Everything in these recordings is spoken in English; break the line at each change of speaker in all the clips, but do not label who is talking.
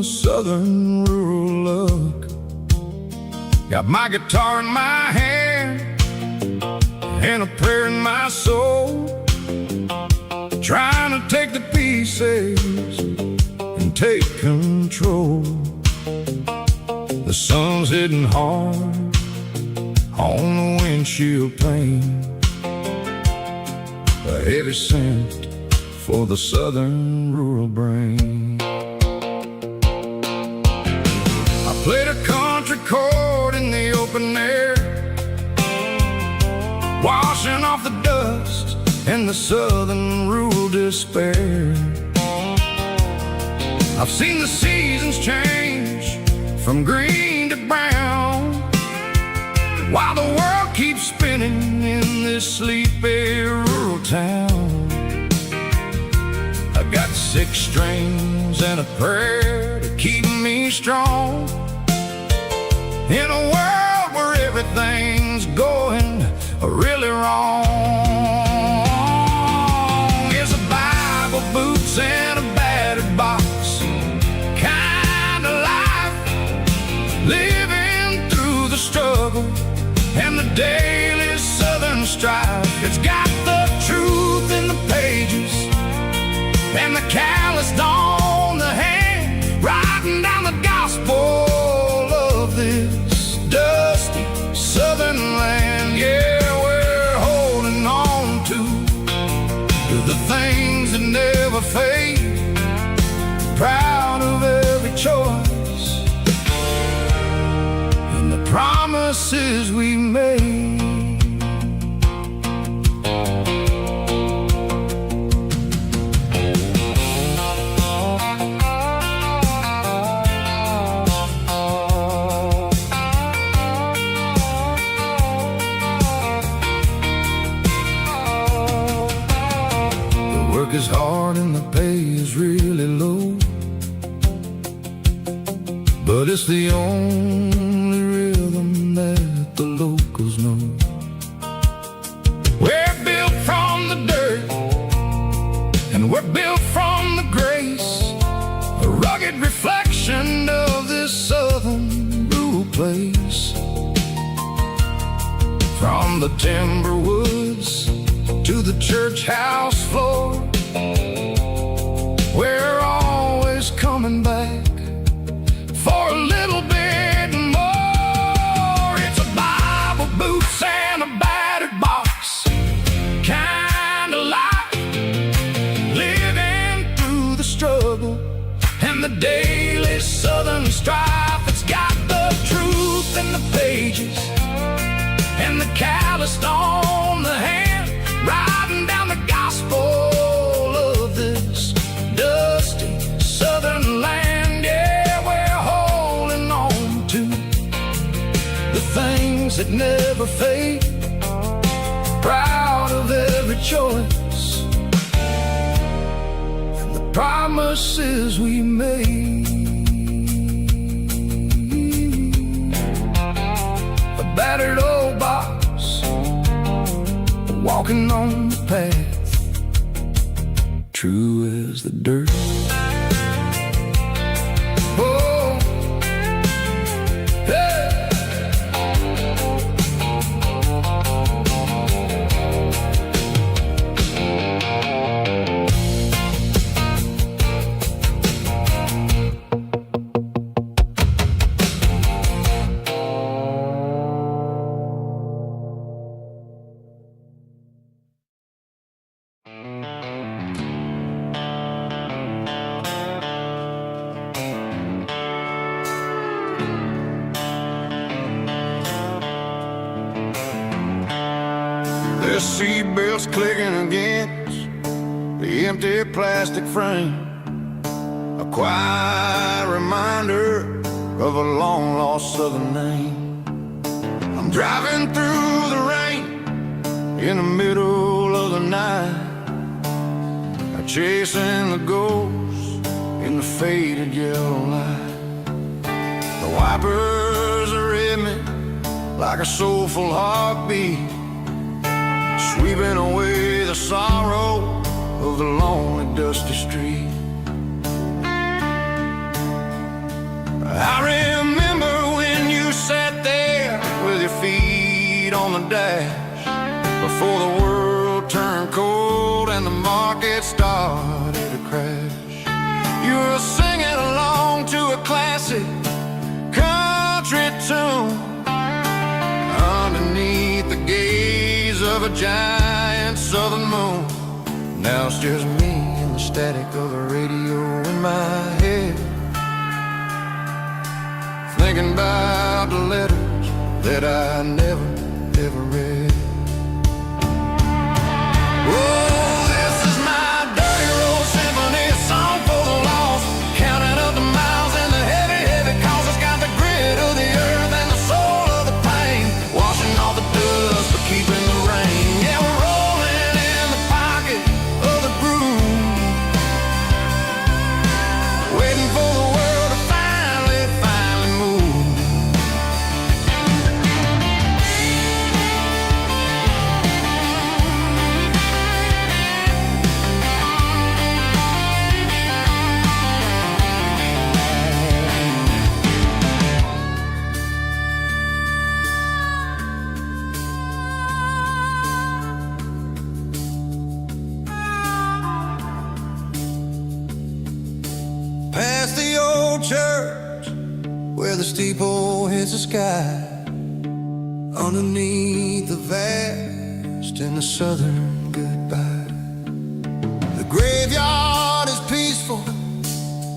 the southern rural look. Got my guitar in my hand and a prayer in my soul, trying to take the pieces and take control. The sun's hitting hard on the windshield pane, a heavy scent for the southern rural brain. I played a country chord in the open air, washing off the dust and the southern rural despair. I've seen the seasons change from green to brown, while the world keeps spinning in this sleepy rural town. I got 6 strings and a prayer to keep me strong, in a world where everything's going really wrong. Is a Bible, boots, and a battered box kind of life, living through the struggle and the daily southern strife. It's got the truth in the pages and the calloused on the hand, writing down the gospel of this dusty southern land. Yeah, we're holding on to the things that never fade, proud of every choice and the promises we made. Work is hard and the pay is really low, but it's the only rhythm that the locals know. We're built from the dirt and we're built from the grace, a rugged reflection of this southern rural place. From the timber woods to the church house floor, we're always coming back for a little bit more. It's a Bible, boots, and a battered box kind of life, living through the struggle and the daily southern strife. It's got the truth in the pages and the calloused on the hand, writing down the gospel of this dusty southern land. Yeah, we're holding on to the things that never fade, proud of every choice and the promises we made. A battered old box, walking on the path, true as the dirt. Oh, hey. The seatbelt's clicking against the empty plastic frame, a quiet reminder of a long-lost southern name. I'm driving through the rain in the middle of the night, chasing the ghosts in the faded yellow light. The wipers are in me like a soulful heartbeat, sweeping away the sorrow of the lonely dusty street. I remember when you sat there with your feet on the dash, before the world turned cold and the market started to crash. You were singing along to a classic country tune underneath the gaze of a giant southern moon. Now it's just me and the static of the radio in my head, thinking about the letters that I never, ever read. Oh, this is my dirty road symphony, a song for the lost, counting up the miles and the heavy, heavy calls. It's got the grit of the earth and the soul of the pain, washing off the dust but keeping the rain. Yeah, we're rolling in the pocket of the groove, waiting for the world to finally move. Past the old church where the steeple hits the sky, underneath the vast and the southern goodbye. The graveyard is peaceful,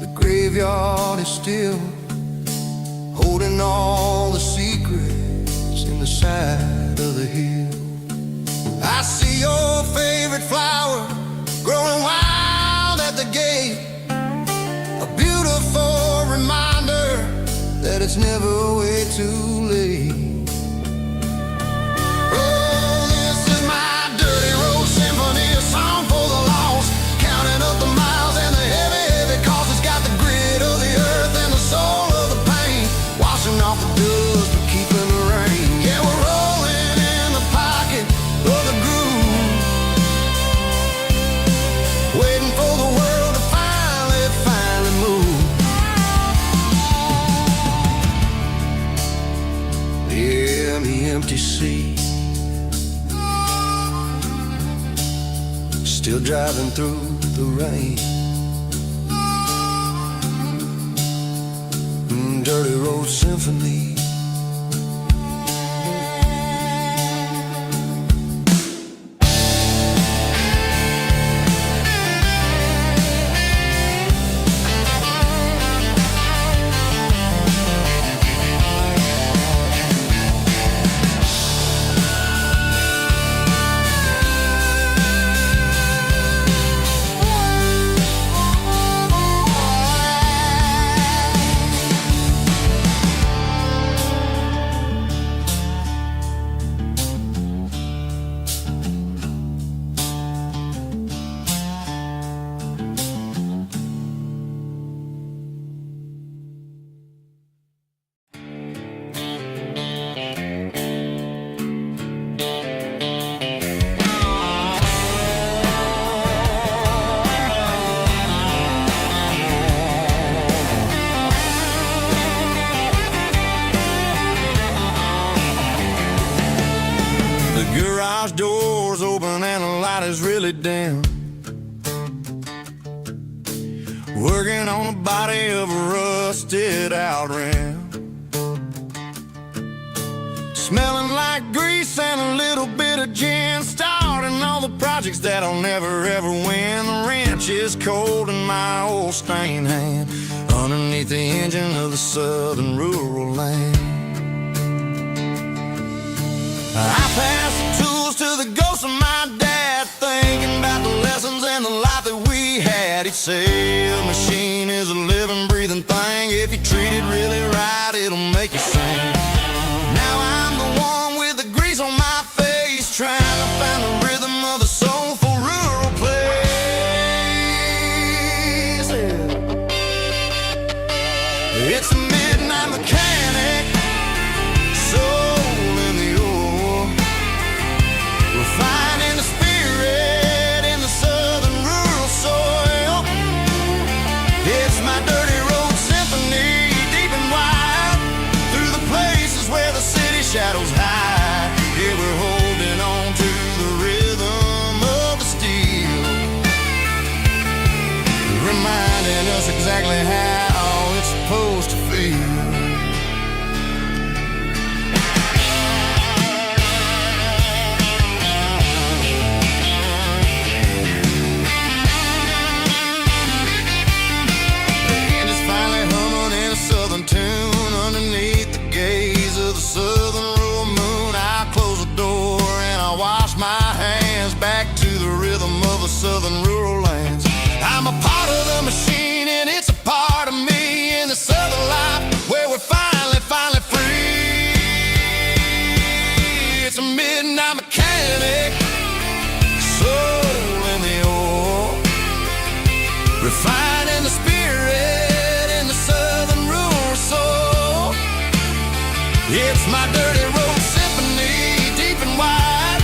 the graveyard is still, holding all the secrets in the side of the hill. I see your favorite flower growing wild at the gate, a beautiful reminder that it's never way too late. Oh, this is my dirty road symphony, a song for the lost, counting up the miles and the heavy, heavy calls. It's got the grit of the earth and the soul of the pain, washing off the dust but keeping the rain. Yeah, we're rolling in the pocket of the groove, waiting for the world to finally move. Yeah, the empty sea, still driving through the rain. Dirty road symphony. Garage doors open and the light is really dim, working on the body of a rusted out rim, smelling like grease and a little bit of gin, starting all the projects that I'll never ever win. The wrench is cold in my old stained hand, underneath the engine of the southern rural land. I pass the tools to the ghost of my dad, thinking about the lessons and the life that we had. He'd say a machine is a living, breathing thing. If you treat it really right, it'll make you sing. Now I'm the one with the grease on my face, trying to find the rhythm of the soulful rural place. It's a midnight mechanic, soul in the ore, refining the spirit in the southern rural soil. It's my dirty road symphony, deep and wide. exactly how it's supposed to feel. Tune underneath the gaze of the southern rural moon. I close the door and I wash my hands back to the rhythm of the southern rural lands. I'm a part of the machine and it's a part of me in the southern life where we're finally free. It's a midnight mechanic, soul in the ore, refining the spirit in the southern rural soul. It's my dirty road symphony, deep and wide,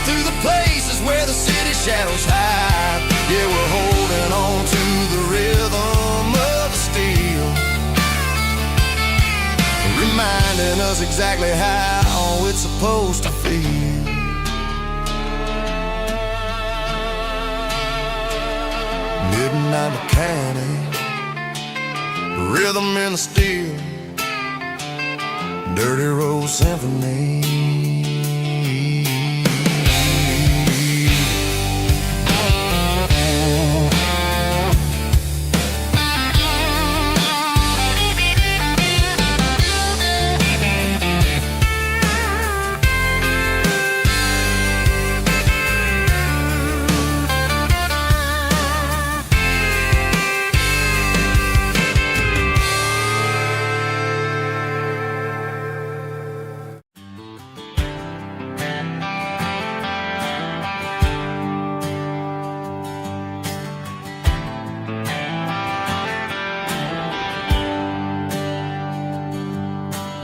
through the places where the city shadows hide. Yeah, we're holding on to the rhythm of the steel, reminding us exactly how it's supposed to feel. Midnight mechanic, rhythm in the steel, dirty road symphony.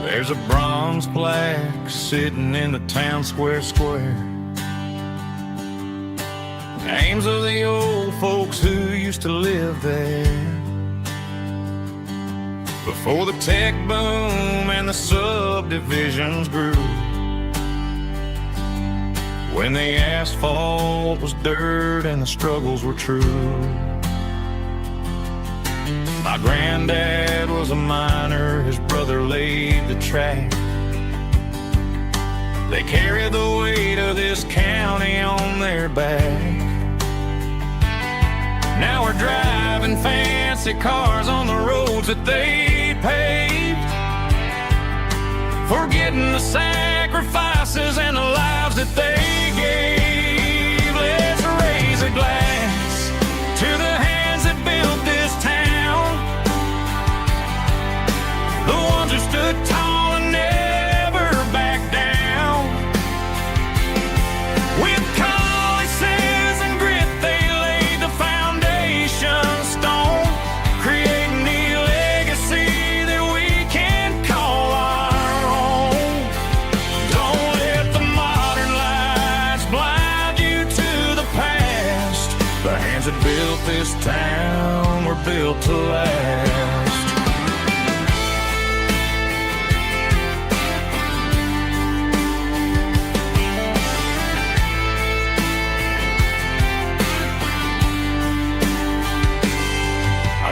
There's a bronze plaque sitting in the town square. Names of the old folks who used to live there before the tech boom and the subdivisions grew, when the asphalt was dirt and the struggles were true. My granddad was a miner, his brother laid the track. They carried the weight of this county on their back. Now we're driving fancy cars on the roads that they paved, forgetting the sacrifices and the lives that they gave. Let's raise a glass to the hands that built this town, the ones who stood tall and never backed down. With calluses and grit they laid the foundation stone, creating the legacy that we can call our own. Don't let the modern lights blind you to the past. The hands that built this town were built to last.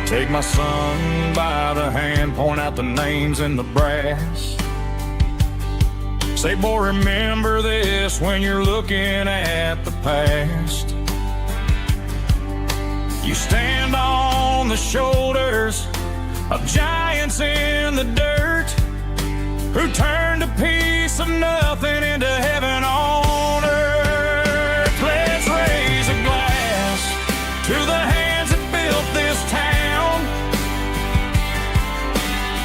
Take my son by the hand, point out the names in the brass. Say, boy, remember this when you're looking at the past. You stand on the shoulders of giants in the dirt, who turned a piece of nothing into heaven on earth. Let's raise a glass to the hands that built this town,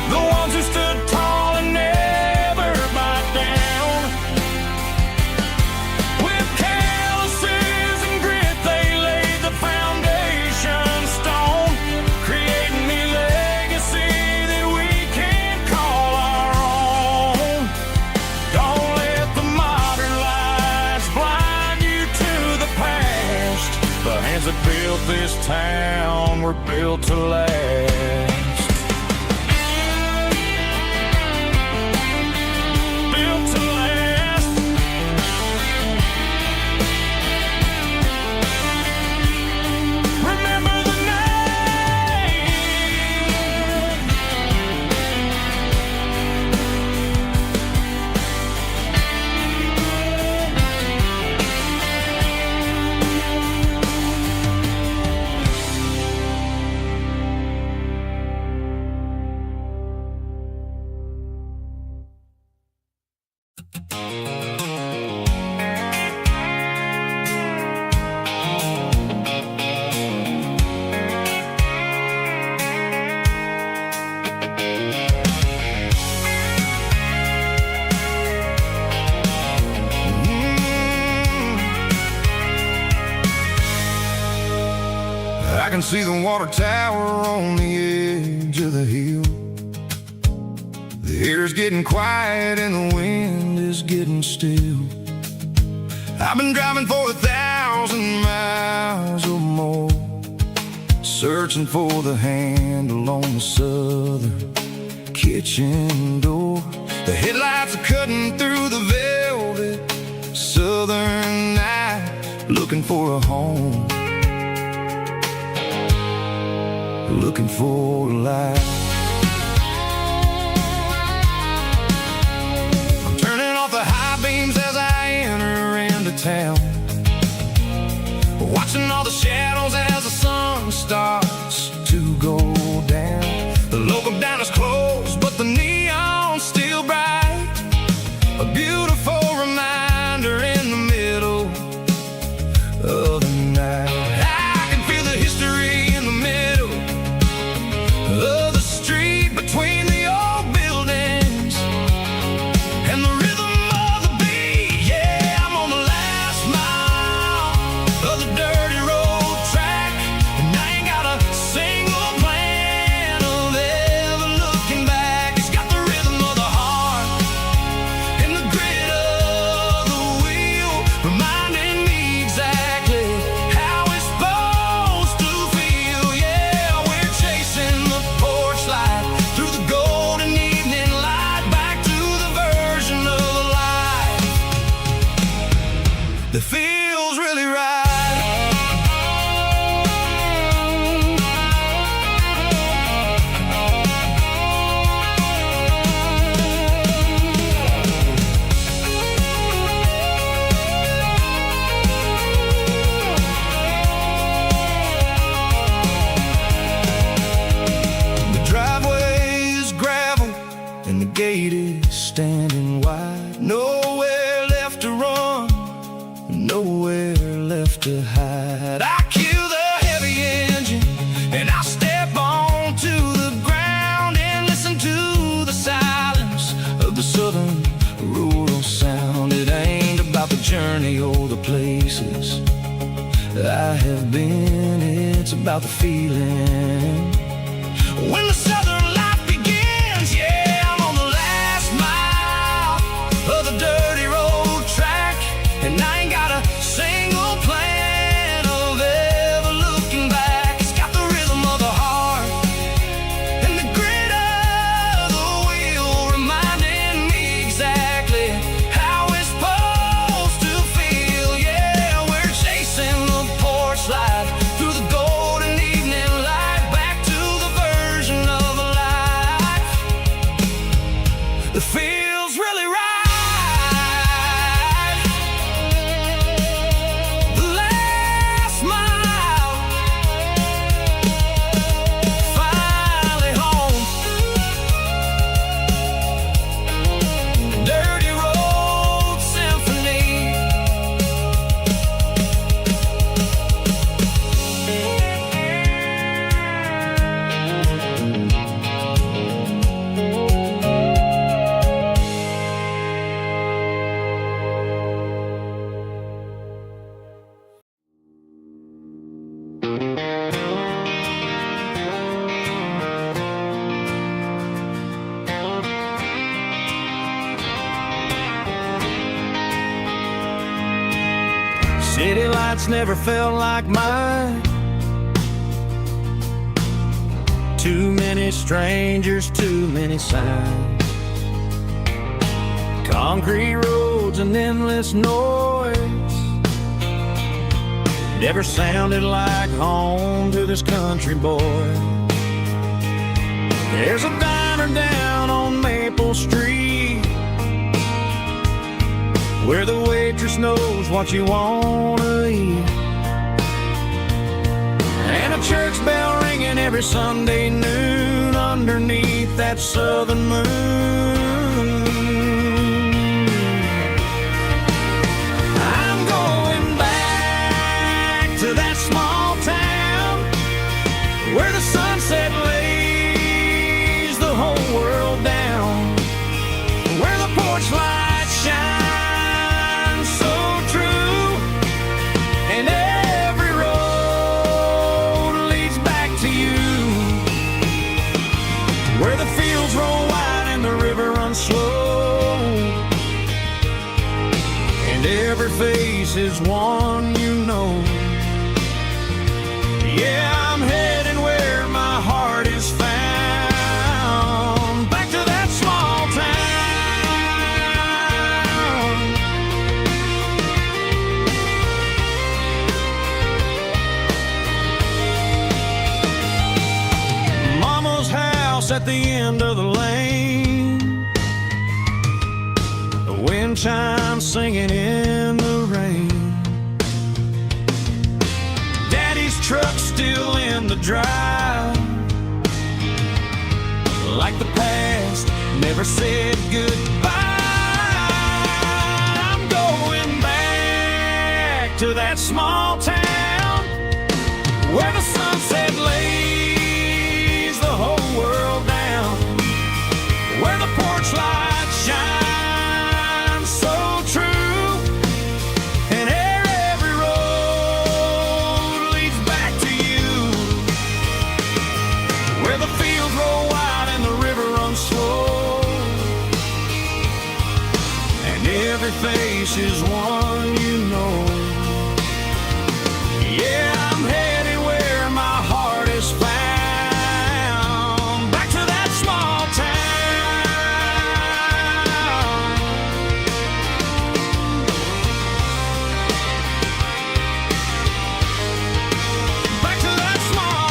the ones who stood tall and never backed down. With calluses and grit they laid the foundation stone, creating the legacy that we can call our own. Don't let the modern lights blind you to the past. The hands that built this town were built to last. can see the water tower on the edge of the hill. The air's getting quiet and the wind is getting still. I've been driving for 1,000 miles or more, searching for the handle on the southern kitchen door. The headlights are cutting through the velvet southern night, looking for a home, looking for a life. I'm turning off the high beams as I enter into town, watching all the shadows as the sun starts to go down. The local diner's closed, but the neon's still bright, a beautiful reminder in the middle of the night. I can feel the history in the middle of the street, between the old buildings and the rhythm of the beat. Yeah, I'm on the last mile of the dirty road track, and I ain't got a single plan of ever looking back. It's got the rhythm of the heart and the grit of the wheel, reminding me exactly how it's supposed to feel. Yeah, we're chasing the porch light through the golden evening light, back to the version of life that feels really right. The driveway is gravel and the gate is standing wide. Nowhere left to run, nowhere left to hide. I kill the heavy engine and I step onto the ground and listen to the silence of the southern rural sound. It ain't about the journey or the places I have been, it's about the feeling when the southern life begins. Yeah, I'm on the last mile of the dirty road track, and I ain't got a single plan of ever looking back. It's got the rhythm of the heart and the grit of the wheel, reminding me exactly how it's supposed to feel. Yeah, we're chasing the porch light through the golden evening light, back to the version of life that feels really right. The last mile, finally home. Dirty road symphony. City lights never felt like mine. Too many strangers, too many signs. Concrete roads and endless noise never sounded like home to this country boy. There's a diner down on Maple Street where the waitress knows what you wanna eat, and a church bell ringing every Sunday noon underneath that southern moon. I'm going back to that small town where the sunset lays the whole world down, where the porch light shines so true, and every road leads where the fields roll wide and the river runs slow, and every face is one you know. Yeah, I'm heading where my heart is found, back to that small town. Mama's house at the end of the lane, the wind chimes singing in the rain. Truck still in the drive, like the past never said goodbye. I'm going back to that small town where the sunset lays the whole world down, where the porch light shines so true, and every road leads back to you, where the fields roll wide and the river runs slow, and every face is one you know. Yeah, I'm headed where my heart is found, back to that small town. Back to that small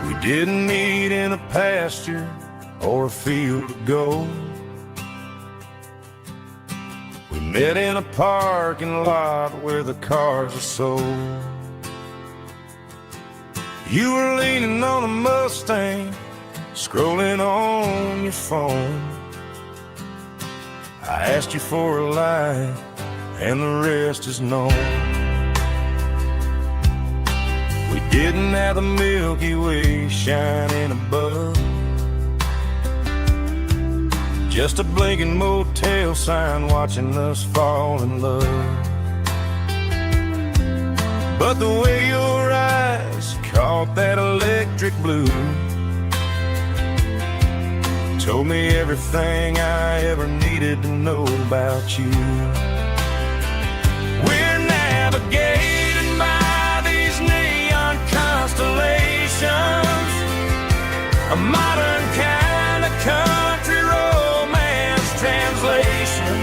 We didn't meet in a pasture or a field of gold. We met in a parking lot where the cars are sold. You were leaning on a Mustang, scrolling on your phone. I asked you for a light, and the rest is known. We didn't have the Milky Way shining above, just a blinking motel sign watching us fall in love. But the way your eyes caught that electric blue told me everything I ever needed to know about you. We're navigating by these neon constellations, a modern kind of country romance translation.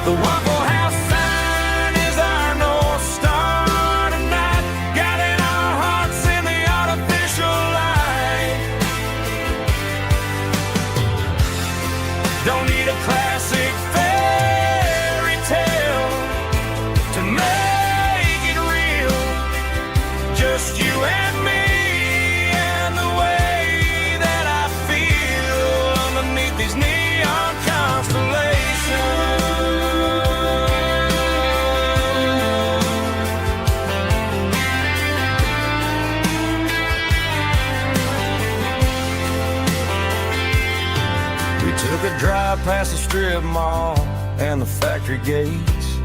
The Waffle House sign is our North Star tonight, guiding our hearts in the artificial light. Don't need a classic fairy tale to make it real, just you and me and the way that I feel underneath these neon constellations. We took a drive past the strip mall and the factory gates,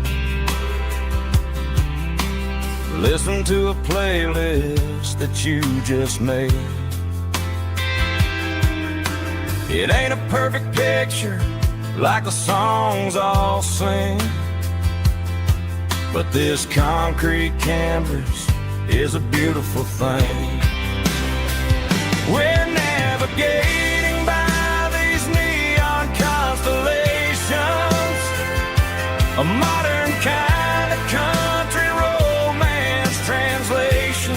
listen to a playlist that you just made. It ain't a perfect picture like the songs all sing, but this concrete canvas is a beautiful thing. We're navigating by these neon constellations, a modern kind of country romance translation.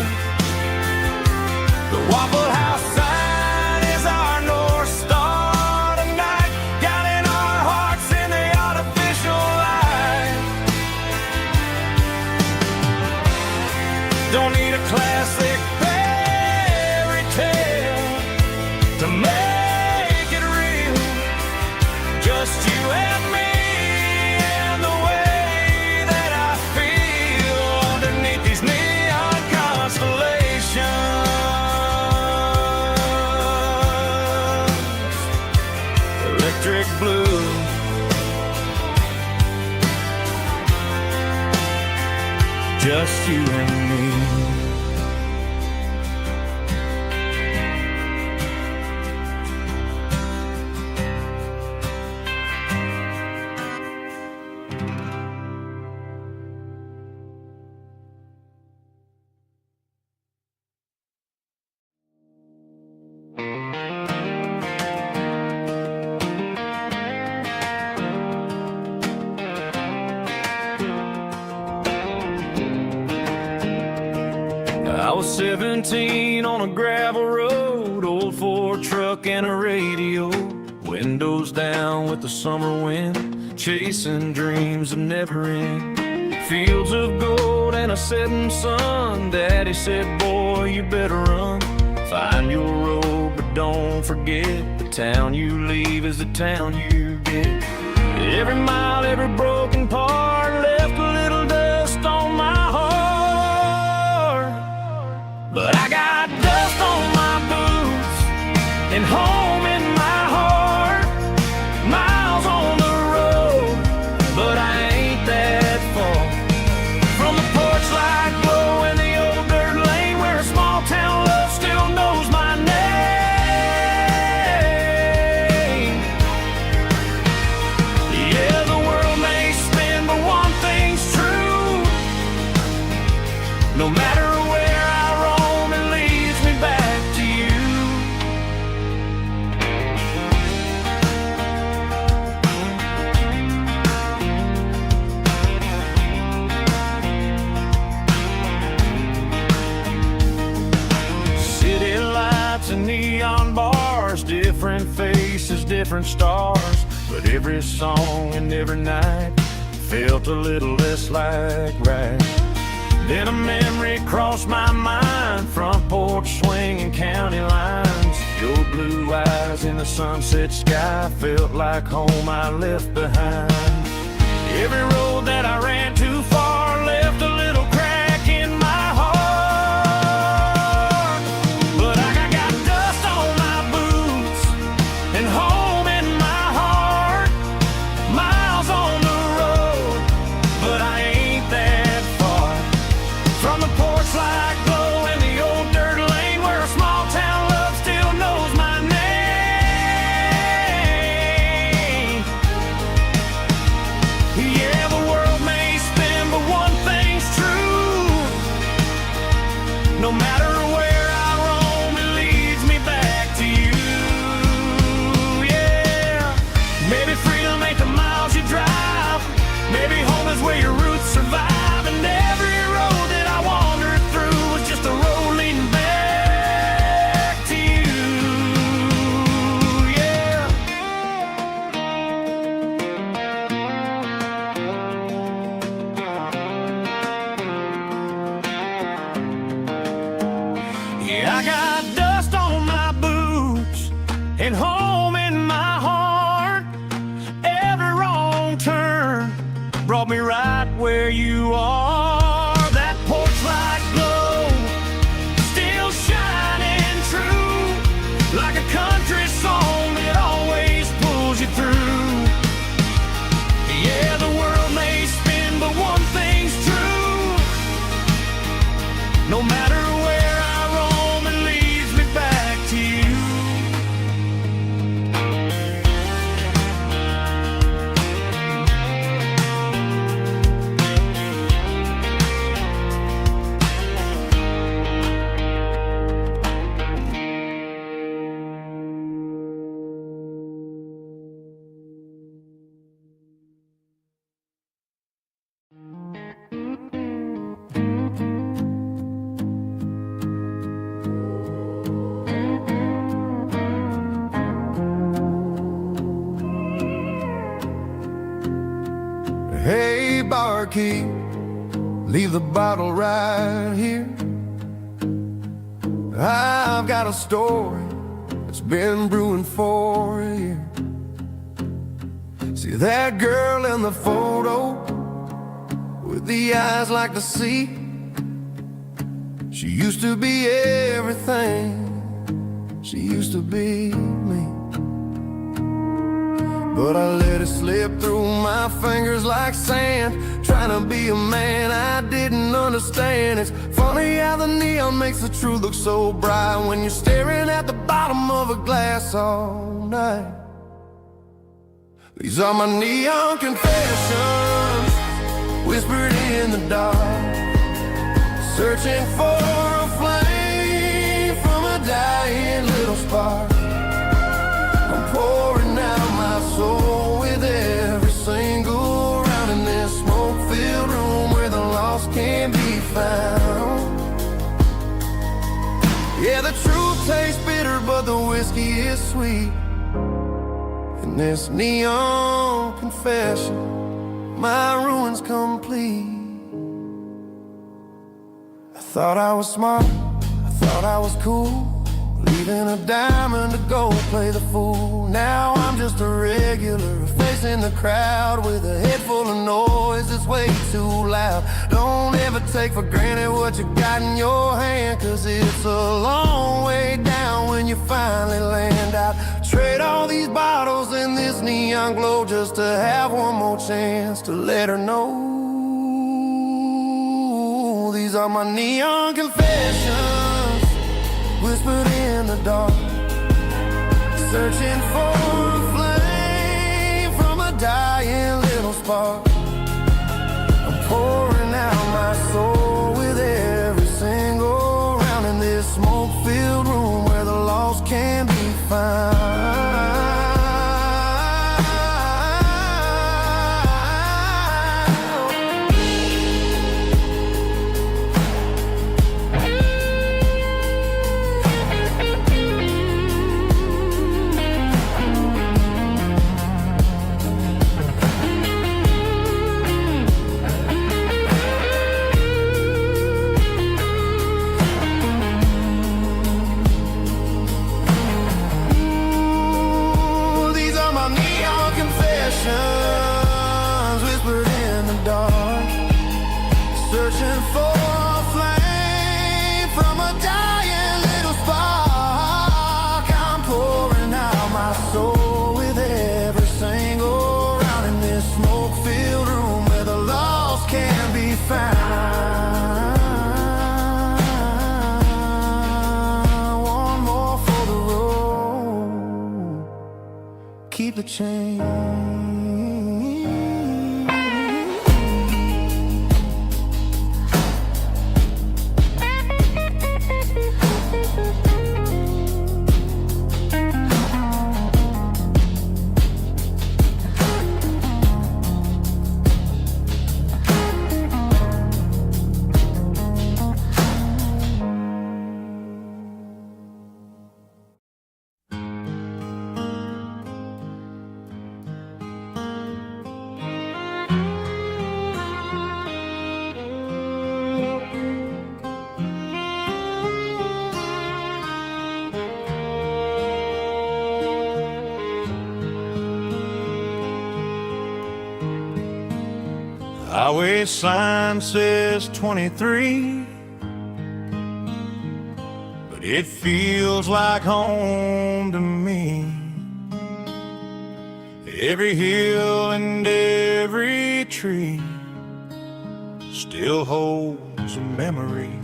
The Waffle House sign is our North Star tonight, guiding our hearts in the artificial light. Don't need a classic fairy blue. Just you and me. I was 17 on a gravel road, old Ford truck and a radio, windows down with the summer wind, chasing dreams of never end. Fields of gold and a setting sun. Daddy said, boy, you better run. Find your road, but don't forget, the town you leave is the town you get. Every mile, every broken part left a little dust on my heart. But I got dust on my boots and home in my heart. Miles on the road, but I ain't that far from the porch light glow in the old dirt lane where a small town love still knows my name. Yeah, the world may spin, but one thing's true. No matter where I roam, it leads me back to you. City lights and neon bars, different faces, different stars, but every song and every night felt a little less like right. Then a memory crossed my mind, front porch swinging county lines. Your blue eyes in the sunset sky felt like home I left behind. Every road that I ran too far left a little crack in my heart. But I got dust on my boots and home in my heart. Miles on the road, but I ain't that far from the porch light glow in the old dirt lane where a small town love still knows my name. Yeah, the world may spin, but one thing's true. No matter where I roam, it leads me back to you. Yeah, maybe freedom ain't the miles you drive. Maybe home is where your roots survive. And every road that I wandered through was just a road leading back to you. Yeah. Yeah, I got dust on my boots and home in my heart. Every wrong turn brought me right where you are. That porch light glow still shining true, like a country song that always pulls you through. Yeah, the world may spin, but one thing's true. No matter where I roam, it leads me back to you.
Hey, barkeep, leave the bottle right here. I've got a story that's been brewing for a year. See that girl in the photo with the eyes like the sea? She used to be everything, she used to be me. but I let it slip through my fingers like sand. Trying to be a man I didn't understand. It's funny how the neon makes the truth look so bright when you're staring at the bottom of a glass all night. These are my neon confessions, whispered in the dark, searching for a flame from a dying little spark. I'm pouring out my soul with every single round in this smoke-filled room where the lost can't be found. Yeah, the truth tastes bitter, but the whiskey is sweet. In this neon confession, my ruin's complete. I thought I was smart, I thought I was cool, leaving a diamond to go play the fool. Now I'm just a regular, facing the crowd with a head full of noise that's way too loud. Don't ever take for granted what you got in your hand, cause it's a long way down when you finally land out. Trade all these bottles and this neon glow just to have one more chance to let her know. These are my neon confessions, whispered in the dark, searching for a flame from a dying little spark. I'm pouring out my soul with every single round in this smoke-filled room where the lost can be found. Whispered in the dark, searching for a flame from a dying little spark. I'm pouring out my soul with every single round in this smoke-filled room where the lost can be found. One more for the road, keep the change.
Highway sign says 23, but it feels like home to me. Every hill and every tree still holds a memory.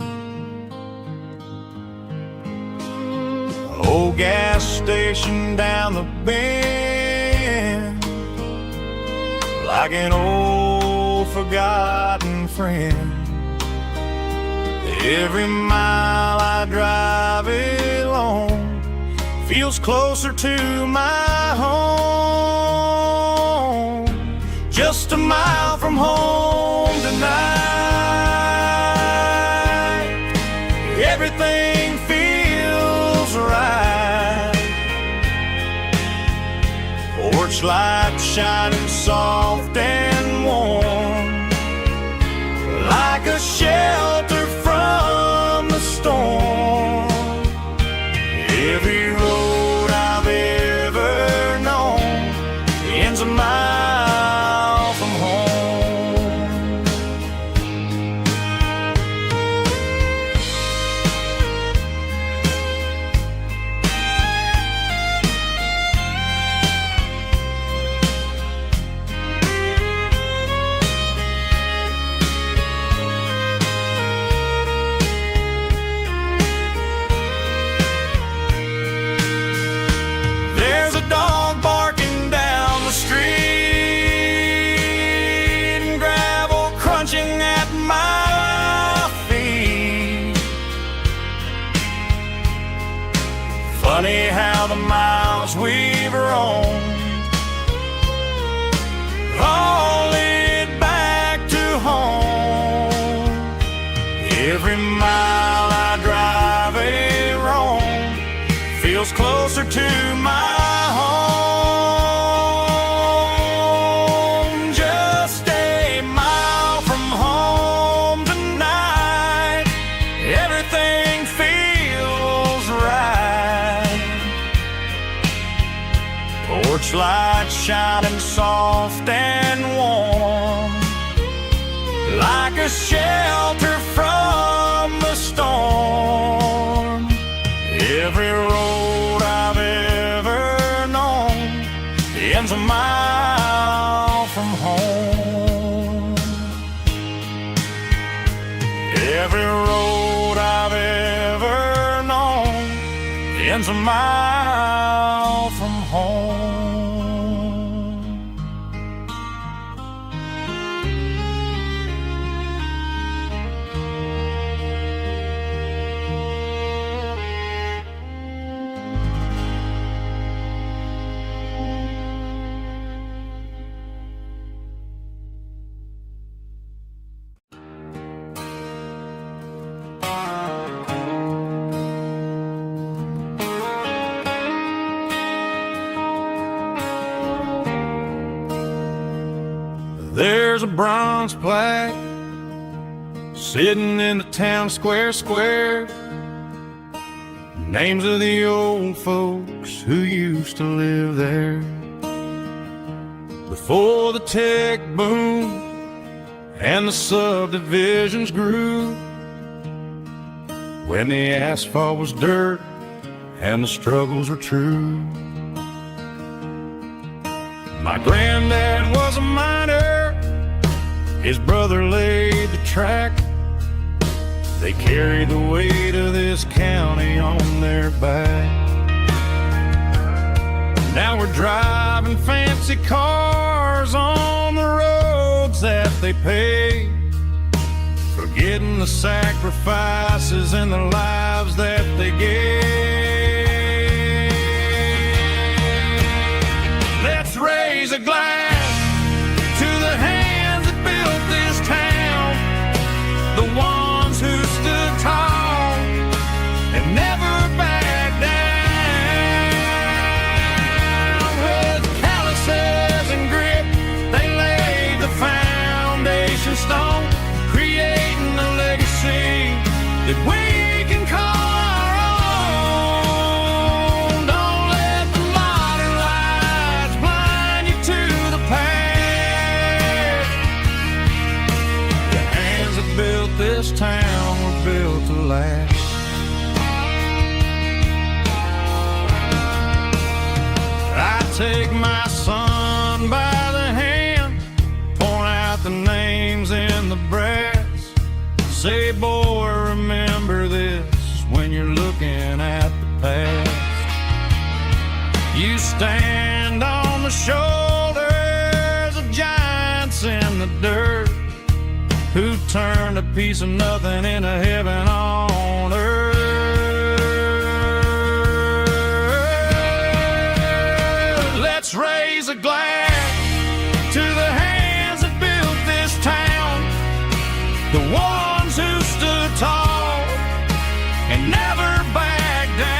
Old gas station down the bend, like an old forgotten friend. Every mile I drive it along feels closer to my home. Just a mile from home tonight, everything feels right. Porch light shining soft and warm, like a shelter from the storm. Every road I've ever known ends a mile from home. Funny how the miles we've roamed all lead back to home. Every mile I drive a roam feels closer to my home. Just a mile from home tonight, everything feels right. Porch light shining soft and warm, like a shelter from the storm. Every road I've ever known ends a mile from home. Every road I've ever known ends a mile from home. There's a bronze plaque sitting in the town square. Names of the old folks who used to live there before the tech boom and the subdivisions grew, when the asphalt was dirt and the struggles were true. My granddad was a miner, his brother laid the track. They carried the weight of this county on their back. Now we're driving fancy cars on the roads that they paved, forgetting the sacrifices and the lives that they gave. Let's raise a glass to the hands that built this town, the ones who stood tall and never backed down. With calluses and grit, they laid the foundation stone, creating a legacy that we can call our own. Don't let the modern lights blind you to the past. The hands that built this town were built to last. I take my son by the hand, point out the names in the brass, say, boy, remember this when you're looking at the past. You stand on the shoulders of giants in the dirt, who turned a piece of nothing into heaven on earth. Let's raise a glass to the hands that built this town, the ones who stood tall and never backed down.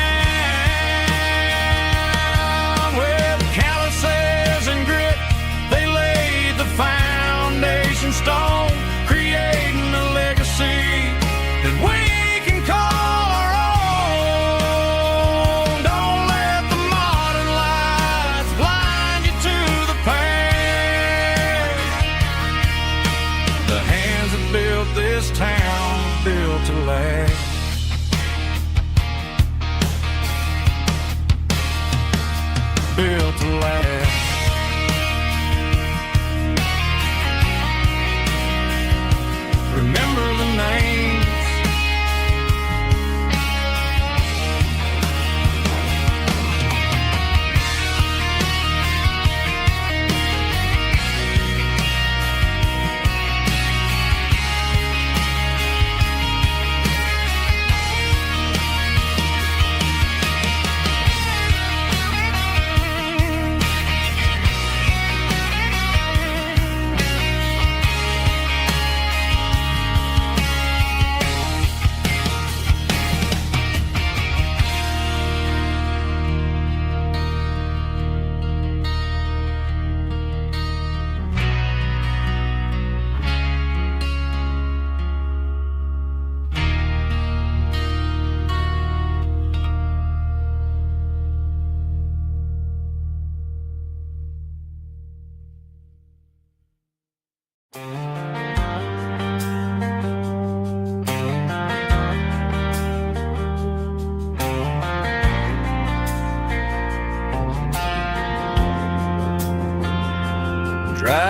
With calluses and grit, they laid the foundation stone, creating a legacy that we can call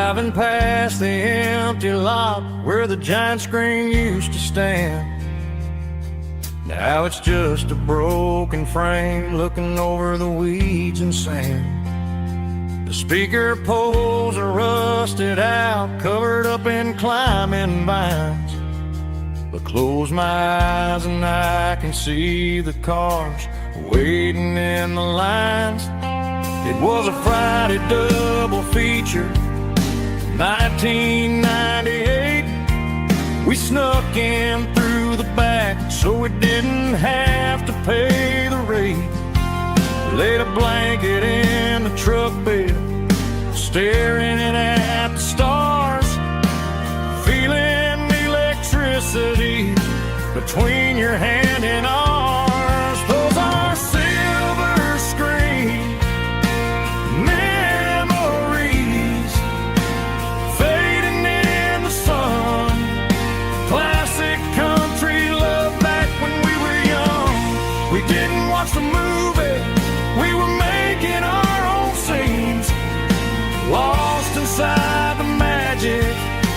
Driving past the empty lot where the giant screen used to stand. Now it's just a broken frame looking over the weeds and sand. The speaker poles are rusted out, covered up in climbing vines. But close my eyes and I can see the cars waiting in the lines. It was a Friday double feature, 1998. We snuck in through the back so we didn't have to pay the rate. Laid a blanket in the truck bed, staring at the stars, feeling electricity between your hand and ours. Those are silver screen memories fading in the sun. Classic country love back when we were young. We didn't watch the movie, we were making our own scenes, lost inside the magic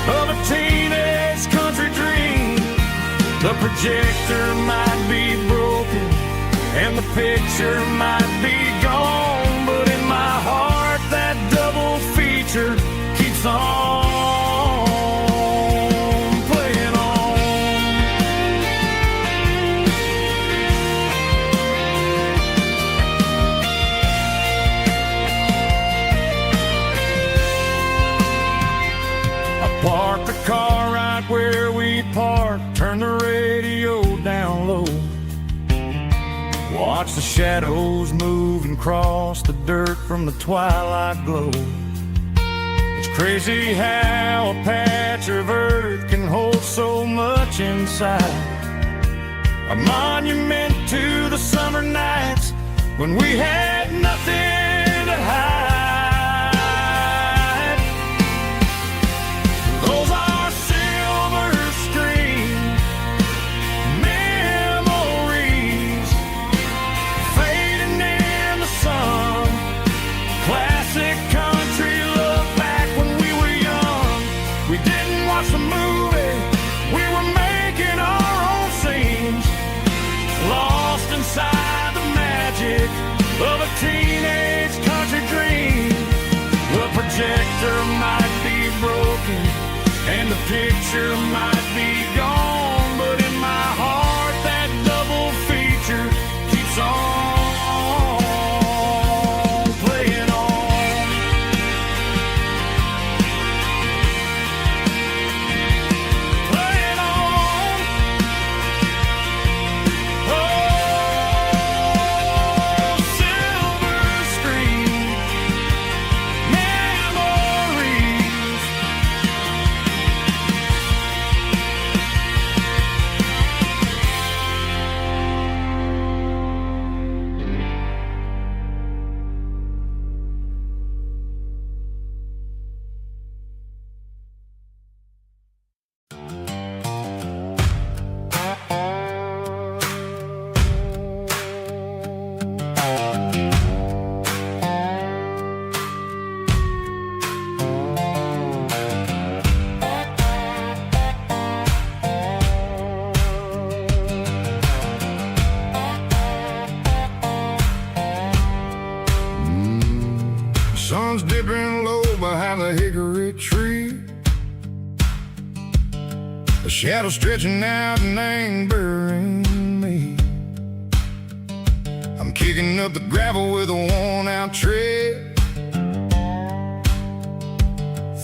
of a teenage country dream. The projector might be broken and the picture might be gone, but in my heart that double feature keeps on playing on. I parked the car right where we parked, turned the radio down low, watch the shadows move and cross the dirt from the twilight glow. It's crazy how a patch of earth can hold so much inside. A monument to the summer nights when we had nothing to hide. Those are silver screen memories fading in the sun. Classic country love back when we were young. We didn't watch the movie, we were making our own scenes, lost inside the magic of a teenage country dream. The projector might be broken and the picture might be gone, but in my heart that double feature keeps on playing on. Playing on. Oh, silver screen memories.
Sun's dipping low behind the hickory tree. The shadow stretching out and angering me. I'm kicking up the gravel with a worn-out tread,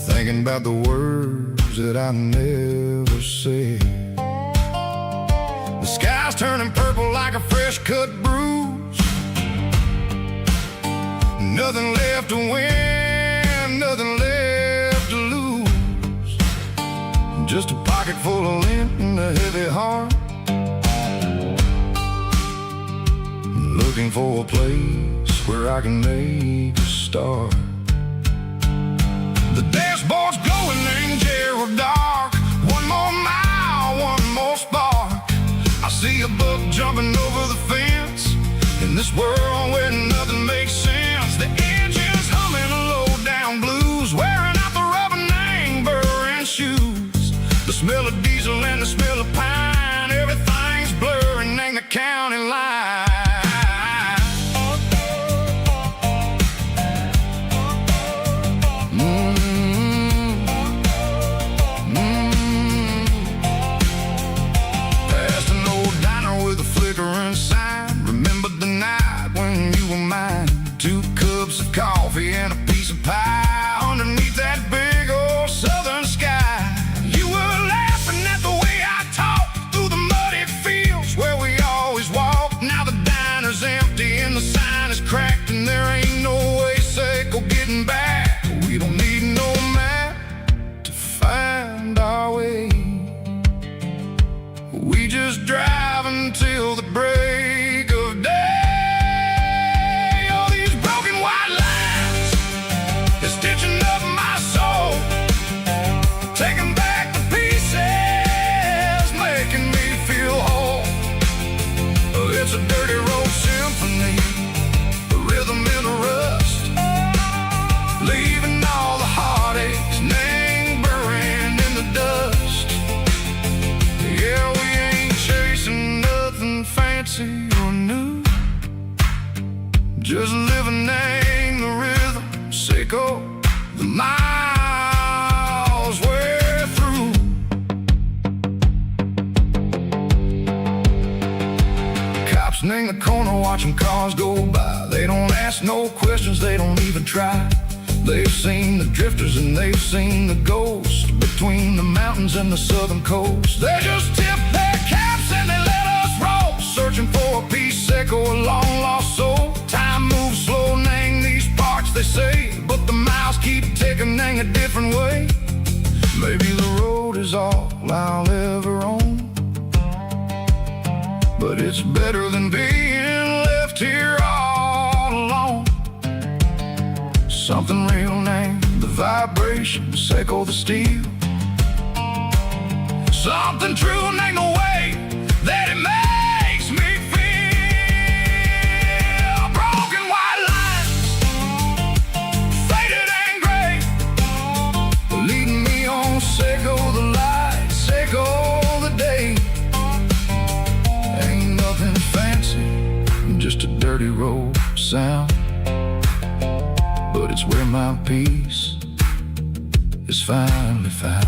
thinking about the words that I never said. The sky's turning purple like a fresh-cut bruise. Nothing left to win, nothing left to lose. Just a pocket full of lint and a heavy heart, looking for a place where I can make a start. The dashboard's glowing in Gerald dark. One more mile, one more spark. I see a buck jumping over the fence in this world where nothing makes sense. The engine's humming a low down blues, wearing out the rubber
smell of diesel and the smell of pine, everything's blurring, ain't the county line. Past an old diner with a flickering sign, remember the night when you were mine. 2 cups of coffee and a piece of pie underneath that big old southern sky. You were laughing at the way I talked through the muddy fields where we always walked. Now the diner's empty and the sign is cracked, and there ain't no way Seiko getting back. We don't need no map to find our way. We just drive until the break of day. Stitching up my soul, taking back the pieces, making me feel whole. It's a dirty road symphony, a rhythm in a rust, leaving all the heartaches lingering in the dust. Yeah, we ain't chasing nothing fancy or new, just living in the rhythm. Seiko, the miles we're through. Cops in the corner watching cars go by. They don't ask no questions, they don't even try. They've seen the drifters and they've seen the ghosts between the mountains and the southern coast. They just tip their caps and they let us roll, searching for a piece, Seiko, a long lost soul. Time moves slow, nang these parts, they say, but the miles keep ticking, nang a different way. Maybe the road is all I'll ever own, but it's better than being left here all alone. Something real, name the vibration, Seiko the steel. Something true, name the way that it makes me feel. Broken white lines, faded and gray, leading me on. Seiko the light, Seiko the day. Ain't nothing fancy, just a dirty road sound, but it's where my peace is finally found.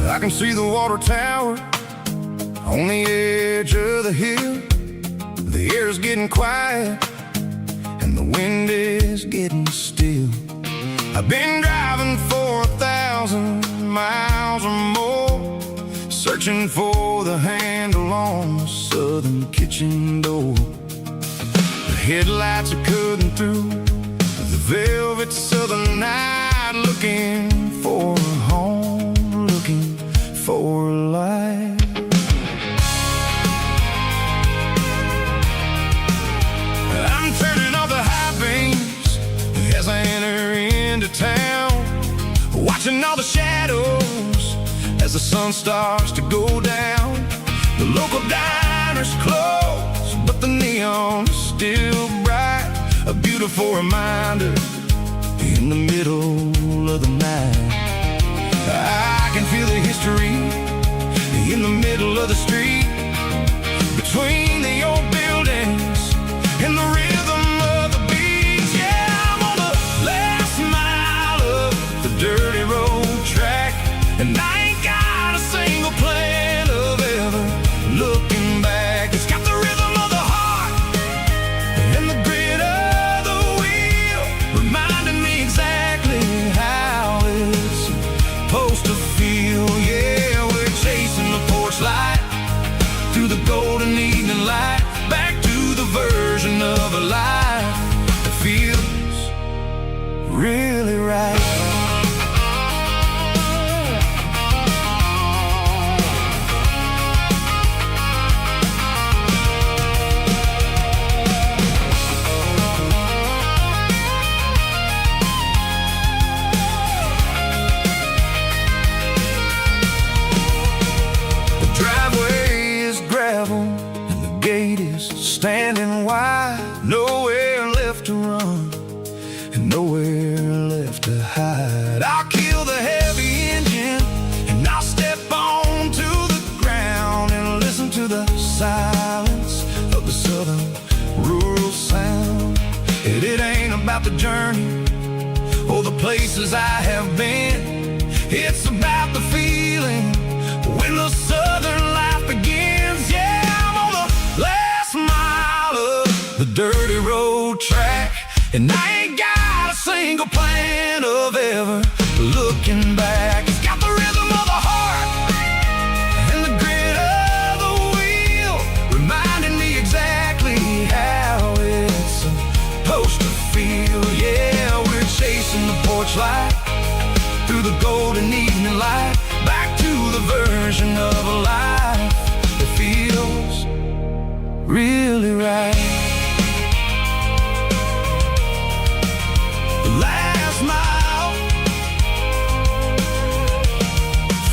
I can see the water tower on the edge of the hill. The air is getting quiet and the wind is getting still. I've been driving for 1,000 miles or more, searching for the handle on the southern kitchen door. The headlights are cutting through the velvet southern night, looking for a home, looking for a life. I'm turning off the high beams as I enter into town, watching all the shadows as the sun starts to go down. The local diner's closed, but the neon is still bright, a beautiful reminder in the middle of the night. I can feel the history in the middle of the street, between the old buildings and the rhythm of the beats. Yeah, I'm on the last mile of the dirty road track, and I ain't got a single plan of ever looking back. It's got the rhythm of the heart and the grit of the wheel, reminding me exactly how through the golden evening light, back to the version of a life that feels really right. Standing wide, nowhere left to run, and nowhere left to hide. I'll kill the heavy engine, and I'll step onto the ground and listen to the silence of the southern rural sound. It ain't about the journey or the places I have been. It's about the feeling when the southern life begins. Yeah, I'm on the last mile of the dirty road track, and I ain't got a single plan of ever looking back. It's got the rhythm of the heart and the grit of the wheel, reminding me exactly how it's supposed to feel. Yeah, we're chasing the porch light through the golden evening light, back to the version of a life that feels really right. The last mile,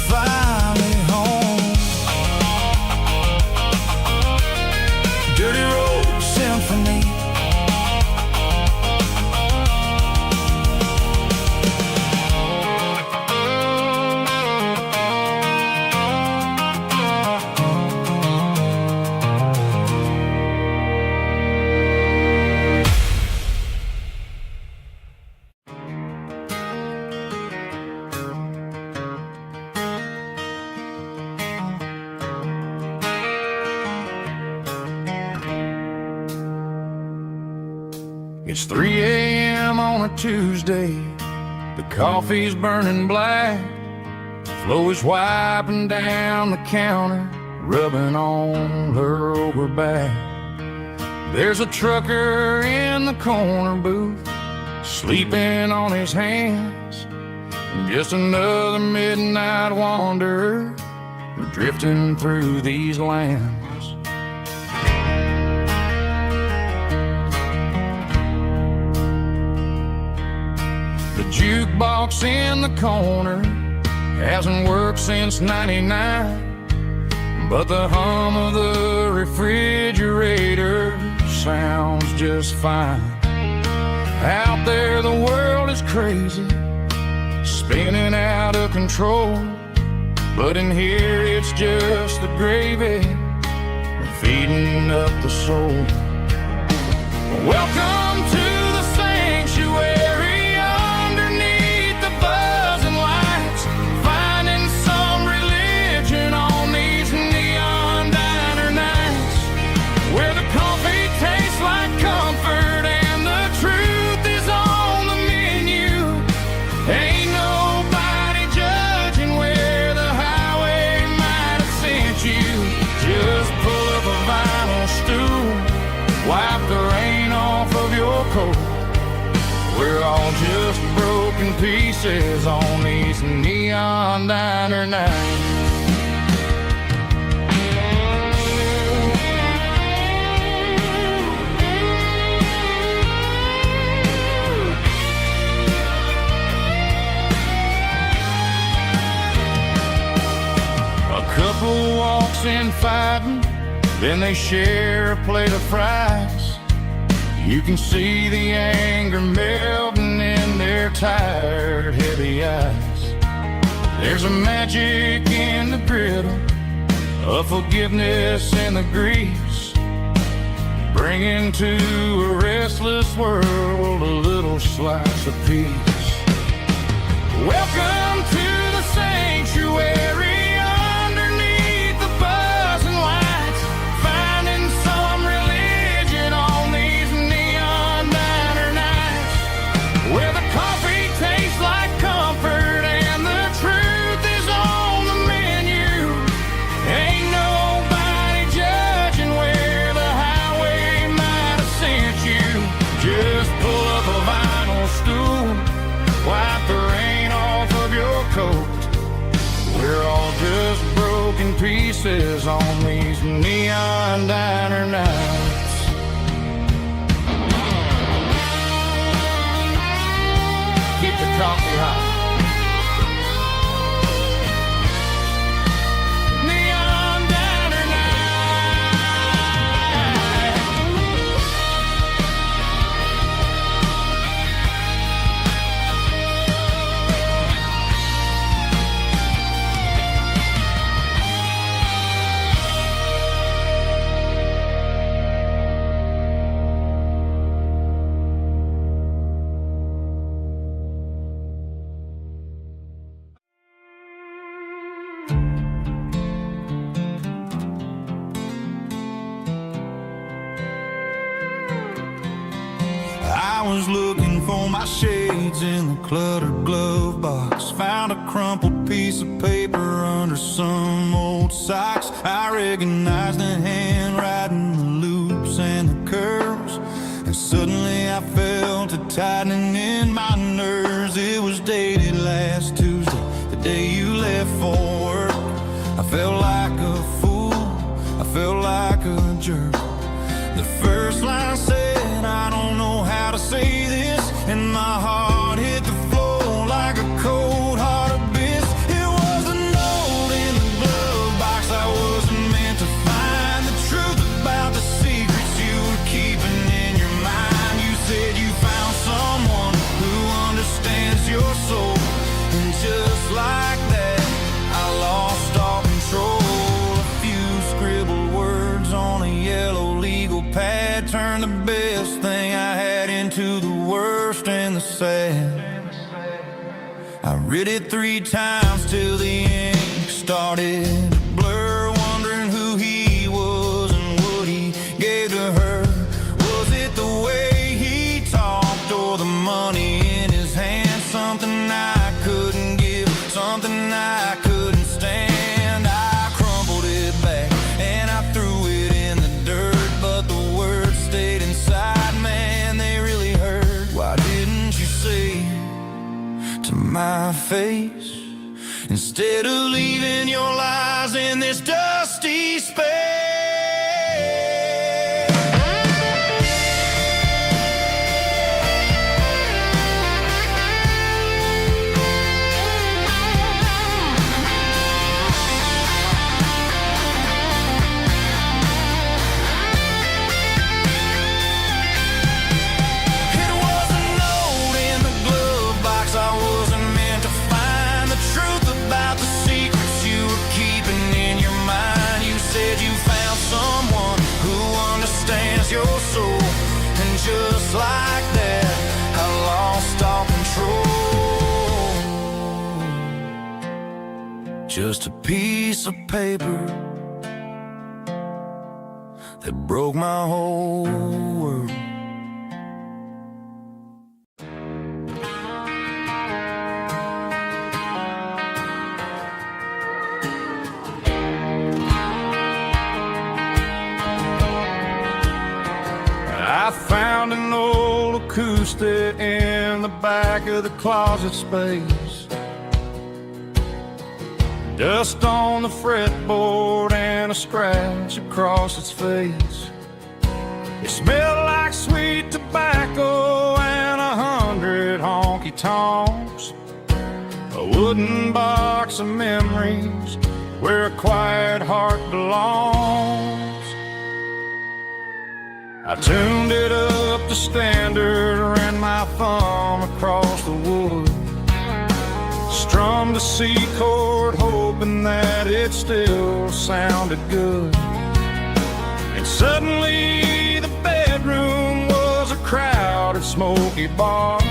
finally home. Dirty road symphony. It's 3 a.m. on a Tuesday. The coffee's burning black. Chloe's wiping down the counter, rubbing on her over back. There's a trucker in the corner booth, sleeping on his hands. Just another midnight wanderer, drifting through these lands. The jukebox in the corner hasn't worked since '99, but the hum of the refrigerator sounds just fine. Out there the world is crazy, spinning out of control, but in here it's just the gravy feeding up the soul. Welcome to the sanctuary underneath the buzzing lights, finding some religion on these neon diner nights, where the coffee tastes like comfort and the truth is on the menu. Ain't nobody judging where the highway might have sent you. Just pull up a vinyl stool, wipe the rain off of your coat. We're all just broken pieces on these neon diner nights. A couple walks in fighting, then they share a plate of fries. You can see the anger melting in their tired, heavy eyes. There's a magic in the griddle, a forgiveness in the grease, bringing to a restless world a little slice of peace. Welcome to the sanctuary. Nobody fine diner nights. Keep the coffee hot. Neon diner night.
I was looking for my shades in the cluttered glove box. Found a crumpled piece of paper under some old socks. I recognized the handwriting, the loops and the curves, and suddenly I felt a tightening in my nerves. It was dated last Tuesday, the day you left for work. I felt like a fool, I felt like a jerk. The first line said, I don't know how to say this, and my heart hit the floor like a cold heart abyss. It was a note in the glove box I wasn't meant to find. The truth about the secrets you were keeping in your mind. You said you found someone who understands your soul, and just like that, I lost all control. A few scribbled words on a yellow legal pad turned the best thing I had into the worst and the sad. I read it 3 times till the ink started to blur, wondering who he was and what he gave to her. Was it the way he talked or the money in his hand? Something I couldn't give, something I couldn't stand. I crumpled it back and I threw it in the dirt, but the words stayed inside, man, they really hurt. Why didn't you say to my face, instead of leaving your lies in this dusty space? It was a note in the glove box I wasn't meant to find. The truth about the secrets you were keeping in your mind. You said you found someone who understands your soul, and just like that, I lost all control. Just a piece of paper that broke my whole world.
I found an old acoustic in the back of the closet space. Dust on the fretboard and a scratch across its face. It smelled like sweet tobacco and 100 honky-tonks. A wooden box of memories where a quiet heart belongs. I tuned it up to standard, ran my thumb across the wood, strummed a C chord, hoping that it still sounded good. And suddenly the bedroom was a crowded, smoky bar,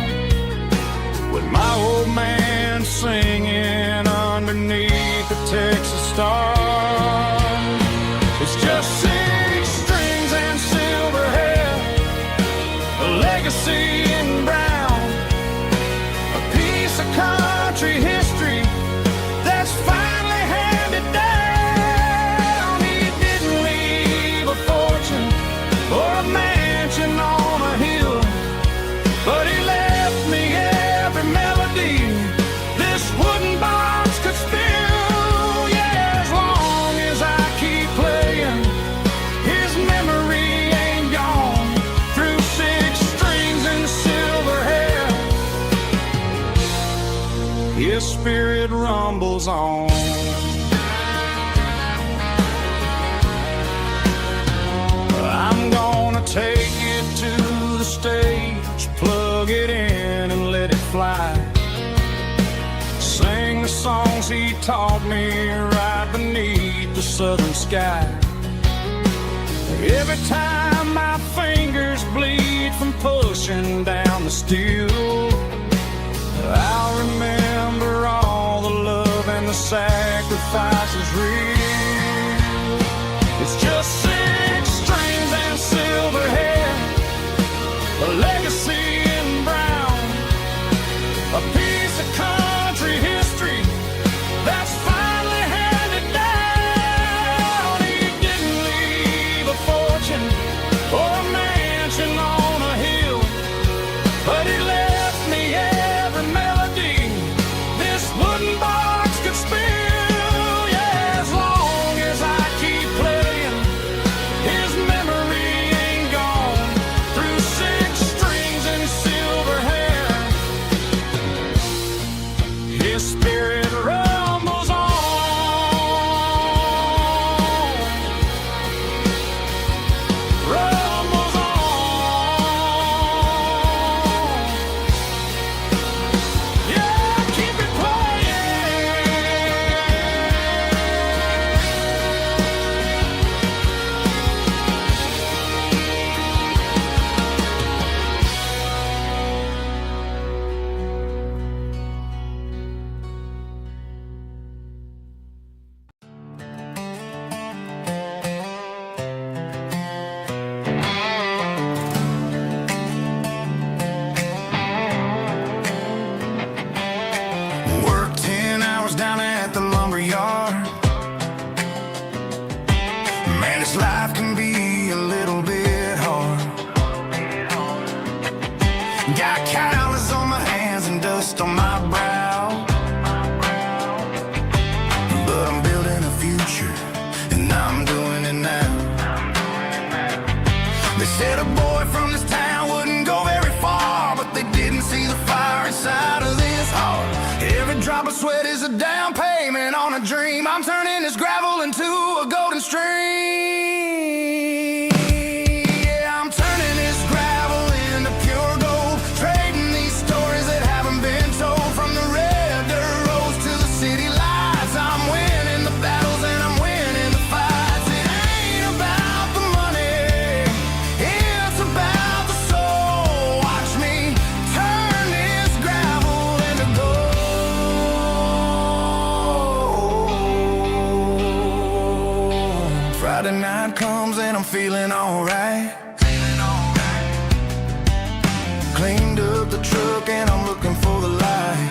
with my old man singing underneath the Texas star. It's just 6 strings and silver hair, a legacy in brown, a piece of country history that's finally handed down. He didn't leave a fortune or a mansion on a hill, but he left me every melody this wooden box could spill. Yeah, as long as I keep playing, rumbles on. I'm gonna take it to the stage, plug it in and let it fly. Sing the songs he taught me right beneath the southern sky. Every time my fingers bleed from pushing down the steel, I'll remember all the love and the sacrifices real. It's just 6 strings and silver hair, a legacy in brown, a piece of country history that's finally handed down. He didn't leave a fortune or a mansion on a hill, but he left me every melody this wooden box could spill. Yeah, as long as I keep playing, his memory ain't gone. Through 6 strings and silver hair, his spirit rumbles on. Rumbles on. Yeah, keep it playing. Work 10 hours down at the lumber yard. Man, this life can be a little bit hard. Got calluses on my hands and dust on my brow, but I'm building a future, and I'm doing it now. They said a boy from this town wouldn't go very far, but they didn't see the fire inside of this heart. Every drop of sweat is a down payment on a dream. I'm turning this gravel into a golden stream. Yeah, I'm turning this gravel into pure gold, trading these stories that haven't been told. From the red dirt roads to the city lights, I'm winning the battles and I'm winning the fights. It ain't about the money, it's about the soul. Watch me turn this gravel into gold. Friday night comes and I'm feeling alright. Cleaned up the truck and I'm looking for the light.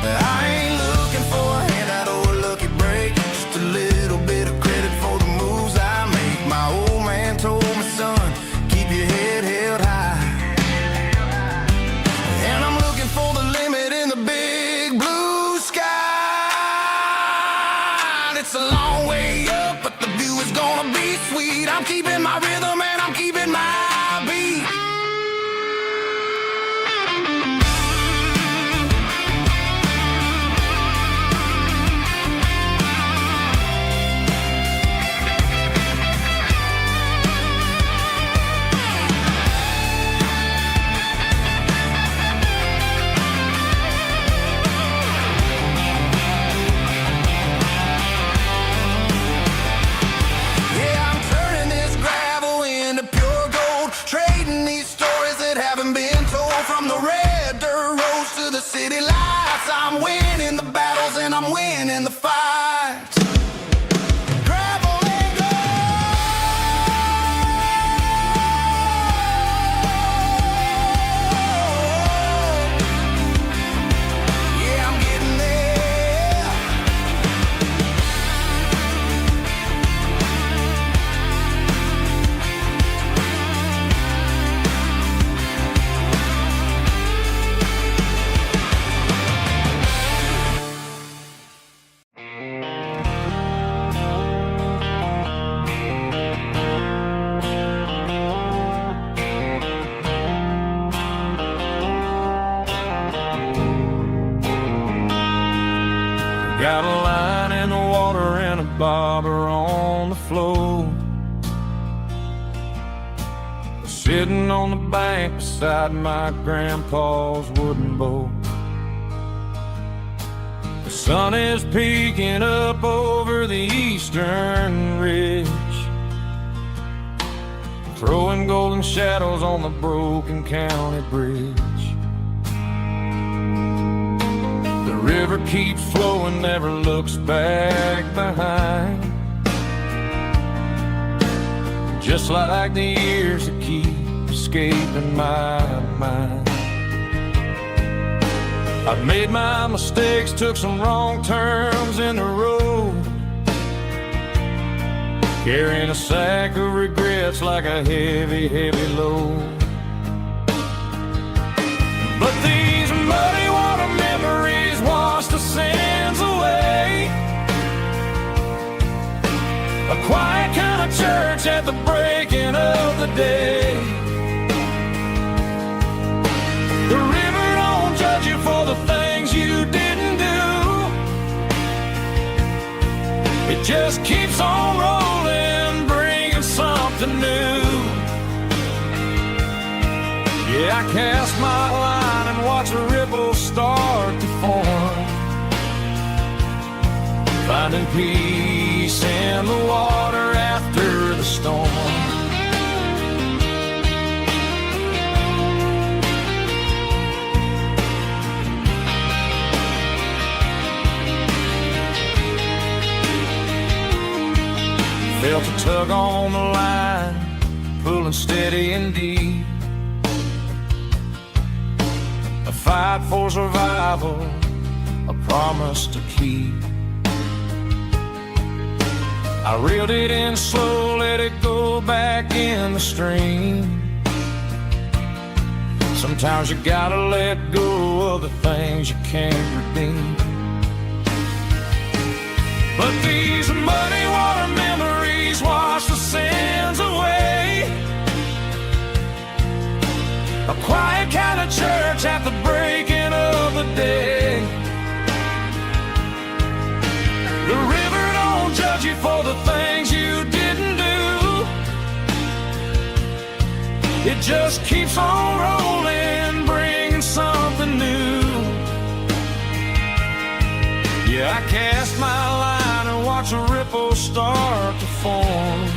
I ain't looking for a handout or a lucky break, just a little bit of credit for the moves I make. My old man told me, son, keep your head held high. And I'm looking for the limit in the big blue sky. It's a long way up, but the view is gonna be sweet. I'm keeping my rhythm and I'm keeping my beat. Yeah, I'm turning this gravel into pure gold, bobber on the floor, sitting on the bank beside my grandpa's wooden boat. The sun is peeking up over the eastern ridge, throwing golden shadows on the broken county bridge. The river keeps flowing, never looks back behind, just like the years that keep escaping my mind. I've made my mistakes, took some wrong turns in the road, carrying a sack of regrets like a heavy, heavy load. But these muddy water memories wash the sins away. A quiet kind of church at the breaking of the day. The river don't judge you for the things you didn't do. It just keeps on rolling, bringing something new. Yeah, I cast my line and watch a ripple start to form, finding peace in the water after the storm. Felt a tug on the line, pulling steady and deep. A fight for survival, a promise to keep. I reeled it in slow, let it go back in the stream. Sometimes you gotta let go of the things you can't redeem. But these muddy water memories wash the sins away. A quiet kind of church at the breaking of the day. The river don't judge you for the things you didn't do. It just keeps on rolling, bringing something new. Yeah, I cast my line and watch a ripple start to form,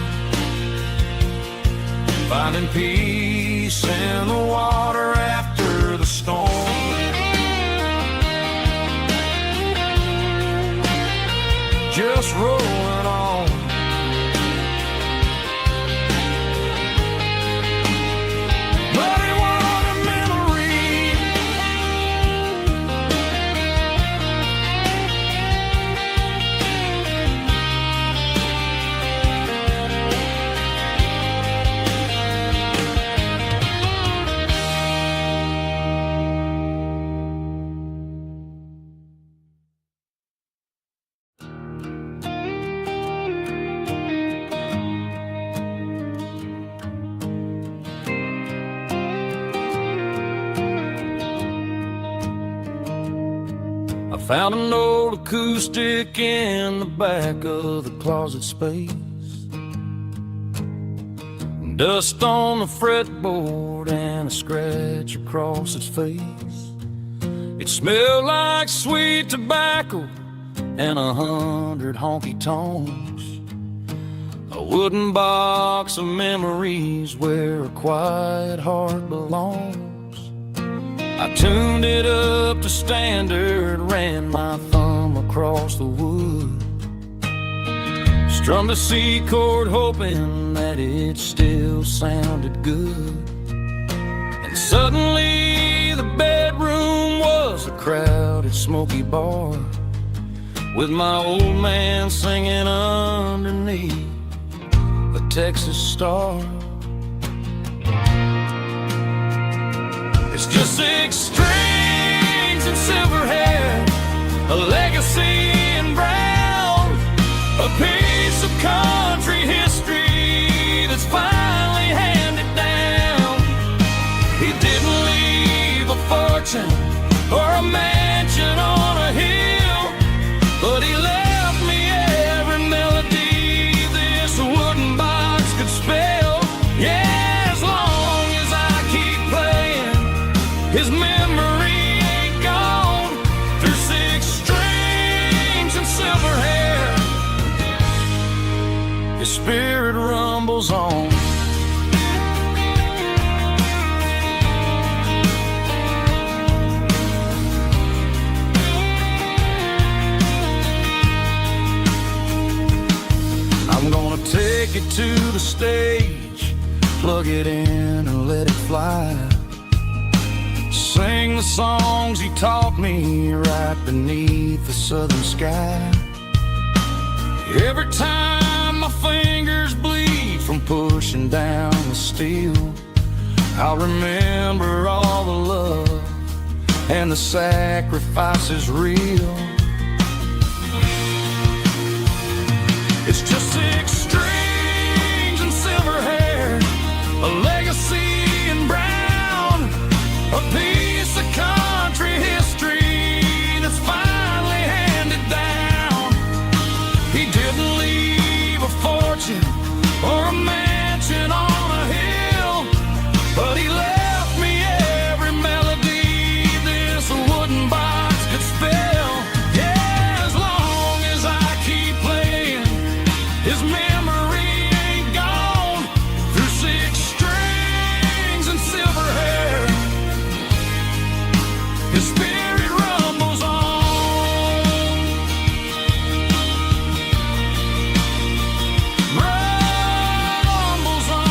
finding peace in the water after the storm. Just rolling on. Muddy water memories. I found an old acoustic in the back of the closet space. Dust on the fretboard and a scratch across its face. It smelled like sweet tobacco and 100 honky tonks. A wooden box of memories where a quiet heart belongs. I tuned it up to standard, ran my thumb across the wood, strummed a C chord hoping that it still sounded good. And suddenly the bedroom was a crowded smoky bar, with my old man singing underneath the Texas star. It's just 6 strings and silver hair, a legacy in brown, a piece of country history that's finally handed down. He didn't leave a fortune or a mansion on a hill, but he left me every melody His spirit rumbles on. I'm gonna take it to the stage, plug it in and let it fly. Sing the songs he taught me right beneath the southern sky. Every time my fingers bleed from pushing down the steel, I'll remember all the love and the sacrifices real. It's just 6 strings and silver hair, a legacy in brown, a piece of country history that's finally handed down. He didn't leave a fortune or a mansion on a hill, but he left me every melody this wooden box could spell. Yeah, as long as I keep playing, his memory ain't gone. Through 6 strings and silver hair, his spirit rumbles on. Rumbles on.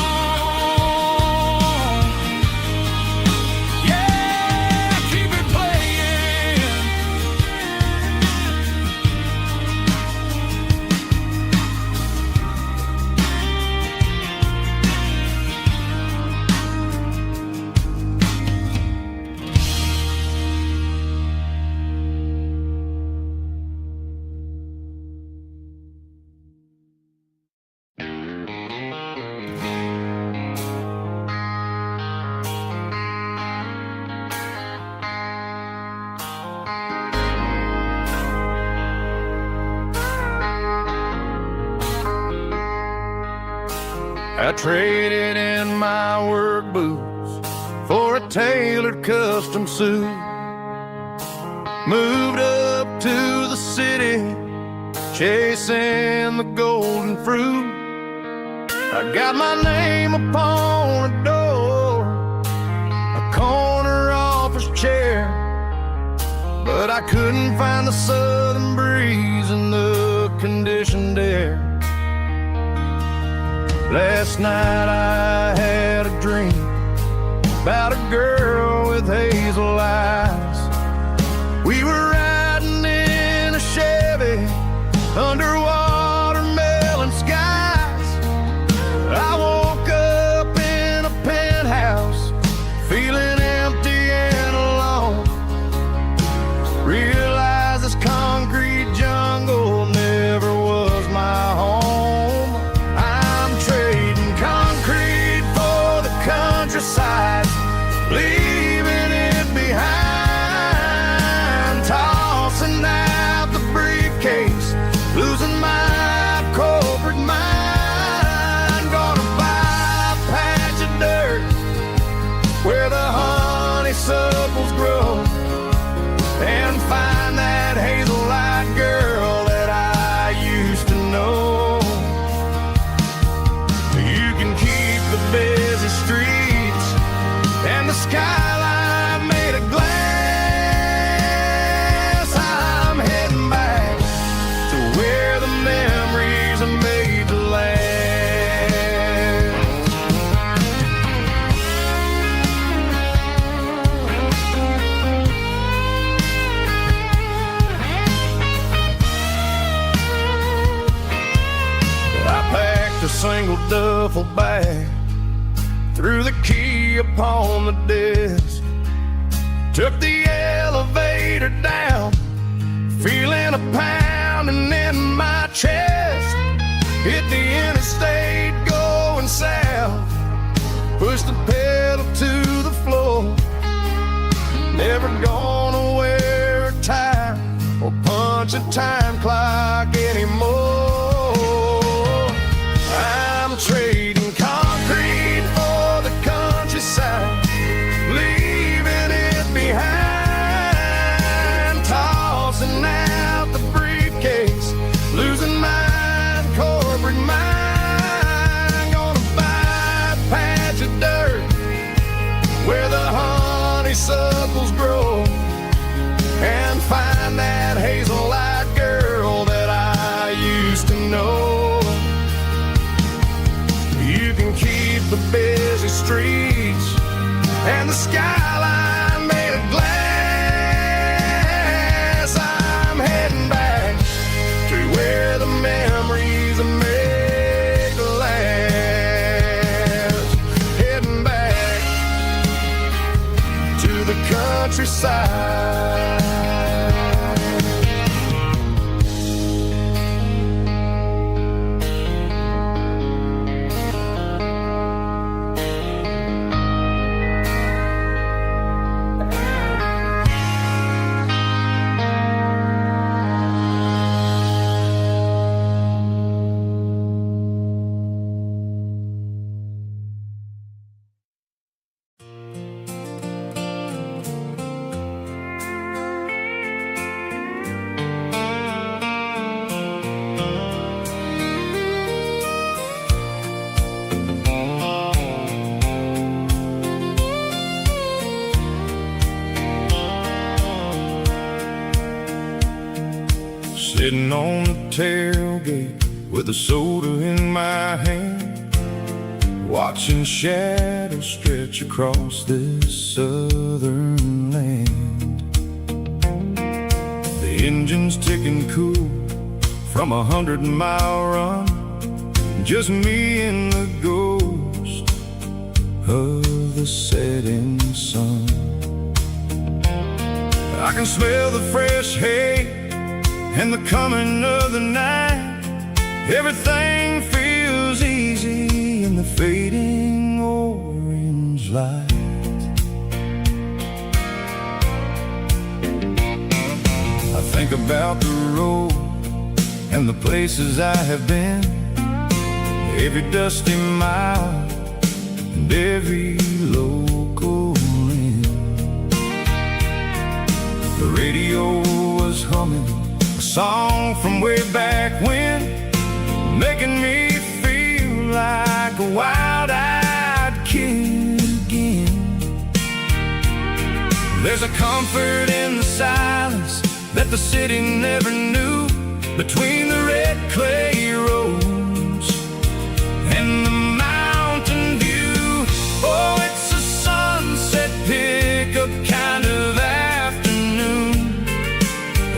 Yeah, keep it playing. I traded in my work boots for a tailored custom suit. Moved up to the city, chasing the golden fruit. I got my name upon a door, a corner office chair, but I couldn't find the southern breeze in the conditioned air. Last night I had a dream about a girl with hazel eyes. We were riding in a Chevy under watermelon skies. I woke up in a penthouse feeling empty and alone. Realized this concrete jungle never was my home. I'm trading concrete for the countryside, leaving it behind. Tossing out the briefcase, losing my corporate mind. Gonna buy a patch of dirt where the honeysuckles grow, and find that hazel-eyed girl that I used to know. You can keep the busy streets and the skyline made of glass. I'm heading back to where the memories are made to last. I packed a single duffel bag, threw the key upon the desk, took the elevator down, feeling a pounding in my chest. Hit the interstate going south, pushed the pedal to the floor. Never gonna wear a tie or punch a time clock anymore. I'm trading concrete for the countryside, leaving it behind. Tossing out the briefcase, losing my corporate mind.
can keep the busy streets and the skyline made of glass. I'm heading back to where the memories are made to last. Heading back to the countryside.
Sitting on the tailgate with a soda in my hand, watching shadows stretch across this southern land. The engine's ticking cool from 100-mile run, just me and the ghost of the setting sun. I can smell the fresh hay and the coming of the night. Everything feels easy in the fading orange light. I think about the road and the places I have been, every dusty mile and every local inn. The radio was humming a song from way back when, making me feel like a wild-eyed kid again. There's a comfort in the silence that the city never knew, between the red clay roads and the mountain view. Oh, it's a sunset pickup kind of afternoon,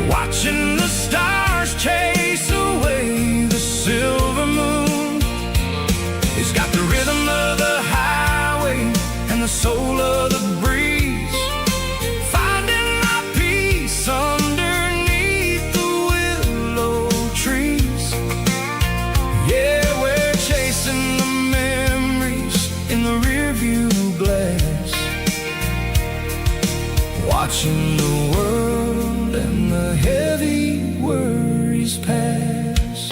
watching the stars chase away the silver moon. It's got the rhythm of the highway and the soul of the breeze, finding my peace underneath the willow trees. Yeah, we're chasing the memories in the rearview glass, watching the world and the heavy worries pass.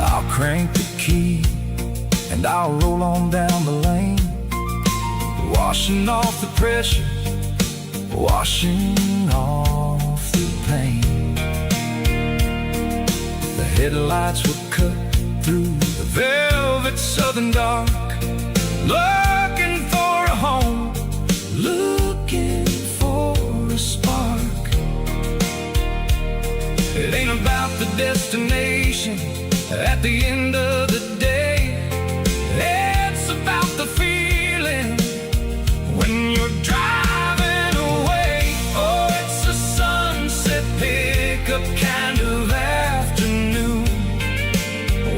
I'll crank the key and I'll roll on down the lane, washing off the pressure, washing off the pain. The headlights will cut through the velvet southern dark, looking for a home, looking for a spark. It ain't about the destination at the end of the day, it's about the feeling when you're driving away. Oh, it's a sunset pickup kind of afternoon,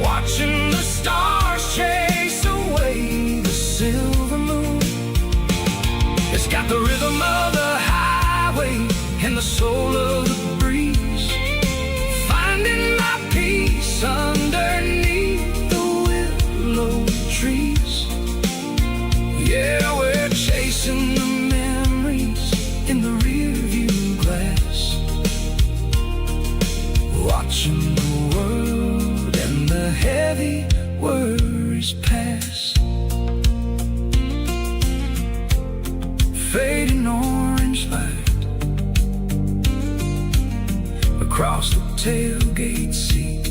watching the stars chase away the silver moon. It's got the rhythm of the highway and the soul of the breeze, finding my peace underneath the willow trees. Yeah, we're chasing the memories in the rearview glass, watching the world and the heavy worries pass. Fading orange light across the tailgate seat.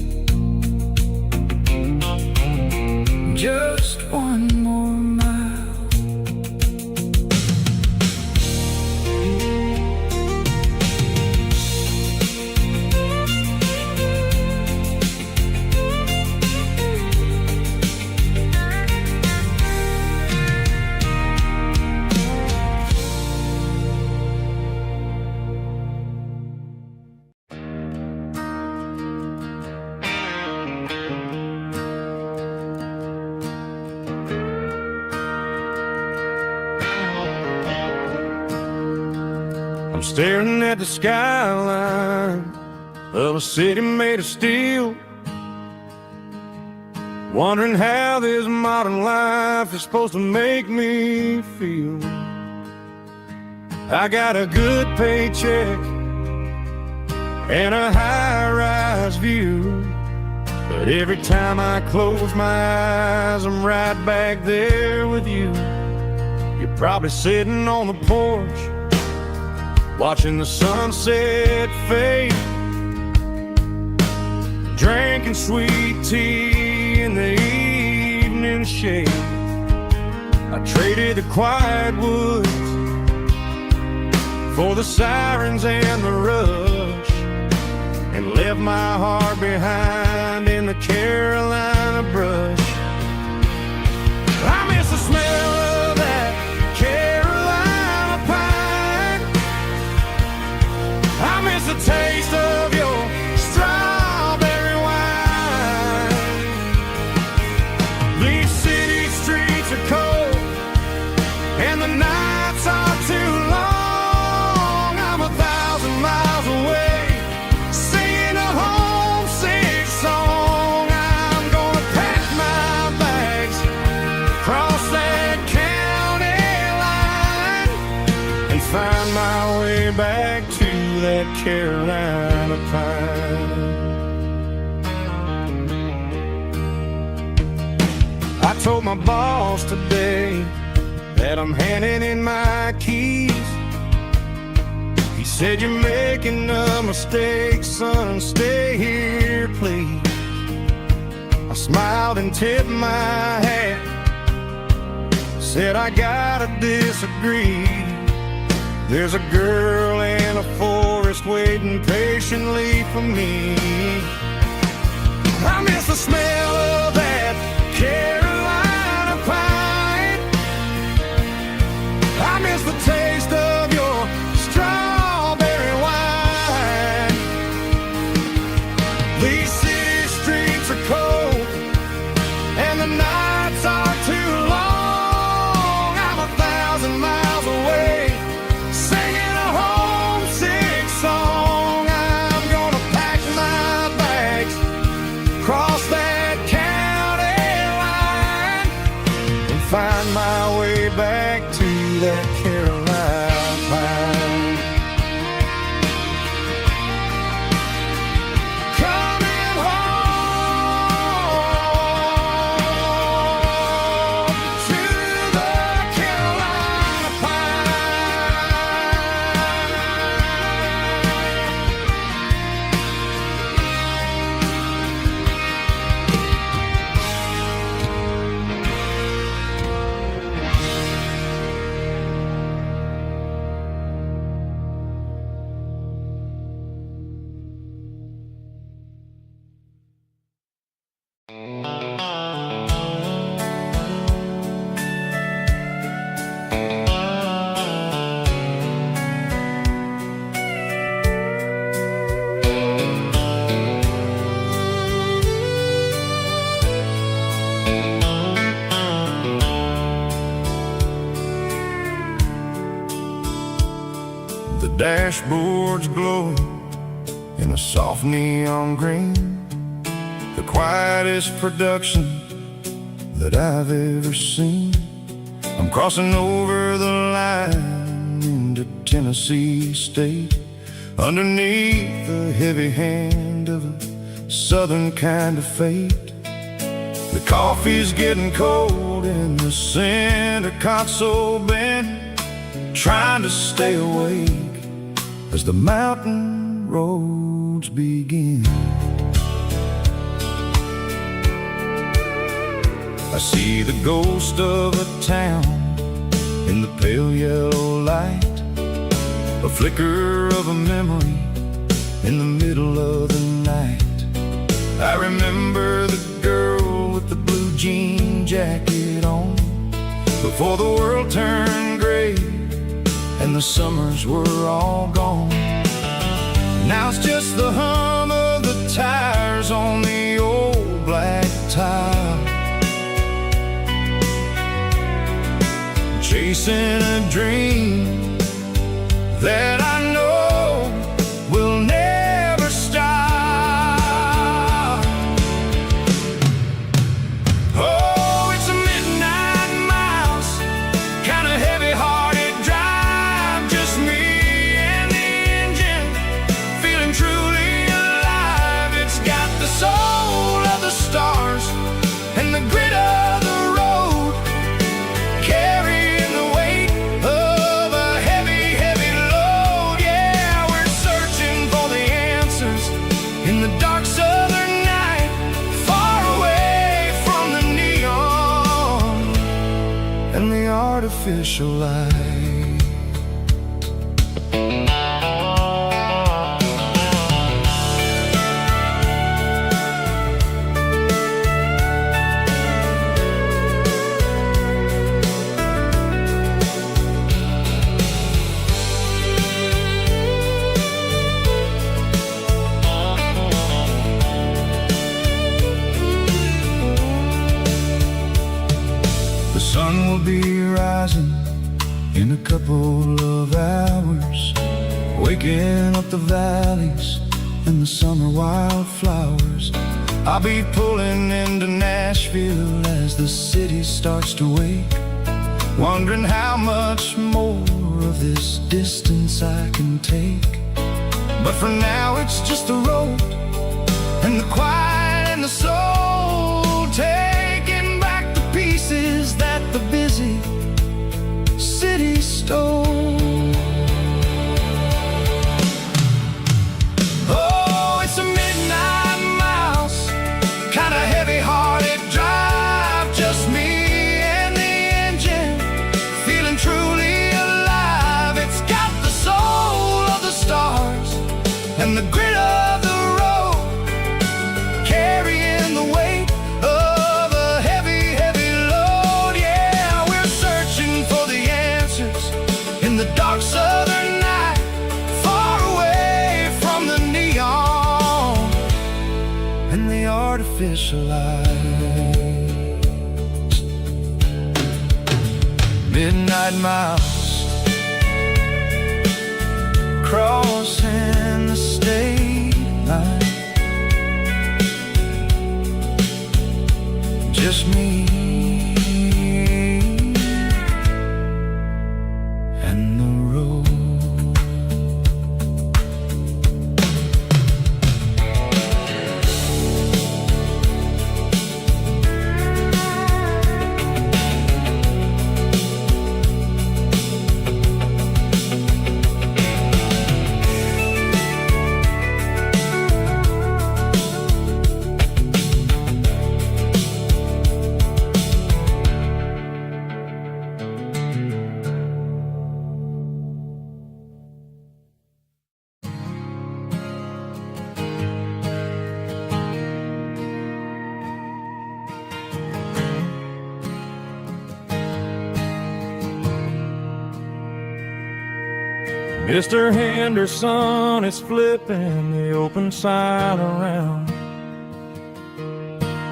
Just one more mile I'm staring at the skyline of a city made of steel, wondering how this modern life is supposed to make me feel. I got a good paycheck and a high-rise view, but every time I close my eyes, I'm right back there with you. You're probably sitting on the porch, watching the sunset fade, drinking sweet tea in the evening shade. I traded the quiet woods for the sirens and the rush, and left my heart behind in the Carolina brush. I miss the smell of that Carolina pine. I miss the taste of your strawberry wine. These city streets are cold and the nights are too long. I'm 1,000 miles away, singing a homesick song. I'm gonna pack my bags, cross that county line, and find my way back to that Carolina pine. I told my boss today that I'm handing in my keys. He said, "You're making a mistake, son, stay here, please." I smiled and tipped my hat, said, "I gotta disagree. There's a girl in a forest waiting patiently for me." I miss the smell of that Carolina pine. I miss the taste of your strawberry wine. These city streets are cold and the nights are too long. I'm 1,000 miles away, singing a homesick song. I'm gonna pack my bags, cross that county line, and find my way back to that Carolina pine. Coming home to the Carolina The dashboard's glowing in a soft neon green, the quietest production that I've ever seen. I'm crossing over the line into Tennessee State, underneath the heavy hand of a southern kind of fate. The coffee's getting cold in the center console bin, trying to stay awake as the mountain roads begin. I see the ghost of a town in the pale yellow light, a flicker of a memory in the middle of the night. I remember the girl with the blue jean jacket on, before the world turned gray and the summers were all gone. Now it's just the hum of the tires on the old black tile, chasing a dream that I know
artificial light. The sun will be rising in a couple of hours, waking up the valleys and the summer wildflowers. I'll be pulling into Nashville as the city starts to wake, wondering how much more of this distance I can take. But for now it's just the road and the quiet and the soul, taking back the pieces that the busy city stole. Oh, it's a midnight mouse, kinda heavy-hearted drive, just me and the engine, feeling truly alive. It's got the soul of the stars and the grit of the road, carrying the weight of a heavy, heavy load. Yeah, we're searching for the answers in the dark southern night, far away from the neon and the artificial lights. Midnight mouse, crossing the state line, just me and the road.
Mr. Henderson is flipping the open sign around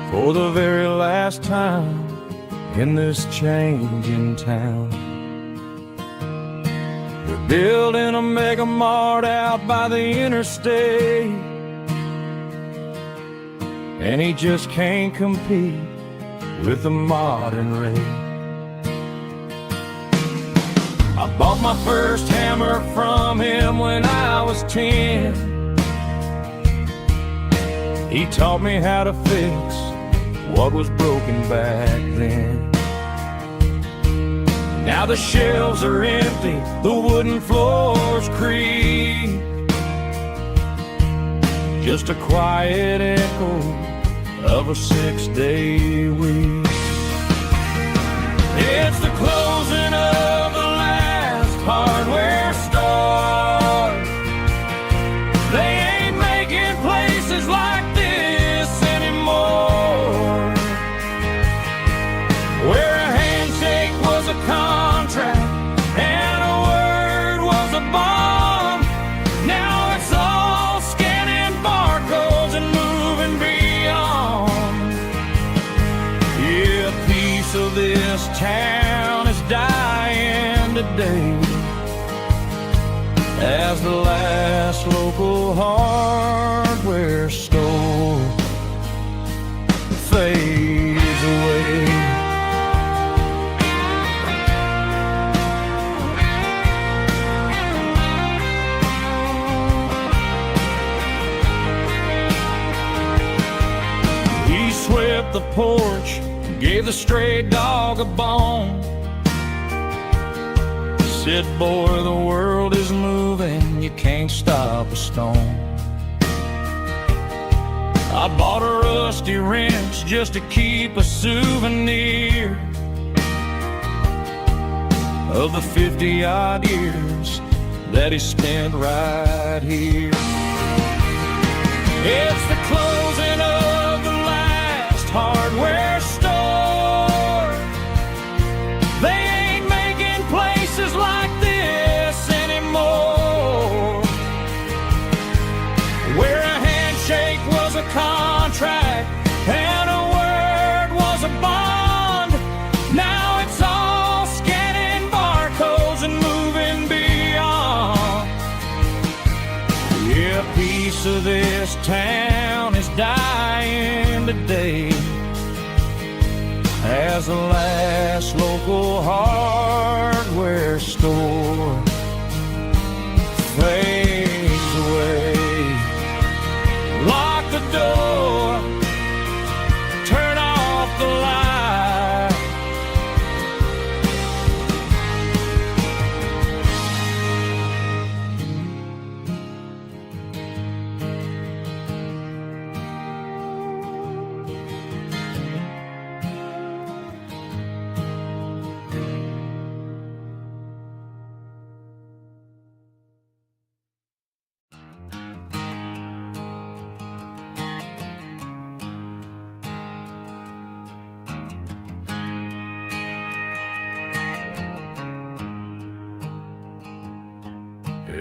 for the very last time in this changing town. They're building a mega mart out by the interstate, and he just can't compete with the modern rate. I bought my first hammer from him when I was 10. He taught me how to fix what was broken back then. Now the shelves are empty, the wooden floors creak, just a quiet echo of a 6-day week. It's the closing of the hardware store. They ain't making places like this anymore, where a handshake was a contract and a word was a bond. Now it's all scanning barcodes and moving beyond. Yeah, a piece of this town is dying today as the last local hardware store fades away. He swept the porch, gave the stray dog a bone, said, boy, the world is moving, you can't stop a stone. I bought a rusty wrench just to keep a souvenir. of the 50-odd years that he spent right here. It's the closing of the last hardware store. They ain't making places like this anymore, where a handshake was a contract and a word was a bond. Now it's all scanning barcodes and moving beyond. Yeah, a piece of this town is dying today as the last local hardware store fades away. Lock the door, turn off the light.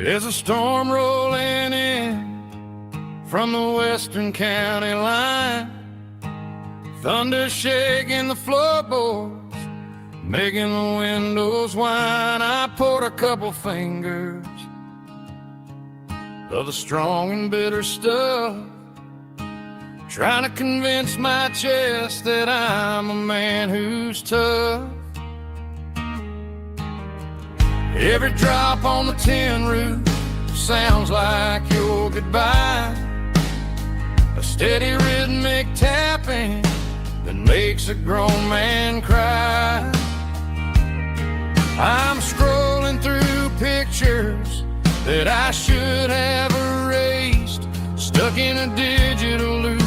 There's a storm rolling in from the western county line, thunder shaking the floorboards, making the windows whine. I poured a couple fingers of the strong and bitter stuff, trying to convince my chest that I'm a man who's tough. Every drop on the tin roof sounds like your goodbye, a steady rhythmic tapping that makes a grown man cry. I'm scrolling through pictures that I should have erased, stuck in a digital loop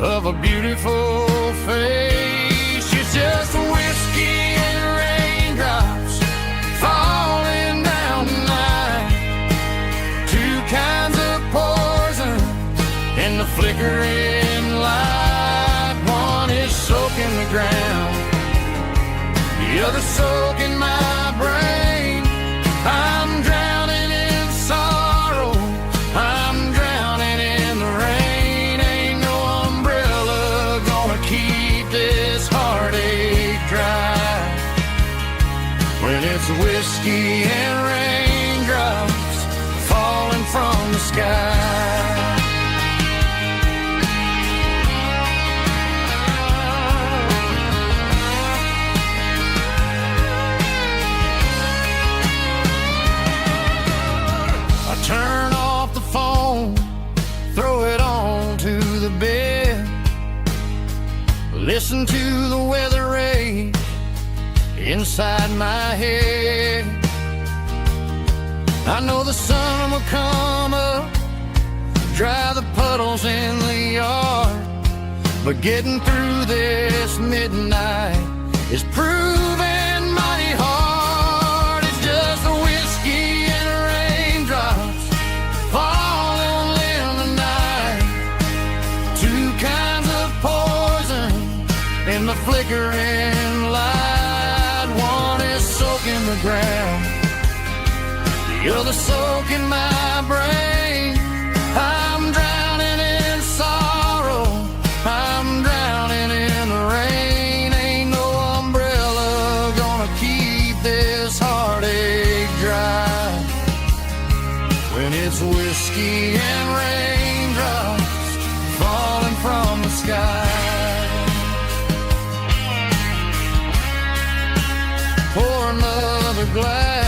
of a beautiful face. It's just whiskey and raindrops falling down tonight, two kinds of poison in the flickering light. One is soaking the ground, the other soaking my brain. I'm drowning in sorrow, I'm drowning in the rain. Ain't no umbrella gonna keep this heartache dry when it's whiskey and raindrops falling from the sky. Turn off the phone, throw it on to the bed, listen to the weather rage inside my head. I know the sun will come up, dry the puddles in the yard, but getting through this midnight is proving mighty hard. It's just a whiskey and raindrops falling in the night, two kinds of poison in the flickering light. One is soaking the ground, the other soaking my brain. I'm drowning in sorrow, I'm drowning in the rain. Ain't no umbrella gonna keep this heartache dry when it's whiskey and raindrops falling from the sky. Pour another glass,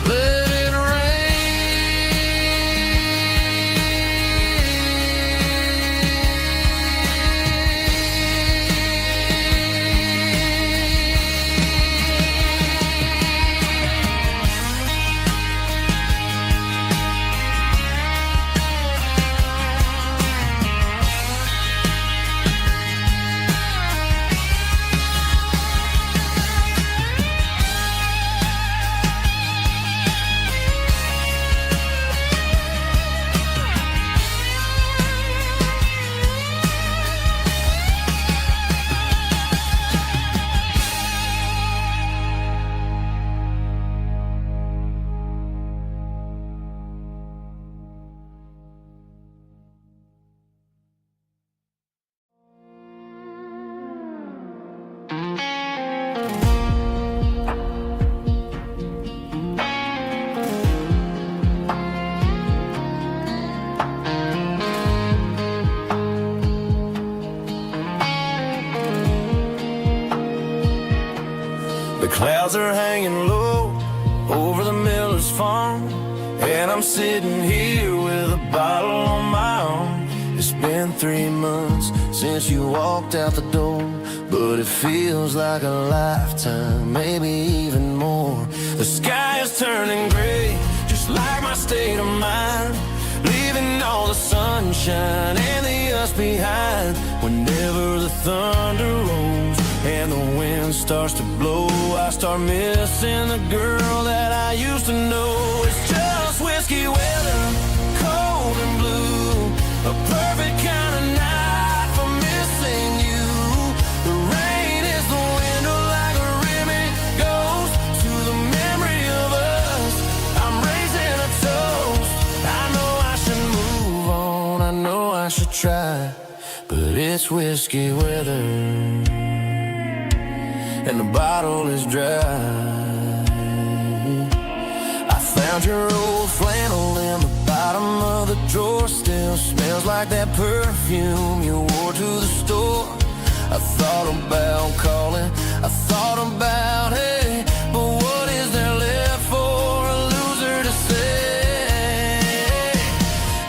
let it rain.
The clouds are hanging low over the miller's farm, and I'm sitting here with a bottle on my arm. It's been 3 months since you walked out the door, but it feels like a lifetime, maybe even more. The sky is turning gray, just like my state of mind, leaving all the sunshine and the us behind. Whenever the thunder rolls and the wind starts to blow, I start missing the girl that I used to know. It's just whiskey weather, cold and blue, a perfect kind of night for missing you. The rain is the window like a ribbon goes to the memory of us. I'm raising a toast. I know I should move on, I know I should try, but it's whiskey weather and the bottle is dry. I found your old flannel in the bottom of the drawer, still smells like that perfume you wore to the store. I thought about calling, I thought about, hey, but what is there left for a loser to say?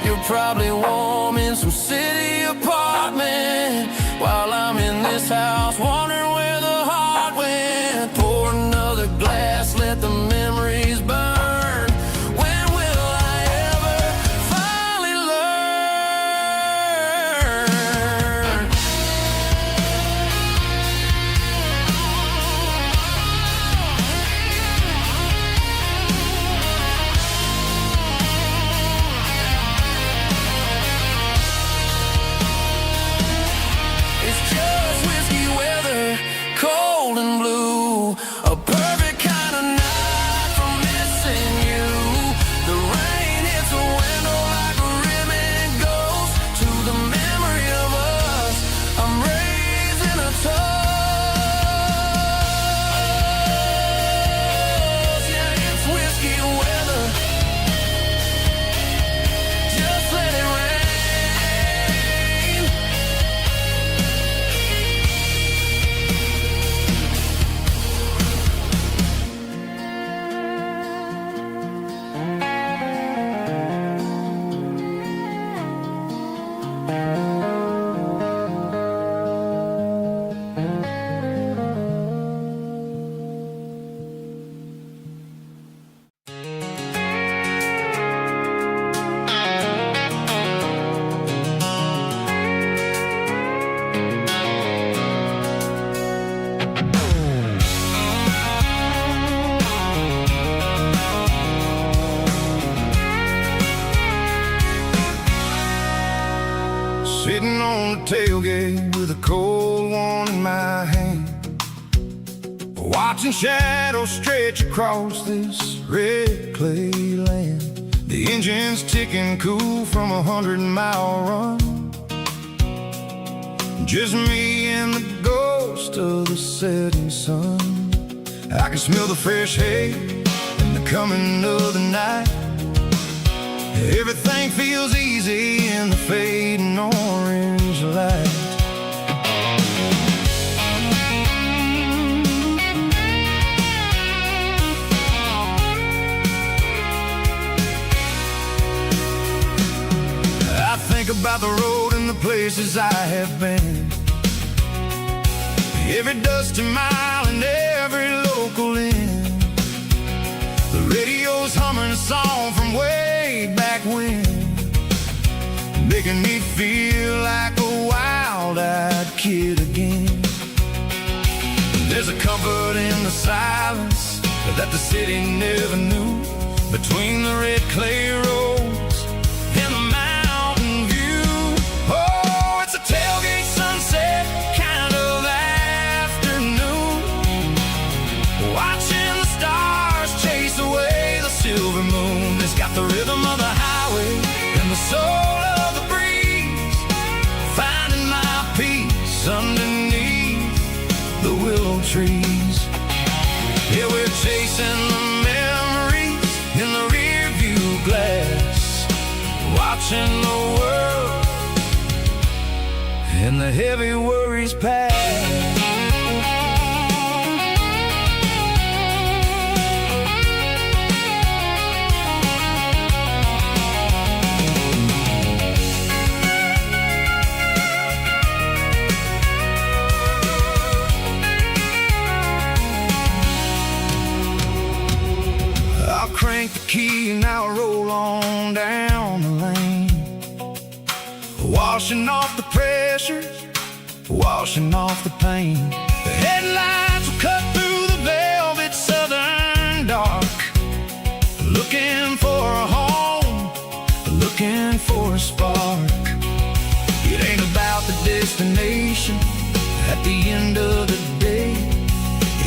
You're probably warm in some city apartment, while I'm in this house wondering where the heart went. Pour another glass, let the memories burn. When will I ever finally learn? It's just whiskey weather, cold and blue, a perfect kind of night for missing you. The rain hits a window like a ribbon goes to the memory of us. I'm raising a toast. Yeah, it's whiskey weather, just let it rain. Sitting on the tailgate with a cold one in my hand, watching shadows stretch across this red clay land. The engine's ticking cool from a 100-mile run, just me and the ghost of the setting sun. I can smell the fresh hay and the coming of the night. Everything feels easy in the fading orange light. I think about the road and the places I have been, every dusty mile and every local inn. The radio's humming a song from way back when, making me feel like a wild-eyed kid again. There's a comfort in the silence that the city never knew, between the red clay roads and the mountain view. Oh, it's a tailgate sunset kind of afternoon, watching the stars chase away the silver moon. It's got the rhythm of the highway and the soul of the breeze, finding my peace underneath the willow trees. Yeah, we're chasing the memories in the rear view glass, watching the world and the heavy worries pass.
key and now I roll on down the lane, washing off the pressure, washing off the pain. The headlights will cut through the velvet southern dark, looking for a home, looking for a spark. It ain't about the destination at the end of the day,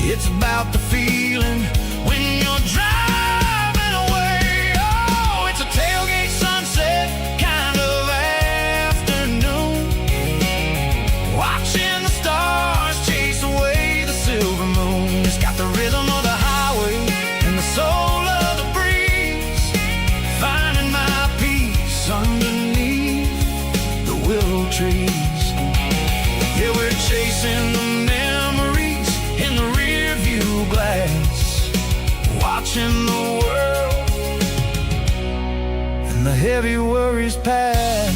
it's about the feeling when you're driving away. Oh, it's a tailgate sunset kind of afternoon, watching the stars chase away the silver moon. It's got the rhythm of the highway and the soul of the breeze, finding my peace underneath the willow trees. Yeah, we're chasing the memories in the rear view glass, watching the world and the heavy worries pass.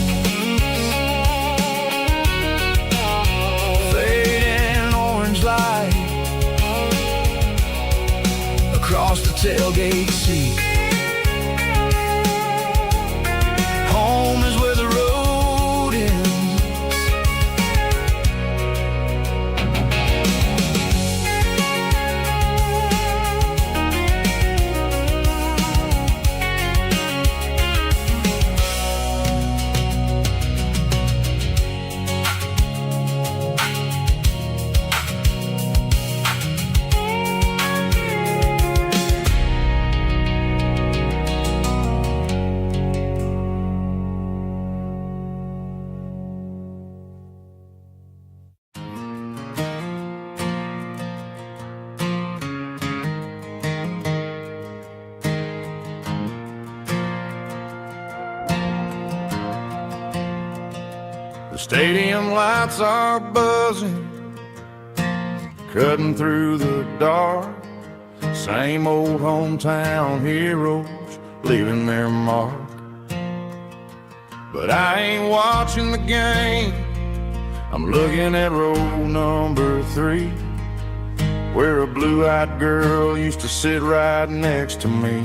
Fading orange light across the tailgate seat. Home is where the road ends. The stadium lights are buzzing, cutting through the dark. Same old hometown heroes leaving their mark. But I ain't watching the game, I'm looking at row number 3, where a blue-eyed girl used to sit right next to me.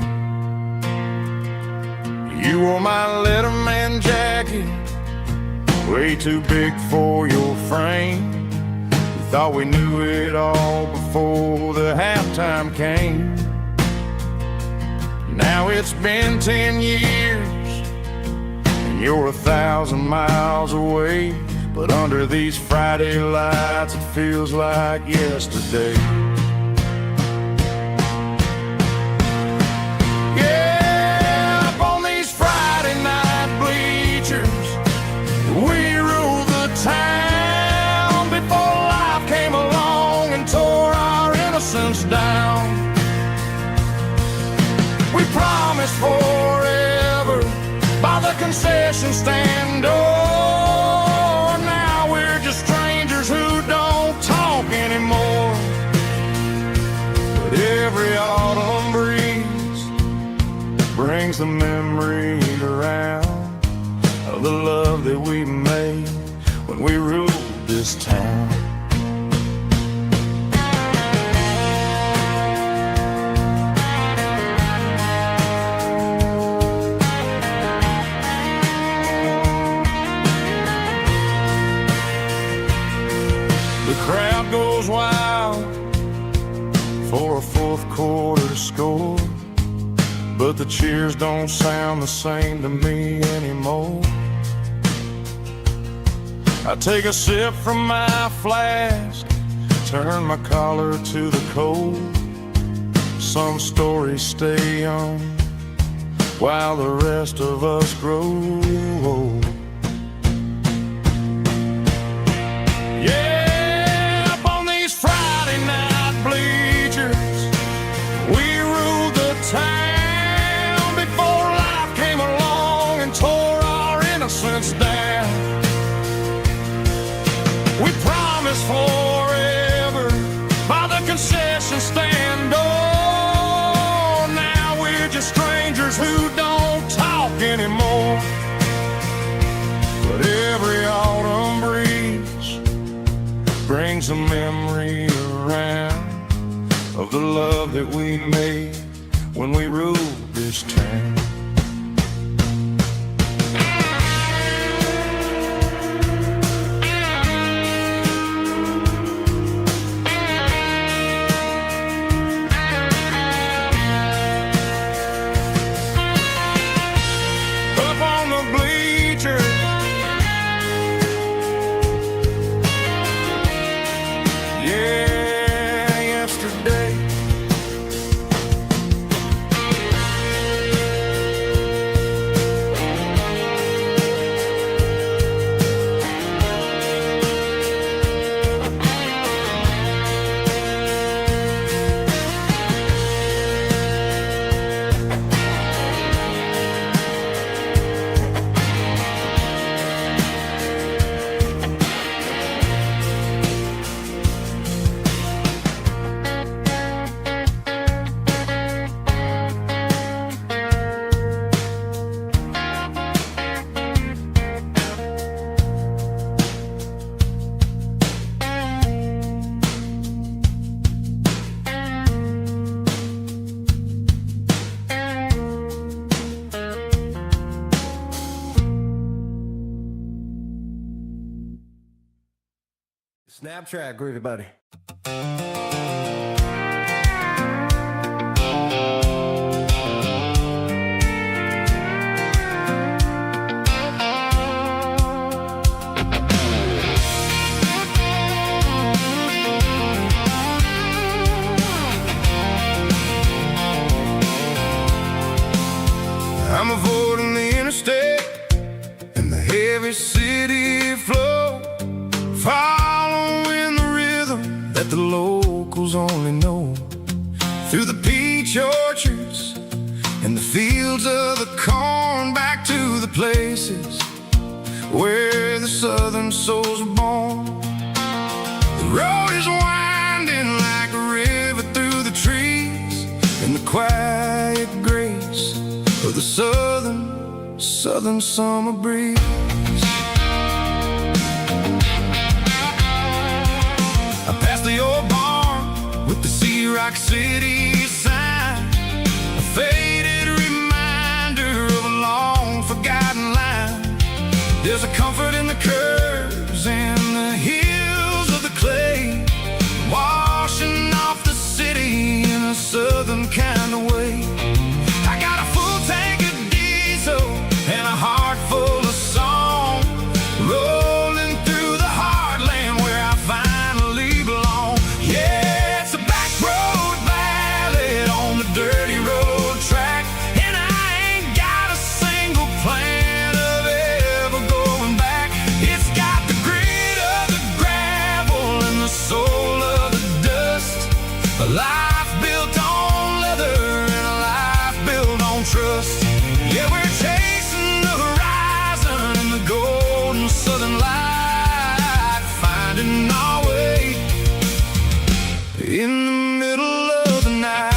You wore my Letterman jacket, way too big for your frame. We thought we knew it all before the halftime came. Now it's been 10 years and you're 1,000 miles away, but under these Friday lights it feels like yesterday. Yeah, up on these Friday night bleachers, we ruled the town before life came along and tore our innocence down. We promised forever by the concession stand door. Now we're just strangers who don't talk anymore. But every autumn breeze brings the memory around of the love that we made when we ruled this town. The crowd goes wild for a fourth quarter score, but the cheers don't sound the same to me anymore. I take a sip from my flask, turn my collar to the cold. Some stories stay young while the rest of us grow old. Yeah, up on these Friday night bleachers, we ruled the town before life came along and tore our innocence down. We promised forever by the concession stand door. Now we're just strangers who don't talk anymore. But every autumn breeze brings a memory around of the love that we made when we ruled this
wheels turn.
Up on the bleachers,
Yeah, yesterday. Snap track, groovy buddy. I'm avoiding the interstate and the heavy city flow, following the rhythm that the locals only know. Through the peach orchards and the fields of the corn, back to the places where the southern souls are born. The road is winding like a river through the trees, in the quiet grace of the southern summer breeze. I passed the old barn with the Sea Rock City sign, a faded reminder of a long forgotten line. There's a comfort in the curves and the hills of the clay, washing off the city in a southern kind of way. I got a full tank of diesel and a heart full of song, rolling through the heartland where I finally belong. Yeah, it's a back road ballad on the dirty road track, and I ain't got a single plan of ever going back. It's got the grit of the gravel and the soul of the dust, a life built on leather and a life built on trust. Yeah, we're chasing the horizon in the golden southern light, finding our way in the middle of the night.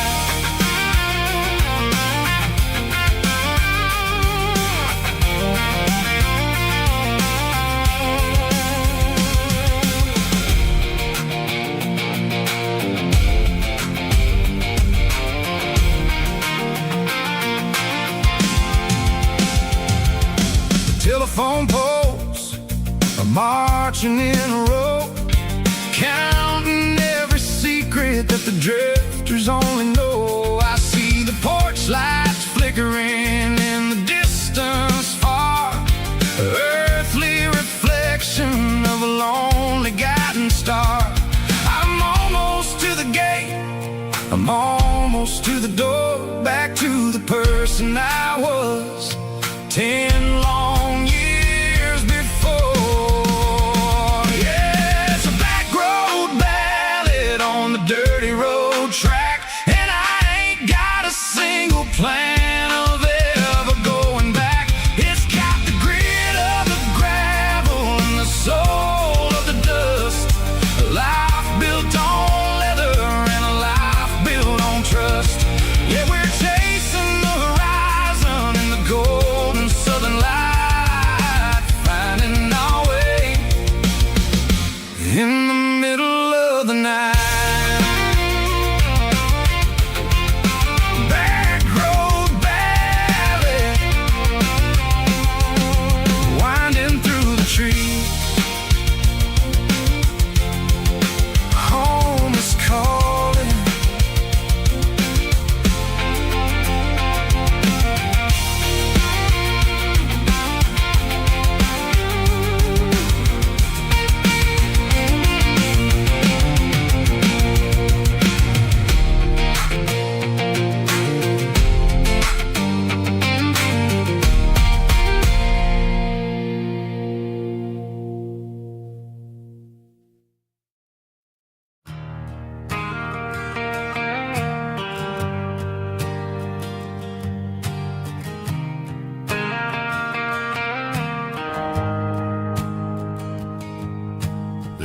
Telephone poles are marching in a row, counting every secret that the drifters only know. I see the porch lights flickering in the distance far, earthly reflection of a lonely guiding star. I'm almost to the gate, I'm almost to the door, back to the person I was 10 long years before. Yeah, it's a back road ballad on the dirty road track, and I ain't got a single plan of ever going back. It's got the grit of the gravel and the soul of the dust, a life built on leather and a life built on trust. Yeah, we're chasing the horizon in the golden southern light, finding our way in the middle of the night. Back road ballad.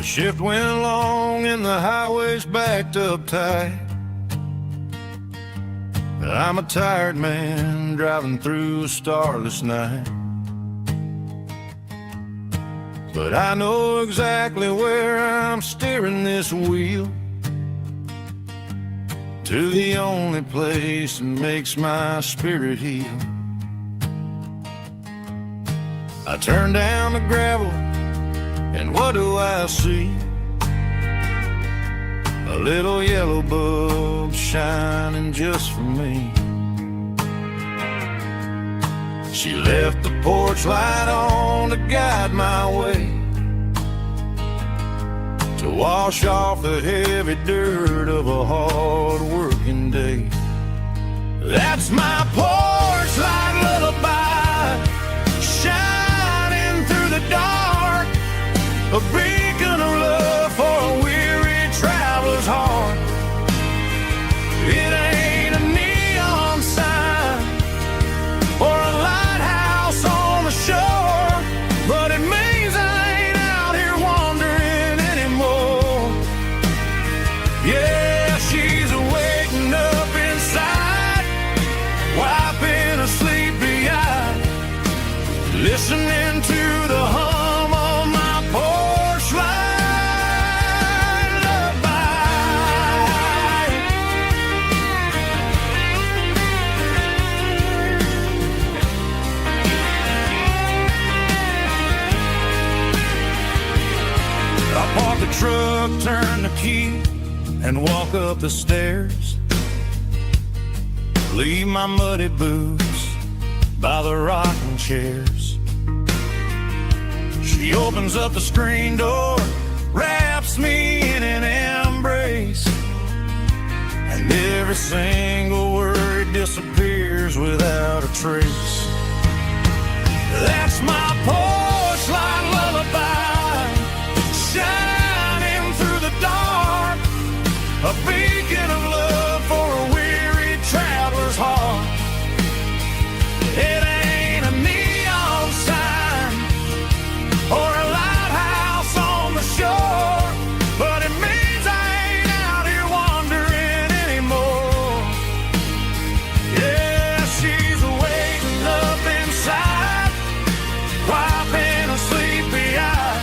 Shift went long and the highway's backed up tight. I'm a tired man driving through a starless night. But I know exactly where I'm steering this wheel, to the only place that makes my spirit heal. I turn down the gravel, and what do I see? A little yellow bulb shining just for me. She left the porch light on to guide my way, to wash off the heavy dirt of a hard-working day. That's my porch light lullaby, shining through the dark, a beacon of love for a weary traveler's heart. It ain't a neon sign or a lighthouse on the shore, but it means I ain't out here wandering anymore. Yeah, she's waking up inside, wiping a sleepy eye, listening to the hum of my porch light lullaby. I park the truck, turn the key, and walk up the stairs. Leave my muddy boots by the rocking chairs. She opens up the screen door, wraps me in an embrace, and every single word disappears without a trace. That's my porch light lullaby, shining through the dark, a beacon of love for a weary traveler's heart. It ain't a neon sign or a lighthouse on the shore, but it means I ain't out here wandering anymore. Yeah, she's waking up inside, wiping a sleepy eye,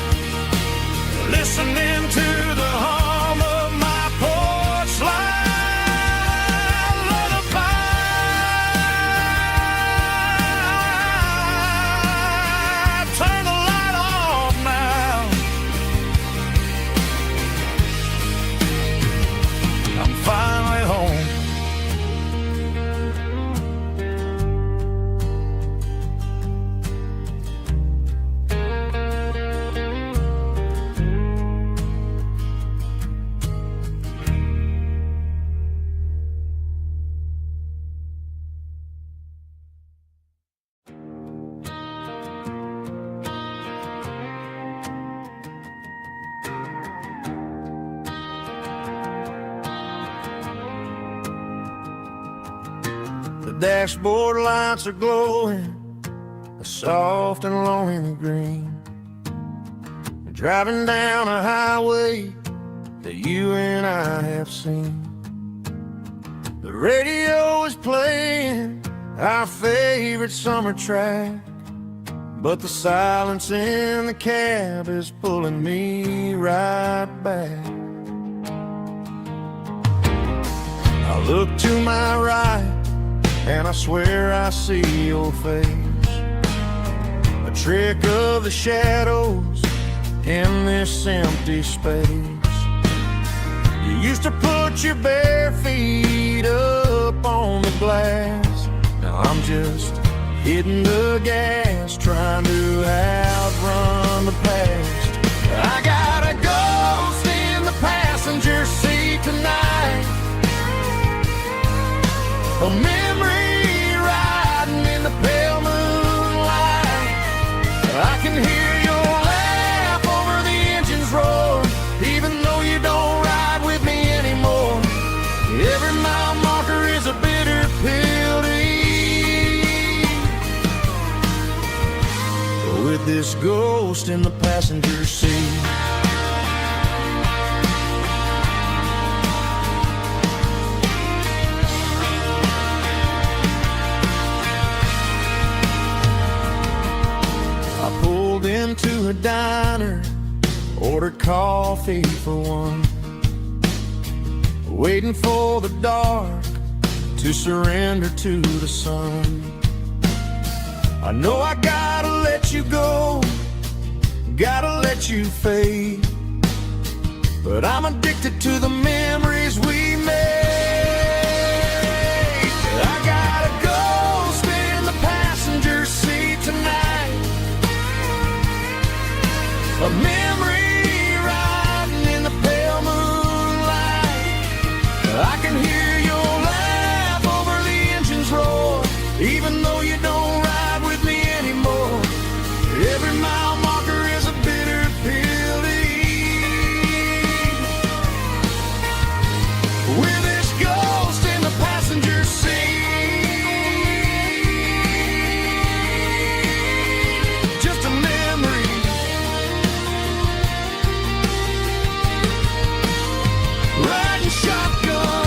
listening to the hum of my porch light lullaby. Turn the light off now. I'm finally home. The dashboard lights are glowing, a soft and lonely green. Driving down a highway that you and I have seen. The radio is playing our favorite summer track, but the silence in the cab is pulling me right back. I look to my right, and I swear I see your face, a trick of the shadows in this empty space. You used to put your bare feet up on the glass. Now I'm just hitting the gas, trying to outrun the past. I got a ghost in the passenger seat tonight, a memory riding in the pale moonlight. I can hear your laugh over the engine's roar, even though you don't ride with me anymore. Every mile marker is a bitter pill to eat. With this ghost in the passenger seat,
coffee for one, waiting for the dark to surrender to the sun. I know I gotta let you go, gotta let you fade, but I'm addicted to the memories we made. I gotta go spin the passenger seat tonight, a memory riding in the pale moonlight. I can hear your laugh over the engine's roar, even though you don't ride with me anymore. Every mile marker is a bitter pill to eat. With this ghost in the passenger seat, just a memory, riding shotgun.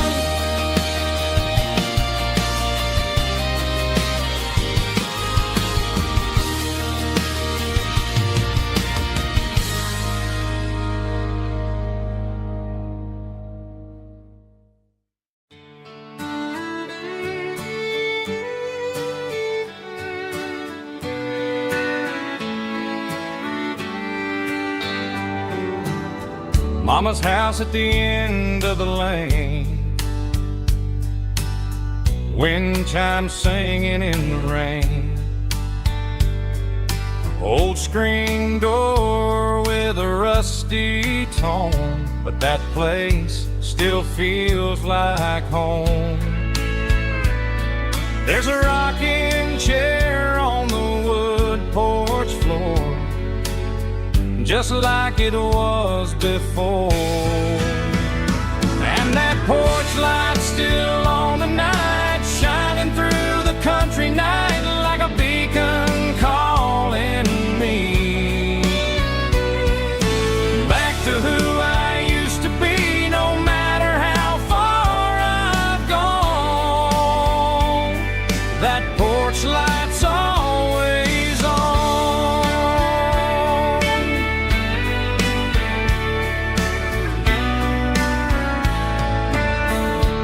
Mama's house at the end of the lane, wind chimes singing in the rain. Old screen door with a rusty tone, but that place still feels like home. There's a rocking chair on the wood porch floor, just like it was before. And that porch light's still on tonight, shining through the country night like a beacon calling me back to who I used to be. No matter how far I've gone, that porch light's always on.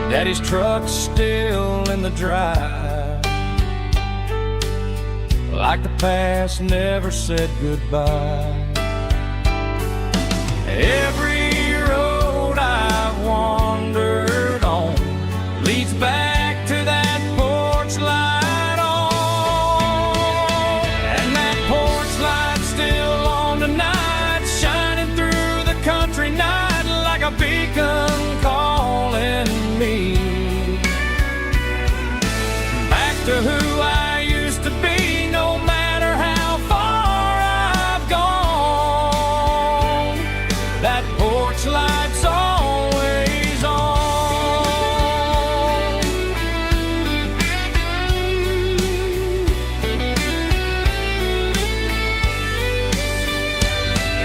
Daddy's truck's still in the drive, like the past never said goodbye. Every road I've wandered on leads back to that porch light on. And that porch light's still on tonight, shining through the country night like a beacon calling me back to who I used to be. No matter how far I've gone, that porch light's always on.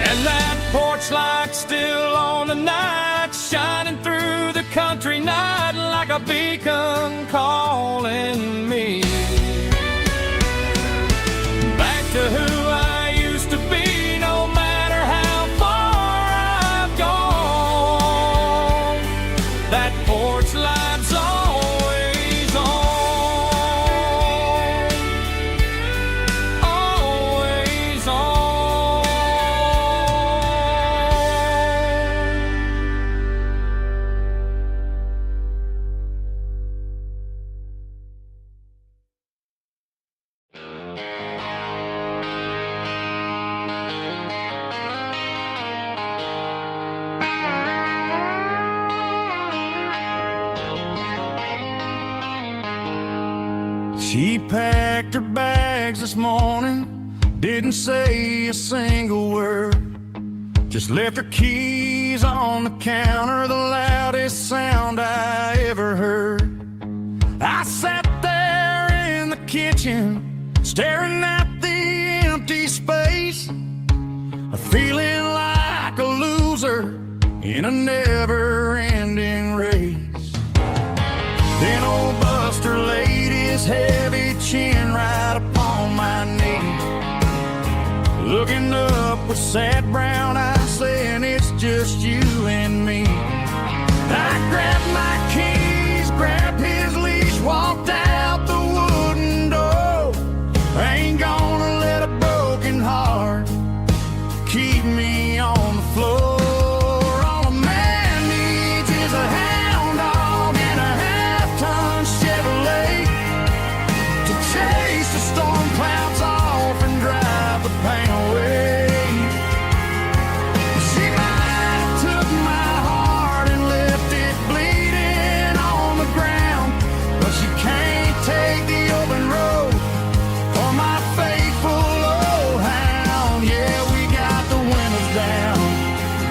And that porch light's still on tonight, shining through the country night like a beacon calling me back to who I used to be. No matter how far I've gone, that porch light's always on, always on.
She packed her bags this morning, didn't say a single word, just left her keys on the counter, the loudest sound I ever heard. I sat there in the kitchen, staring at the empty space, feeling like a loser in a never-ending race. Then old Buster laid his heavy chin right upon my knee, looking up with sad brown eyes saying, "It's just you and me. I grabbed my keys, grabbed his leash, walked out the wooden door. I ain't gonna let a broken heart keep me on the floor. All a man needs is a hound dog and a half-ton Chevrolet to chase the storm clouds off and drive the pain away. She might have took my heart and left it bleeding on the ground, but she can't take the open road or my faithful old hound. Yeah, we got the windows down,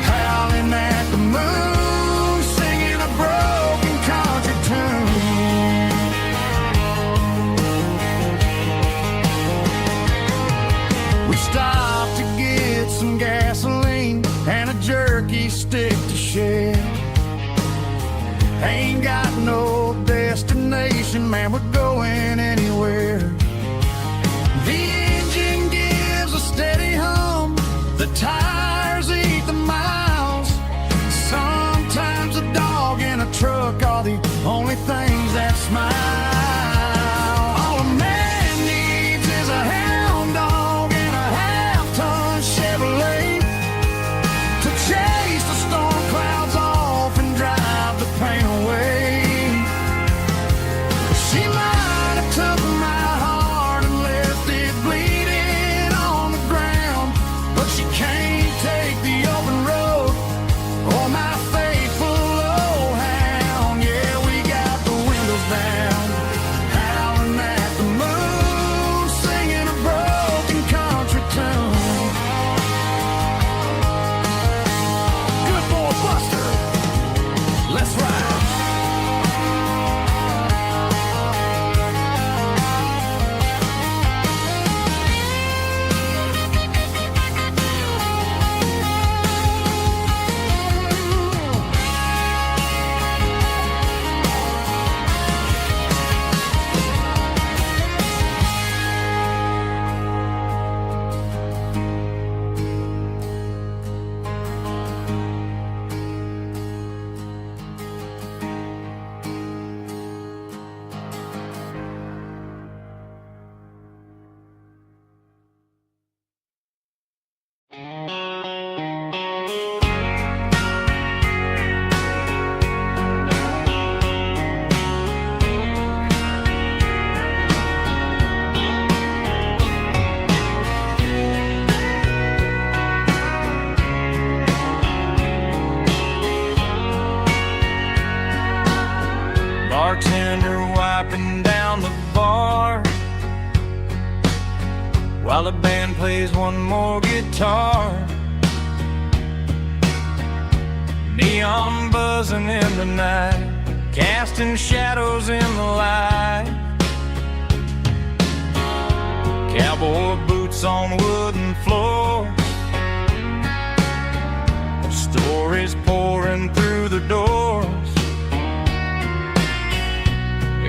howling at the moon, singing a broken country tune. We stopped to get some gasoline and a jerky stick to share. Ain't got no destination, man, we're going anywhere. The engine gives a steady hum, the tires eat the miles. Sometimes a dog and a truck are the only things that smile. All a man needs is a hound dog and a half-ton Chevrolet to chase the storm clouds off and drive the pain away. She might have took my heart and left it bleeding on the ground, but she can't take the open road or my faithful old hound. Yeah, we got the windows down, howling at the moon, singing a broken country tune. Good boy Buster, let's ride.
Bartender wiping down the bar while the band plays one more guitar. Neon buzzing in the night, casting shadows in the light. Cowboy boots on wooden floors, stories pouring through the doors.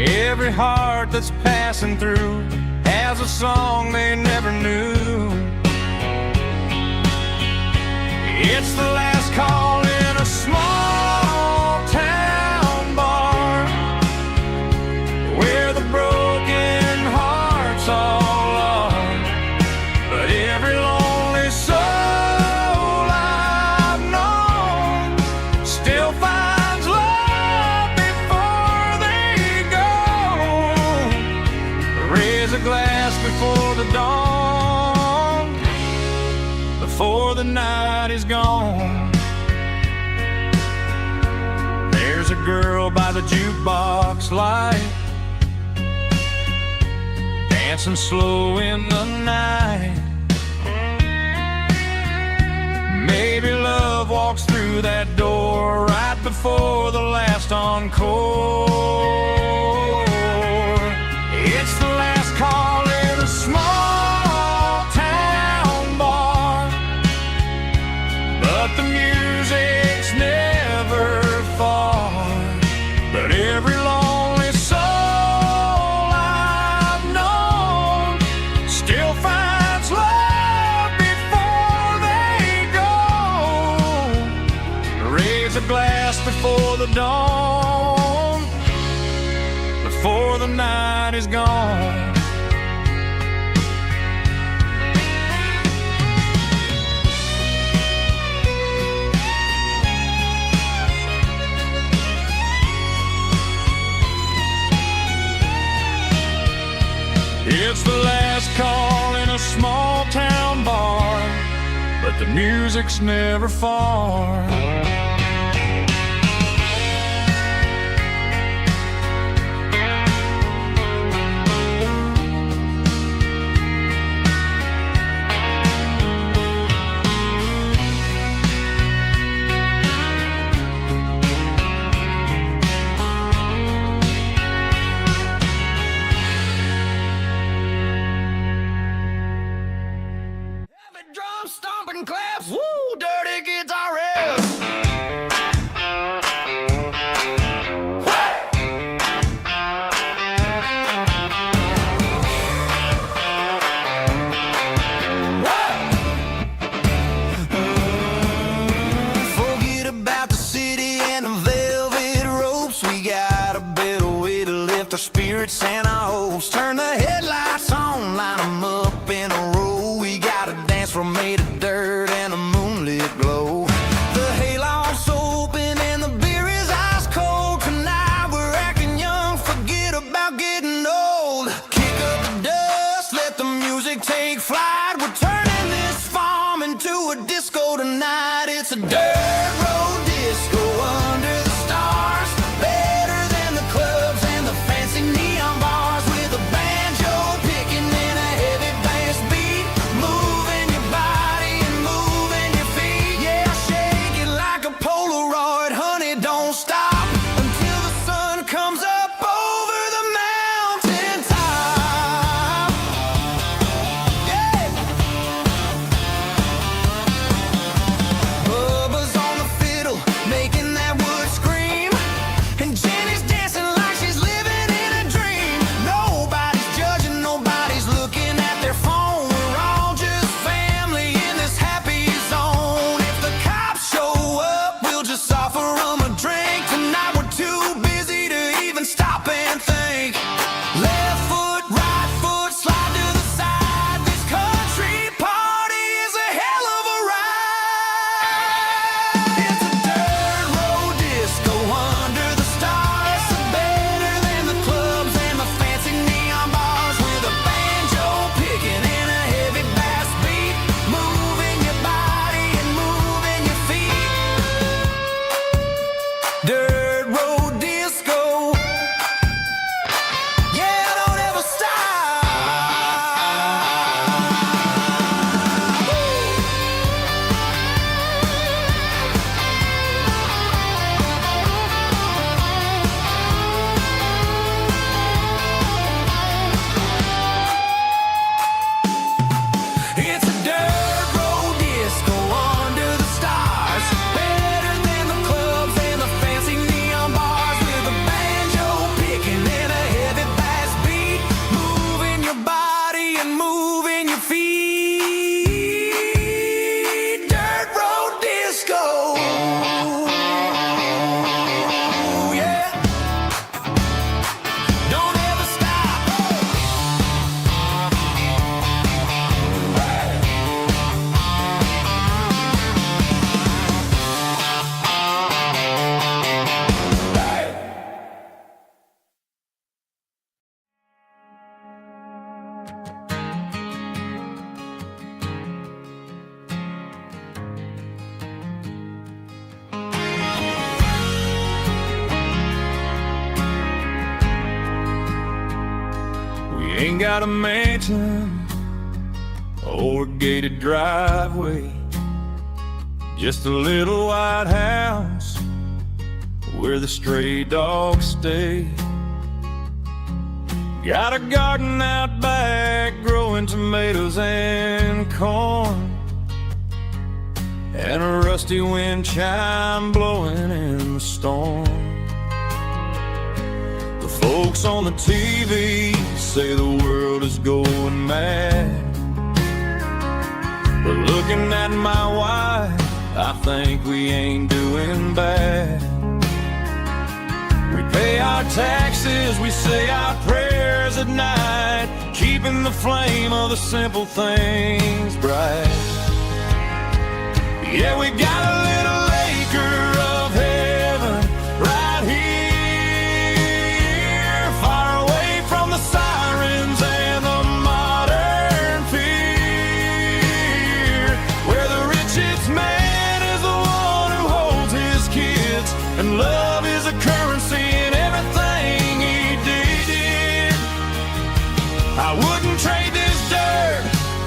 Every heart that's passing through has a song they never knew. It's the last call in a small town bar where the broken hearts all are. But every lonely soul I've known still finds love before they go. Raise a glass before the dawn, before the night is gone. There's a girl by the jukebox light, dancing slow in the night. Maybe love walks through that door right before the last encore. It's the last call in a small town bar, but the music's never far. But every lonely soul I've known still finds love before they go. raise a glass before the dawn, before the night is gone. It's the last call in a small town bar, but the music's never far.
Drum stomping claps, woo, dirty guitar riffs.
Forget about the city and the velvet ropes. We got a better way to lift our spirits and our hopes. Turn the headlights on, line them up in a row. We got a dance floor made of dirt and a moonlit glow. The hayloft's open and the beer is ice cold. Tonight we're acting young, forget about getting old. Kick up the dust, let the music take flight. We're turning this farm into a disco tonight. It's a dirt road disco under the stars. Better than the clubs and the fancy neon bars. With a banjo picking and a heavy bass beat. Moving your body and moving your feet. Yeah, shake it like a Polaroid, honey, don't stop until the sun comes up over the mountain top. Yeah. Bubba's on the fiddle, making that wood scream. And Jenny's dancing like she's living in a dream. Nobody's judging, nobody's looking at their phone. We're all just family in this happy zone. If the cops show up, we'll just offer them a drink. Tonight we're too busy to even stop and think. Left foot, right foot, slide to the side. This country party is a hell of a ride. It's a dirt road disco under the stars. Better than the clubs and the fancy neon bars. With a banjo picking and a heavy bass beat. Moving your body and moving your feet. Dirt road disco. Yeah, don't ever stop. It's a dirt road disco under the stars. Better than the clubs and the fancy neon bars. With a banjo picking and a heavy bass beat. Moving your body and moving your feet. Dirt road disco. Yeah. Don't ever stop.
We ain't got a mansion or a gated driveway, just a little white house where the stray dogs stay. Got a garden out back growing tomatoes and corn, and a rusty wind chime blowing in the storm. The folks on the TV say the world is going mad, but looking at my wife, I think we ain't doing bad. We pay our taxes, we say our prayers at night, keeping the flame of the simple things bright. Yeah, we got a little acre of heaven right here, far away from the sirens and the modern fear, where the richest man is the one who holds his kids, and love is a currency in everything he did. I wouldn't trade this dirt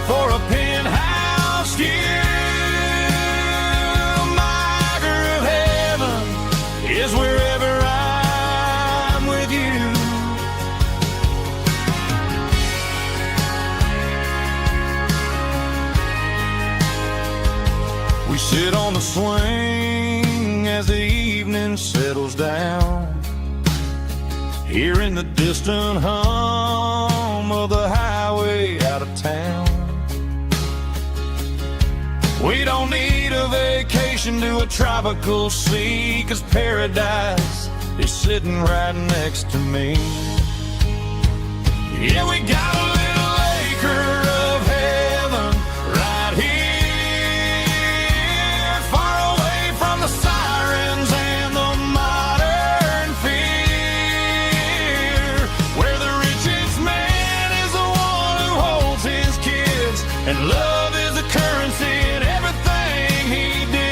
for a penthouse view. Is wherever I'm with you. We sit on the swing as the evening settles down, hearing the distant hum of the highway out of town. We don't need a vacation to a tropical sea, 'cause paradise is sitting right next to me. Yeah, we got a little acre of heaven right here, far away from the sirens and the modern fear, where the richest man is the one who holds his kids, and love is a currency in everything he did.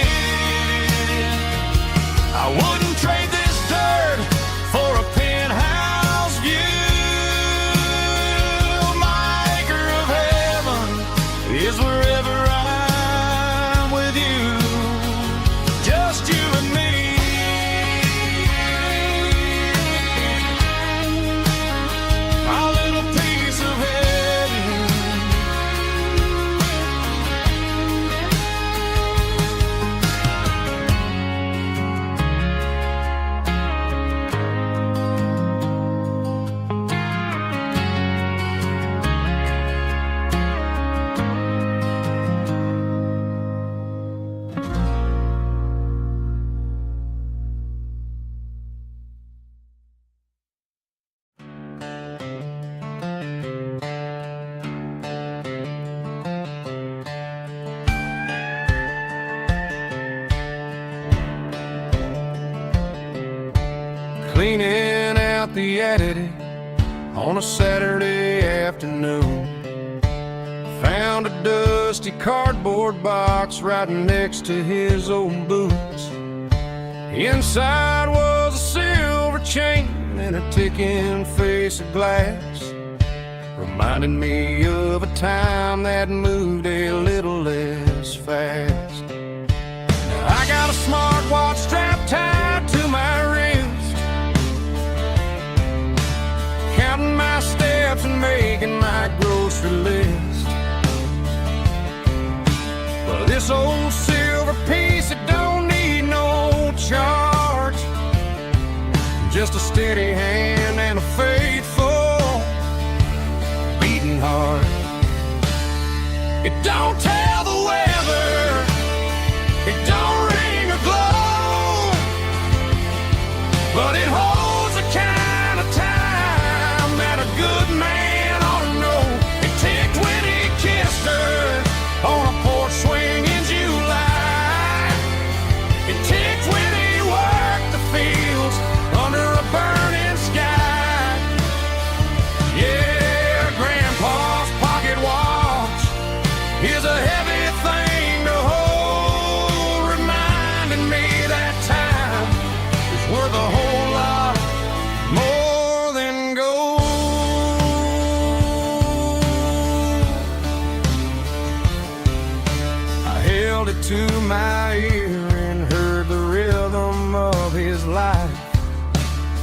I wouldn't trade this dirt for a penthouse view. My acre of heaven is wherever I'm with you, just you and me. My little piece of heaven.
Cleaning out the attic on a Saturday afternoon, found a dusty cardboard box right next to his old boots. Inside was a silver chain and a ticking face of glass, reminding me of a time that moved a little less fast. Now I got a smartwatch strapped tied to my wrist, counting my steps and making my grocery list. But this old silver piece, it don't need no charge, just a steady hand and a faithful beating heart. It don't tell the weather, it don't ring or glow, but it holds the kind of time that a good man ought to know. It ticked when he kissed her on a porch swing in July. It ticked when he worked the fields under a burning sky. Yeah, Grandpa's pocket watch is a heavy thing to hold, reminding me that time is worth a whole lot more than gold. I held it to my ear and heard the rhythm of his life,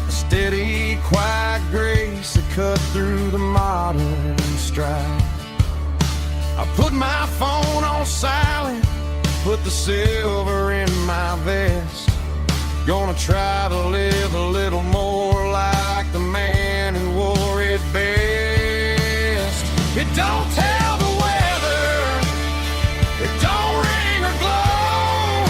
a steady, quiet grace that cut through the modern strife. I put my phone on silent, put the silver in my vest, gonna try to live a little more like the man who wore it best. It don't tell the weather, it don't ring or glow,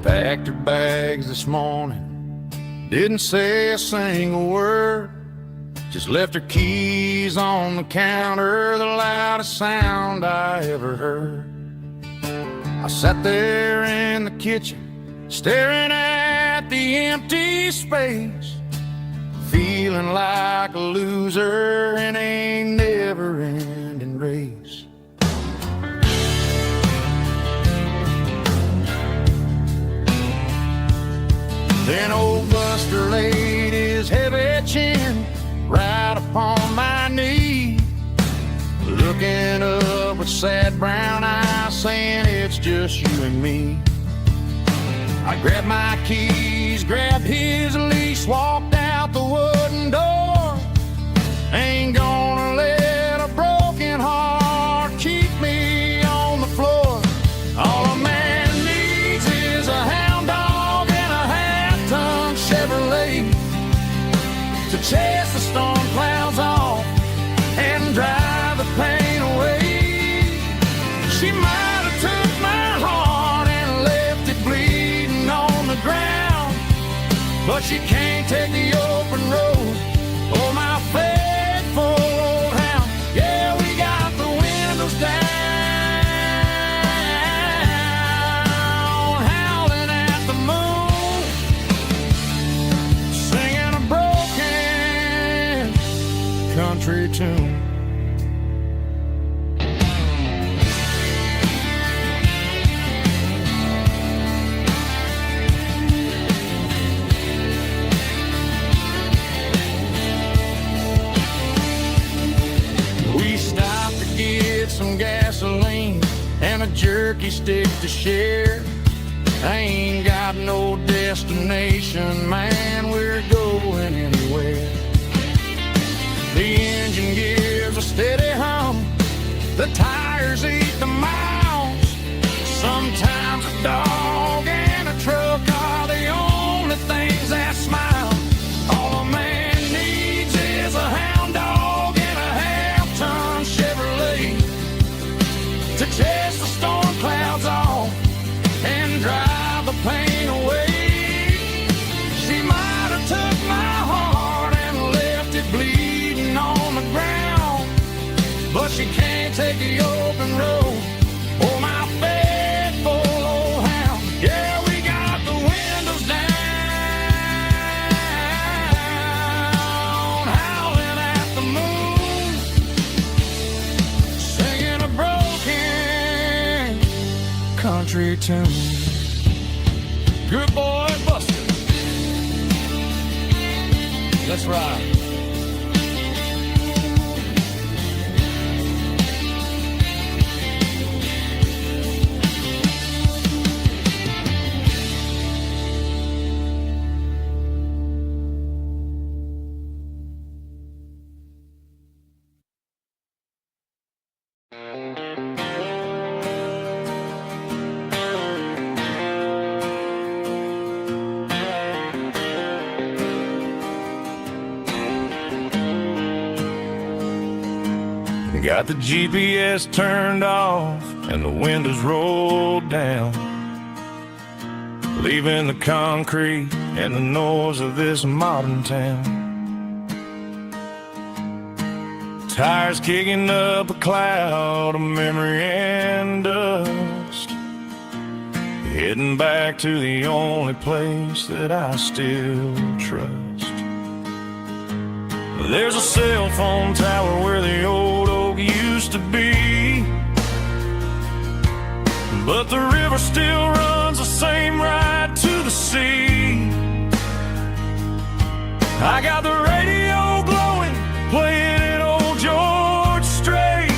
Packed her bags this morning, didn't say a single word, just left her keys on the counter, the loudest sound I ever heard. I sat there in the kitchen, staring at the empty space, feeling like a loser in a never-ending race. Then old Buster laid his heavy chin right upon my knee, looking up with sad brown eyes, saying it's just you and me. I grabbed my keys, grabbed his leash, walked out the wooden door. Ain't gonna let a broken heart keep me on the floor. All a man needs is a hound dog and a half-ton Chevrolet to chase the storm clouds off and drive the pain away. She might have took my heart and left it bleeding on the ground, but she can't take the open road. Oh, my faithful old hound. Yeah, we got the windows down, howling at the moon, singing a broken country tune. We stopped to get some gasoline and a jerky stick to share. I ain't got no destination, man, we're going anywhere. The engine gives a steady hum, the tires eat the miles. Sometimes a dog and a truck are the only things that smile. All a man needs is a hound dog and a half-ton Chevrolet to chase the storm clouds off and drive the pain away. She might have took my heart and left it bleeding on the ground, but she can't take the open road. Oh, my faithful old hound. Yeah, we got the windows down, howling at the moon, singing a broken country tune. Good boy, Buster. Let's ride. Got the GPS turned off and the windows rolled down, leaving the concrete and the noise of this modern town. Tires kicking up a cloud of memory and dust, heading back to the only place that I still trust. There's a cell phone tower where the old oak used to be, but the river still runs the same right to the sea. I got the radio glowing, playing an old George Strait,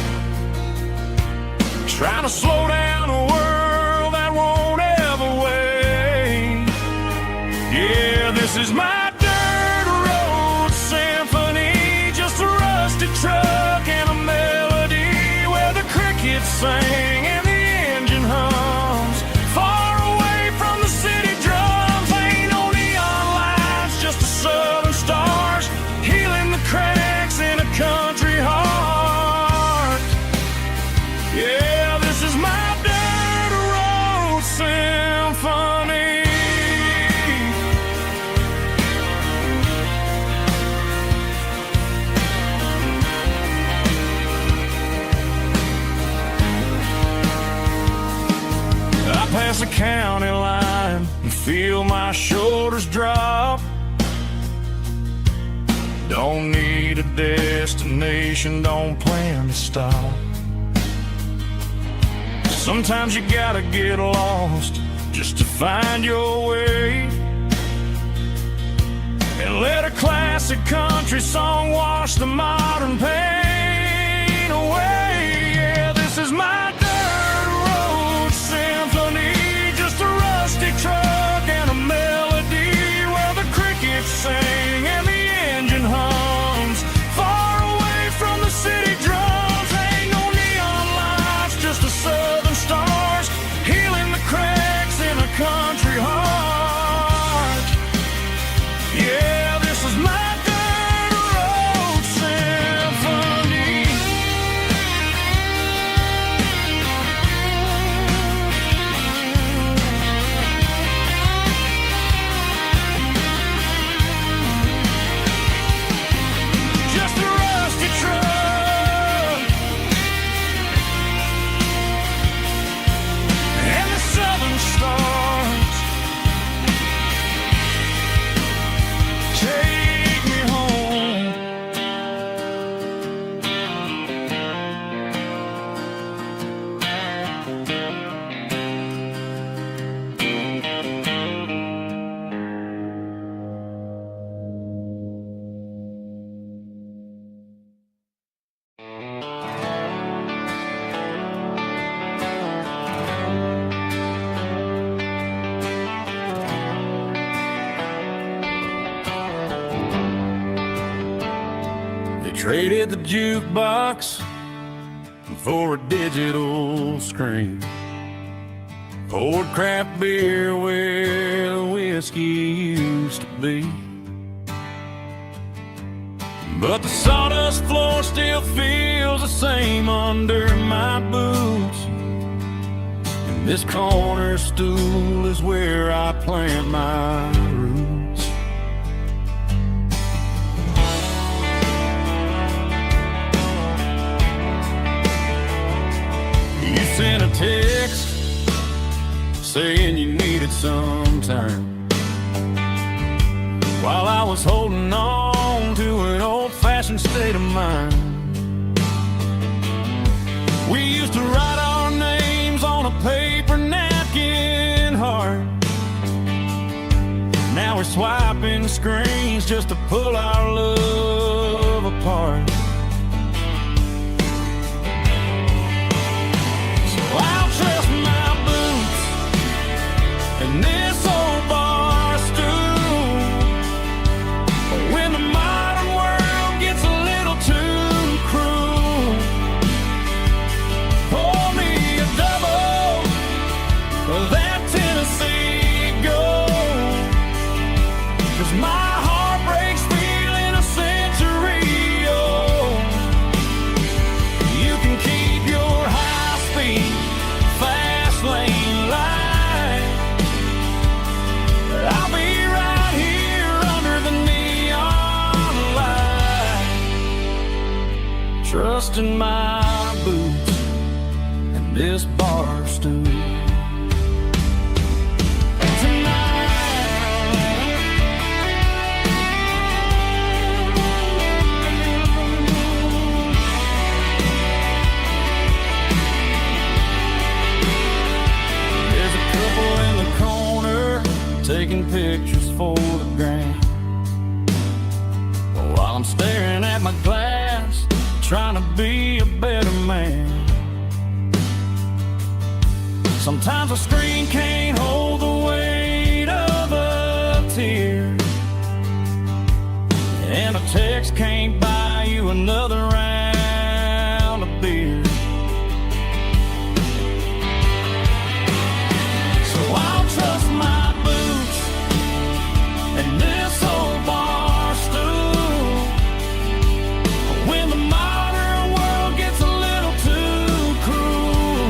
trying to slow down a world that won't ever wait. Yeah, this is my truck and a melody where the crickets sing and the engine hums, far away from the city drums. Ain't no neon lights, just the southern stars healing the cracks in a country heart. Yeah, this is my
the county line and feel my shoulders drop. Don't need a destination, don't plan to stop. Sometimes you gotta get lost just to find your way, and let a classic country song wash the modern pain away. Yeah, this is my dirt road symphony, just a rusty truck and a melody where the crickets sing and the engine hums far away from the city drums. Ain't no neon lights, just the southern stars healing the cracks in a country heart. Yeah, this is my dirt road symphony. Just a rusty truck and the southern stars take me home. They traded the jukebox for a digital screen, poured craft beer where the whiskey used to be. But the sawdust floor still feels the same under my boots, and this corner stool is where I plant my roots. You sent a text saying you needed some time, while I was holding on to an old-fashioned state of mind. We used to write our names on a paper napkin heart. Now we're swiping screens just to pull our love apart. I'll trust my boots and this old bar stool. But when the modern world gets a little too cruel, pour me a double of that Tennessee Gold, 'cause my heart breaks feeling a century old. You can keep your high-speed fast lane light, I'll be right here under the neon light, trusting my boots and this bar stool. There's a couple in the corner taking pictures for the gram, while I'm staring at my glass, trying to be a better man. Sometimes a screen can't hold the weight of a tear, and a text can't buy you another round of beer. So I'll trust my boots and this old bar stool. When the modern world gets a little too cruel,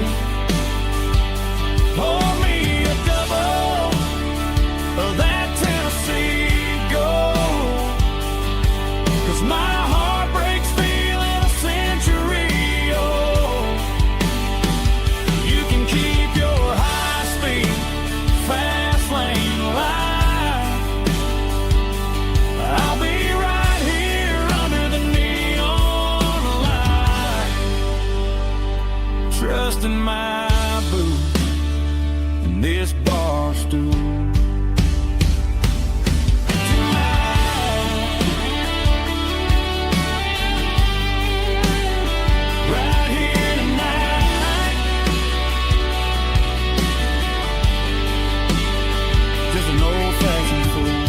pour me a double closed in my booth in this bar stool. Right here tonight, just an old-fashioned fool.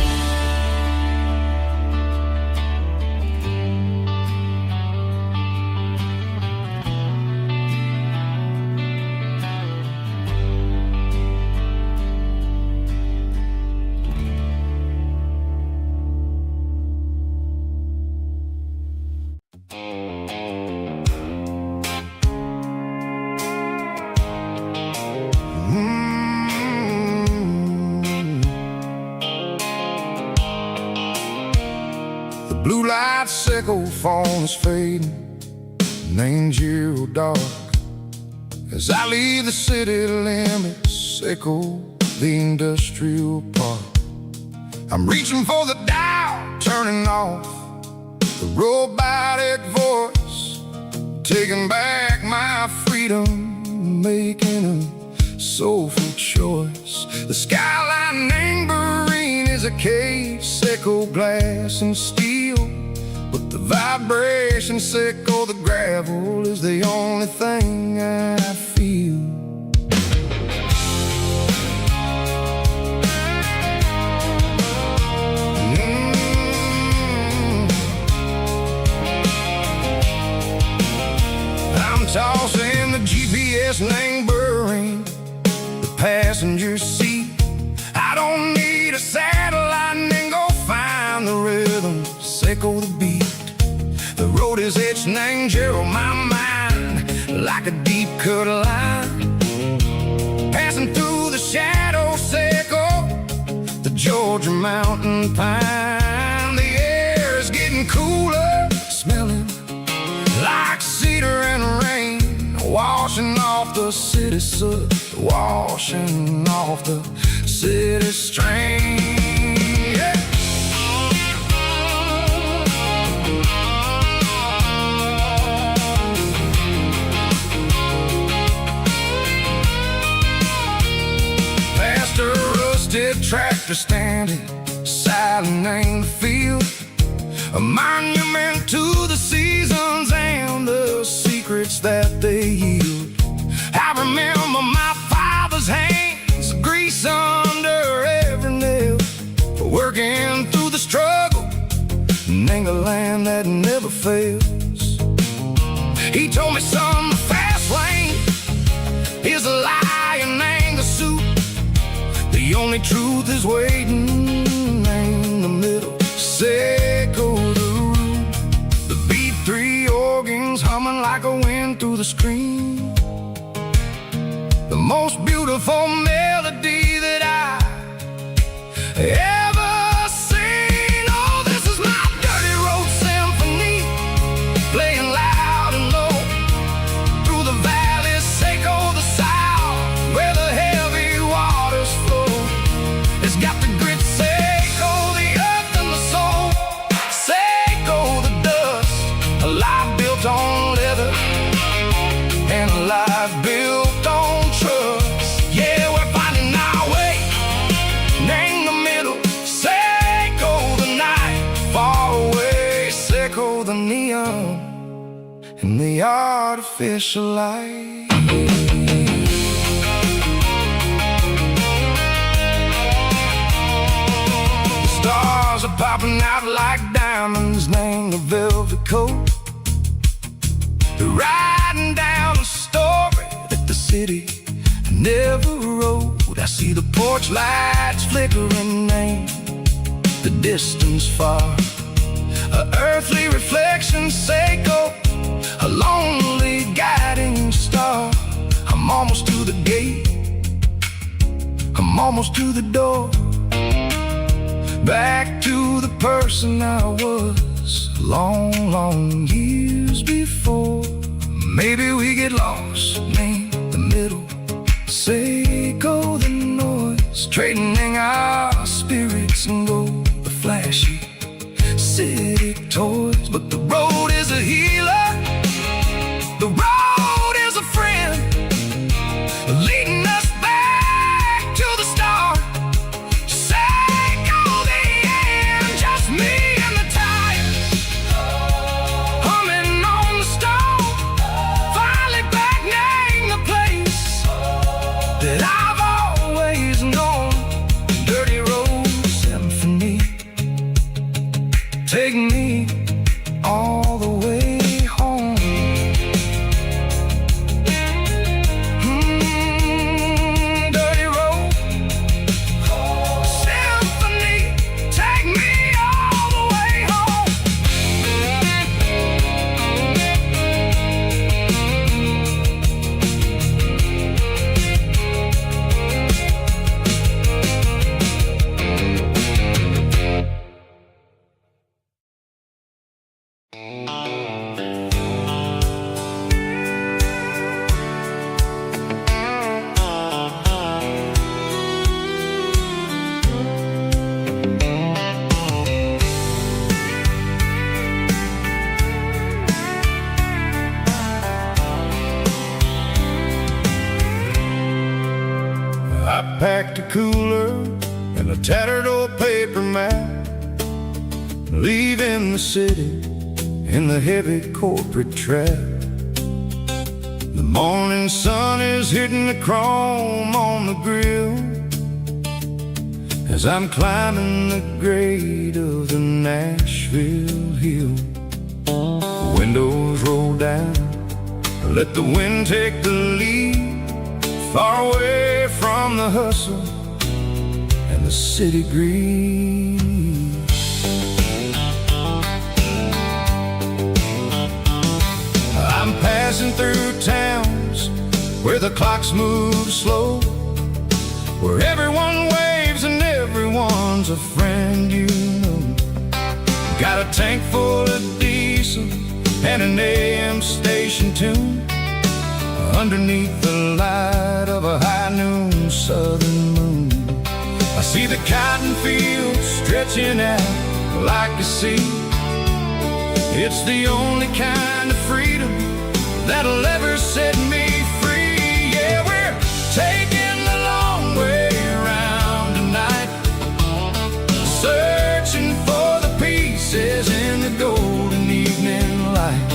The blue light sickle phone is fading, named you dark. As I leave the city limits, echo the industrial park. I'm reaching for the dial, turning off the robotic voice, taking back my freedom, making a soulful choice. The skyline named Marine is a case, echo glass and steel, but the vibration sickle, the gravel, is the only thing I feel. I'm tossing the GPS neighboring the passenger seat. I don't need a satellite and go find the rhythm, sickle the beat. The road is etched and Gerald my mind like a deep cut line, passing through the shadow sickle, the Georgia mountain pine. The air is getting cooler, smelling like cedar and rain, washing off the city soot, washing off the city strain. Yeah. Past a rusted tractor standing silent in the field, a monument to the seasons and the secrets that they yield. I remember my father's hands, grease under every nail, working through the struggle, name a land that never fails. He told me, son, the fast lane is a lie and ain't the suit. The only truth is waiting in the middle, sickle the root. The B3 organs humming like a wind through the screen, the most beautiful melody that I ever seen. Oh, this is my dirty road symphony, playing loud and low through the valleys, sickle the south, where the heavy waters flow. It's got the grit, sickle the earth and the soul, sickle the dust, a life built on leather and a life built on trust. Yeah, we're finding our way, name the middle, sickle the night, far away, sickle the neon and the artificial light. The stars are popping out like diamonds, name the velvet coat. They're riding down a story that the city never wrote. I see the porch lights flickering, name the distance far, a earthly reflection, sickle, a lonely guiding star. I'm almost to the gate, I'm almost to the door, back to the person I was long, long years before. Maybe we get lost, name the middle, sickle the noise, trading our spirits and go the flashy city toys. But the road is a healer, the road is a friend, tattered old paper map, leaving the city in the heavy corporate trap. The morning sun is hitting the chrome on the grill as I'm climbing the grade of the Nashville hill. The windows roll down, let the wind take the lead, far away from the hustle and the city greed. I'm passing through towns where the clocks move slow, where everyone waves and everyone's a friend you know. Got a tank full of diesel and an AM station tune underneath the light of a high noon southern moon. I see the cotton fields stretching out like a sea. It's the only kind of freedom that'll ever set me free. Yeah, we're taking the long way around tonight, searching for the pieces in the golden evening light.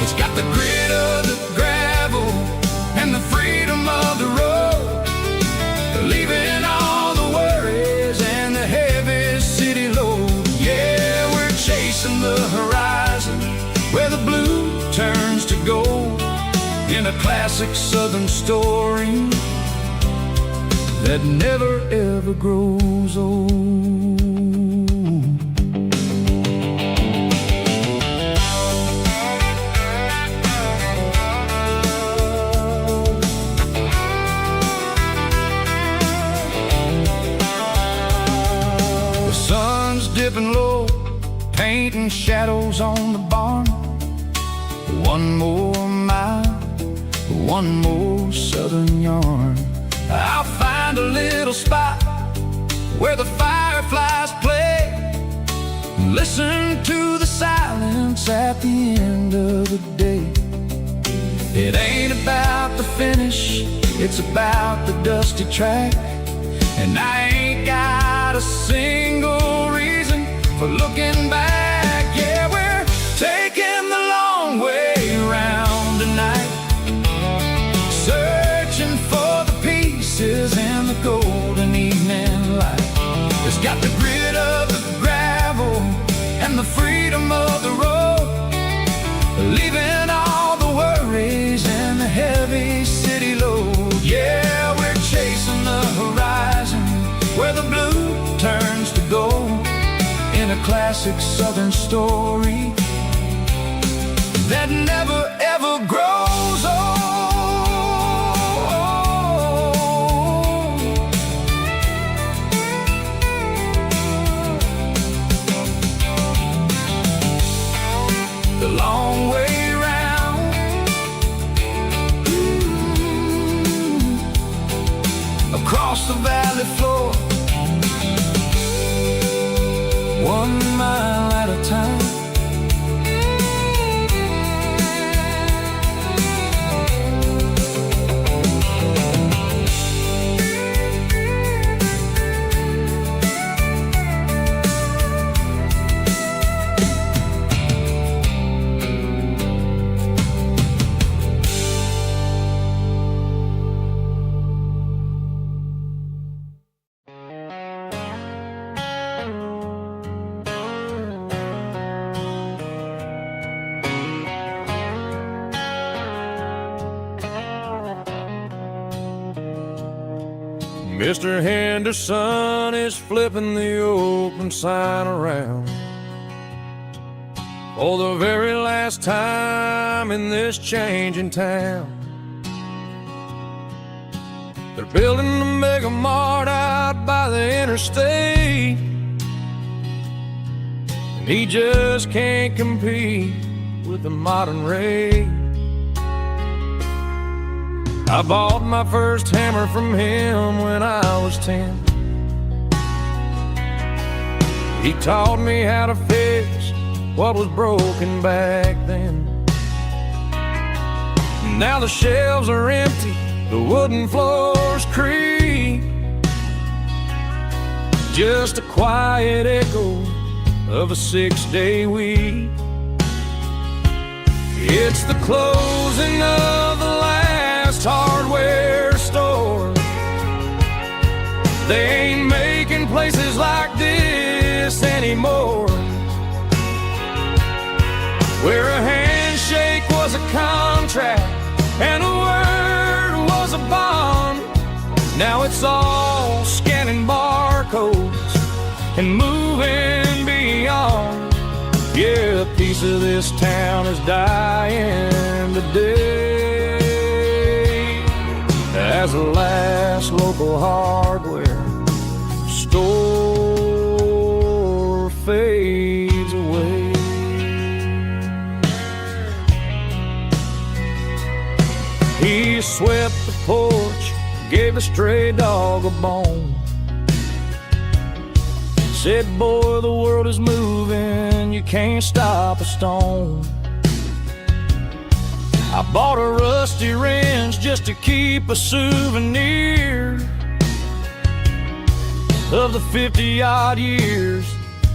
It's got the grit of the gravel and the freedom of the road, leaving all the worries and the heavy city load. Yeah, we're chasing the horizon where the blue turns to gold, in a classic southern story that never ever grows old. The sun's dipping low, painting shadows on the barn. One more mile, one more southern yarn. I'll find a little spot where the fireflies play, listen to the silence at the end of the day. It ain't about the finish, it's about the dusty track, and I ain't got a single reason for looking back. Yeah, we're taking the long way around tonight, searching for the pieces in the golden evening light. It's got the grit of the gravel and the freedom of the road, leaving all the worries and the heavy city load. Yeah, we're chasing the horizon where the blue turns to gold, in a classic southern story that never ever grows old. The long way round, across the valley floor, 1 mile at a time.
Mr. Henderson is flipping the open sign around for the very last time in this changing town. They're building a mega mart out by the interstate, and he just can't compete with the modern rate. I bought my first hammer from him when I was 10. He taught me how to fix what was broken back then. Now the shelves are empty, the wooden floors creak. just a quiet echo of a 6-day week. It's the closing of the last hardware store. They ain't making places like this anymore, where a handshake was a contract and a word was a bond. Now it's all scanning barcodes and moving beyond. Yeah, a piece of this town is dying today as the last local hardware store fades away. He swept the porch, gave a stray dog a bone, said, boy, the world is moving, you can't stop a stone. I bought a rusty wrench just to keep a souvenir of the 50-odd years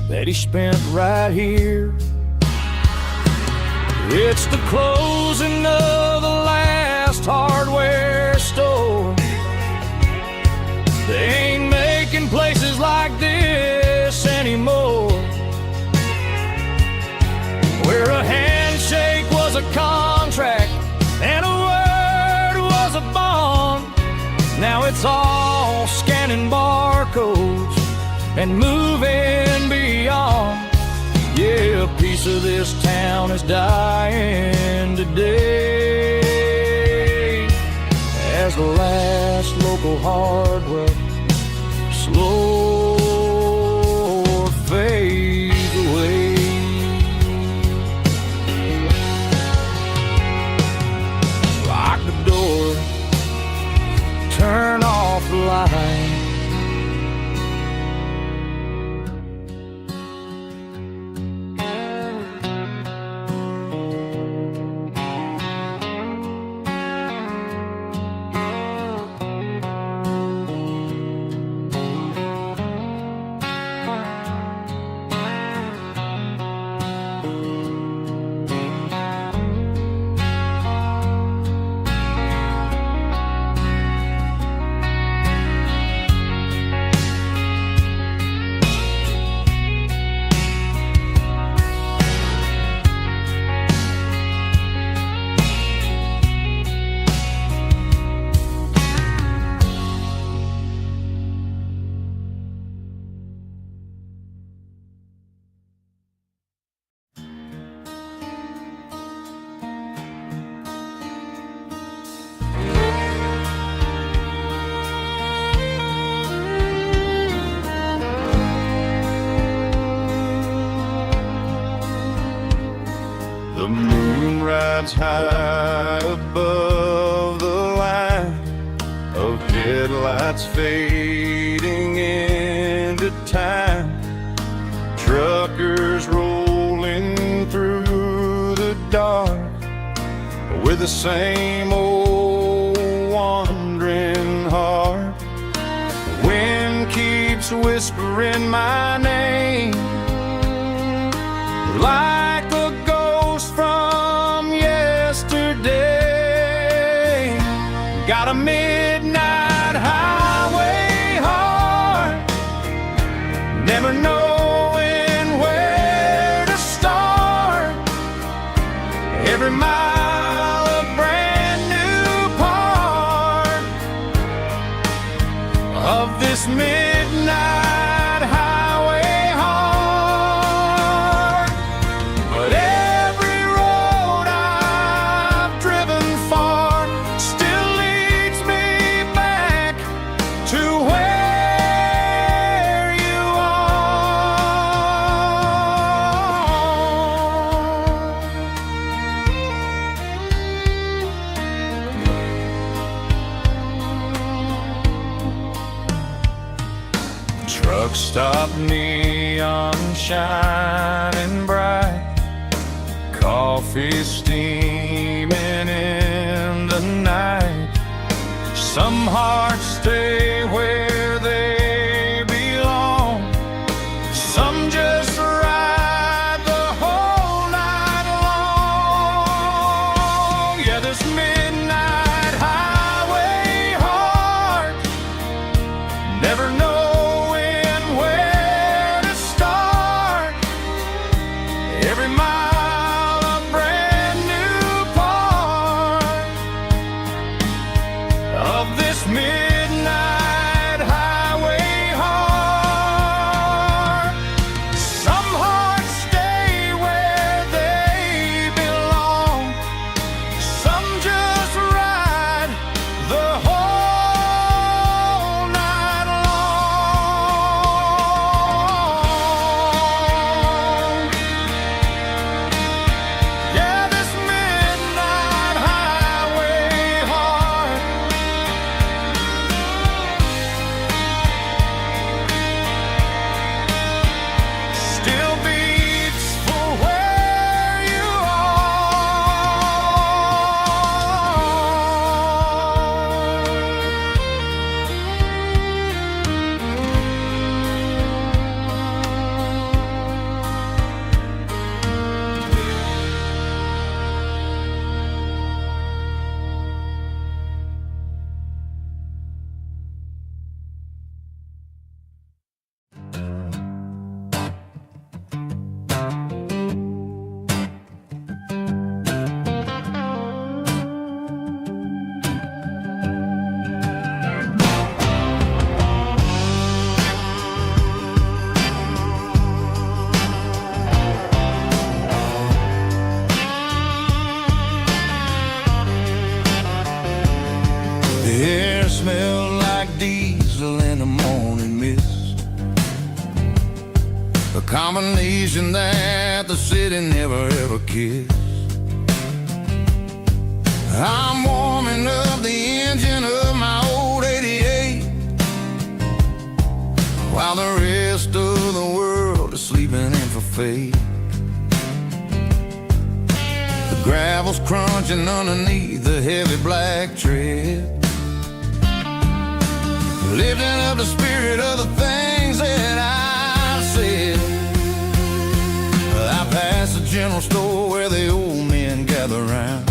that he spent right here. It's the closing of the last hardware store. They ain't making places like this anymore, where a handshake was a contract and a word was a bond. Now it's all scanning barcodes and moving beyond. Yeah, a piece of this town is dying today as the last local hardware slow fades away. Lock the door, turn off the light.
The moon rides high above the line of headlights fading into time. Truckers rolling through the dark with the same old wandering heart. The wind keeps whispering my name like a ghost from yesterday. Got a midnight highway heart, never knowing where to start. Every mile a brand new part of this midnight highway heart. But every road I've driven far still leads me back to where you are. Truck stop, neon shining bright, coffee steaming in the night. Some hearts stay where they belong,
this midnight highway heart, never knowing where to start. Every mile a brand new part of this midnight highway heart. Some hearts stay where they belong, some just ride the whole night long. Yeah, this midnight highway heart still beats for where you The air smelled like diesel in the morning mist, a combination that the city never ever kissed. I'm warming up the engine of my old 88, while the rest of the world is sleeping in for fate. The gravel's crunching underneath the heavy black tread, lifting up the spirit of the things that I said. I passed the general store where the old men gather round,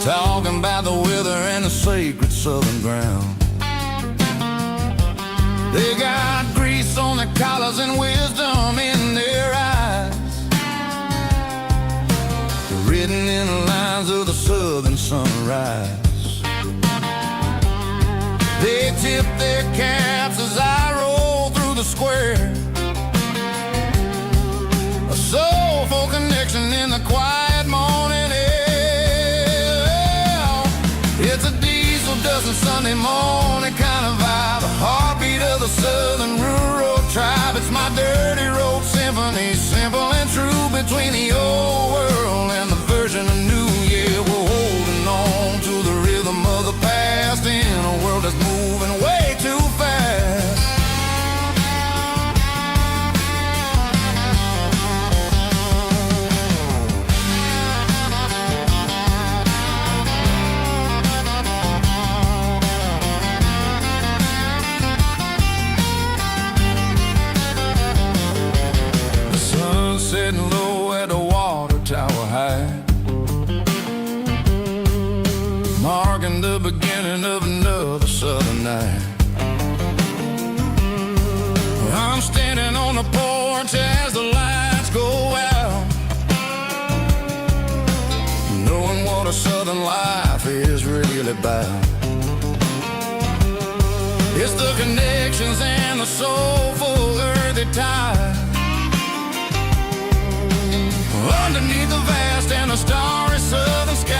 talking about the weather and the sacred southern ground. They got grease on their collars and wisdom in their eyes, written in the lines of the southern sunrise. They tip their caps as I roll through the square, a soulful connection in the quiet morning air. It's a diesel dusting Sunday morning kind of vibe, a heartbeat of the southern rural tribe. It's my dirty road symphony, simple and true, between the old world and the version of new. Yeah, we're holding on to the rhythm of the past in a world that's moving way too fast. The sun setting low at the water tower high, marking the beginning of another southern night. I'm standing on the porch as the lights go out, knowing what a southern life is really about. It's the connections and the soulful earthy tide, underneath the vast and the starry southern skies.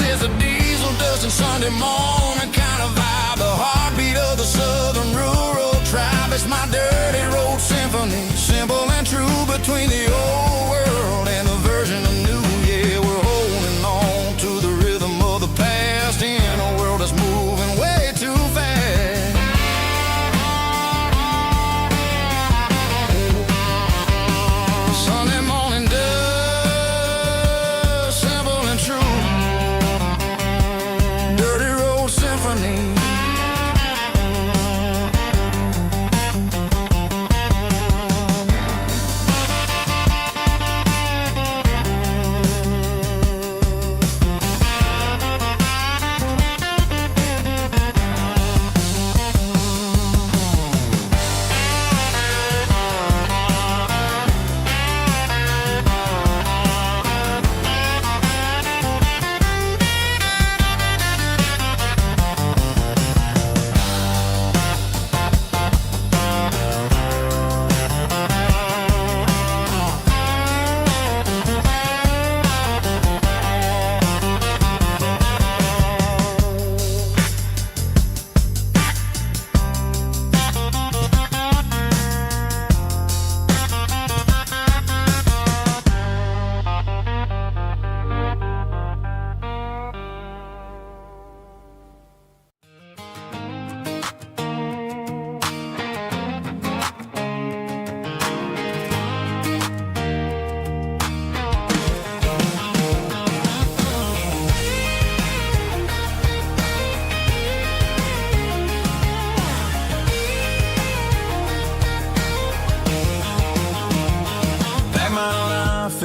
It's a diesel dusting Sunday morning kind of vibe, the heartbeat of the southern rural tribe. It's my dirty road symphony, simple and true, between the old world and the version of new. Yeah, we're holding on to the rhythm of the past in a world that's moving way too fast. Sun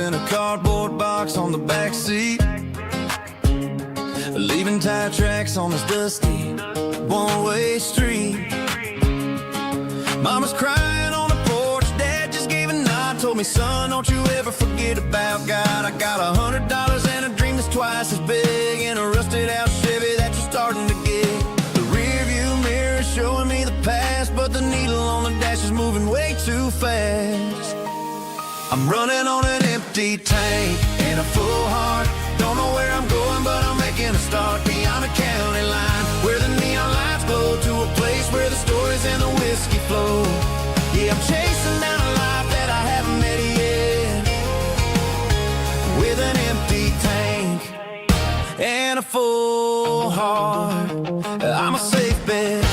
in a cardboard box on the back seat, leaving tire tracks on this dusty one-way street. Mama's crying on the porch, Dad just gave a nod, told me, son, don't you ever forget about God. I got $100 and a dream that's twice as big, and a rusted out Chevy that you're starting to get. The rear view mirror is showing me the past, but the needle on the dash is moving way too fast. I'm running on an empty tank and a full heart. Don't know where I'm going, but I'm making a start beyond the county line, where the neon lights glow, to a place where the stories and the whiskey flow. Yeah, I'm chasing down a life that I haven't met yet, with an empty tank and a full heart. I'm a safe bet.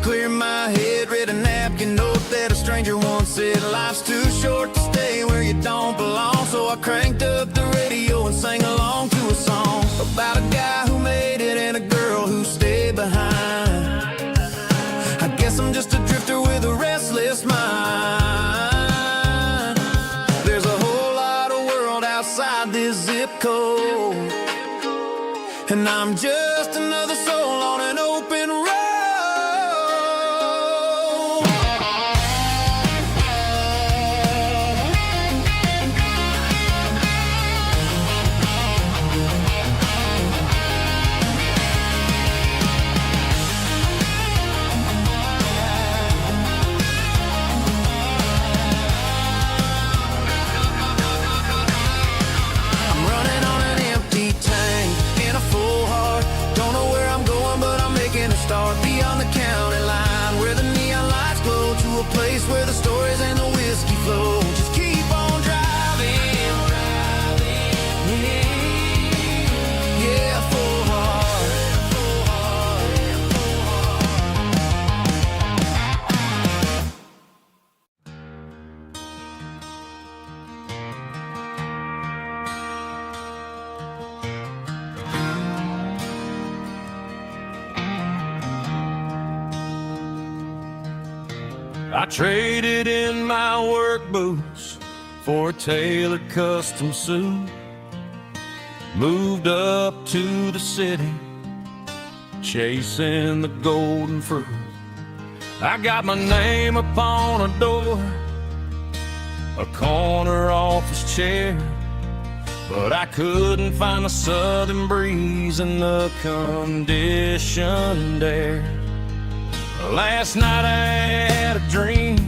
Clear my head, read a napkin note that a stranger once said, life's too short to stay where you don't belong. So I cranked up the radio and sang along to a song about a guy who made it and a girl who stayed behind. I guess I'm just a drifter with a restless mind. There's a whole lot of world outside this zip code, and I'm just another soul on an open road. Start beyond the county line, where the neon lights glow, to a place where the stories and the whiskey flow. Just keep on driving, yeah, full heart, full heart, full
I traded in my work boots for a tailored custom suit, moved up to the city, chasing the golden fruit. I got my name upon a door, a corner office chair, but I couldn't find the southern breeze in the conditioned air. Last night I had a dream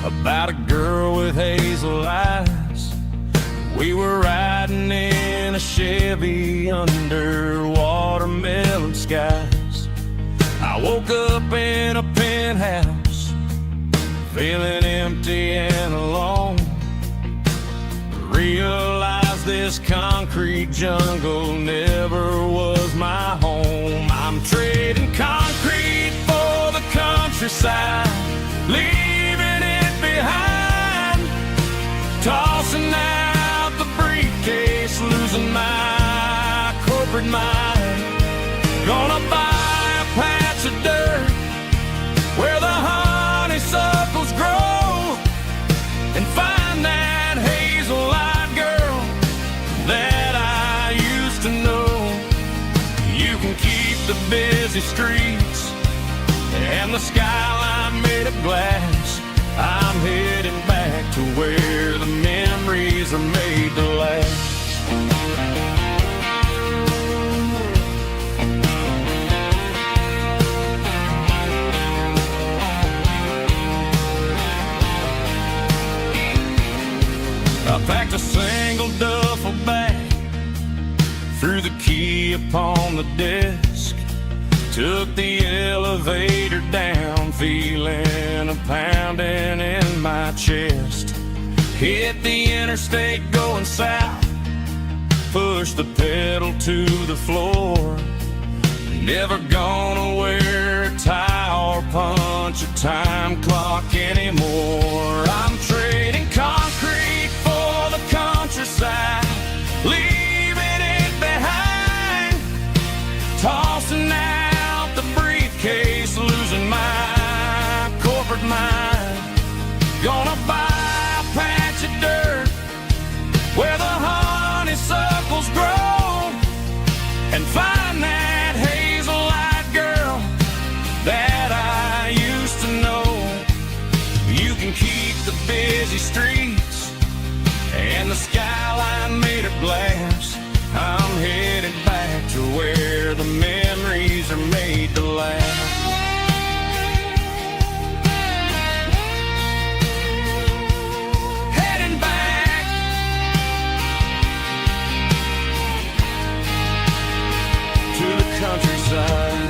about a girl with hazel eyes. We were riding in a Chevy under watermelon skies. I woke up in a penthouse, feeling empty and alone. Realized this concrete jungle never was my home. I'm trading concrete for the countryside, leaving it behind, tossing out the briefcase, losing my corporate mind. Gonna buy a patch of dirt where the honeysuckles grow, and find that hazel-eyed girl that I used to know. You can keep the busy streets and the skyline made of glass. I'm heading back to where the memories are made to last. I packed a single duffel bag, threw the key upon the desk, took the elevator down, feeling a pounding in my chest. Hit the interstate going south, pushed the pedal to the floor. Never gonna wear a tie or punch a time clock anymore. I'm trading concrete for the countryside, leaving it behind, tossing out the briefcase, losing my busy streets and the skyline made of glass. I'm headed back to where the memories are made to last. Heading back to the countryside.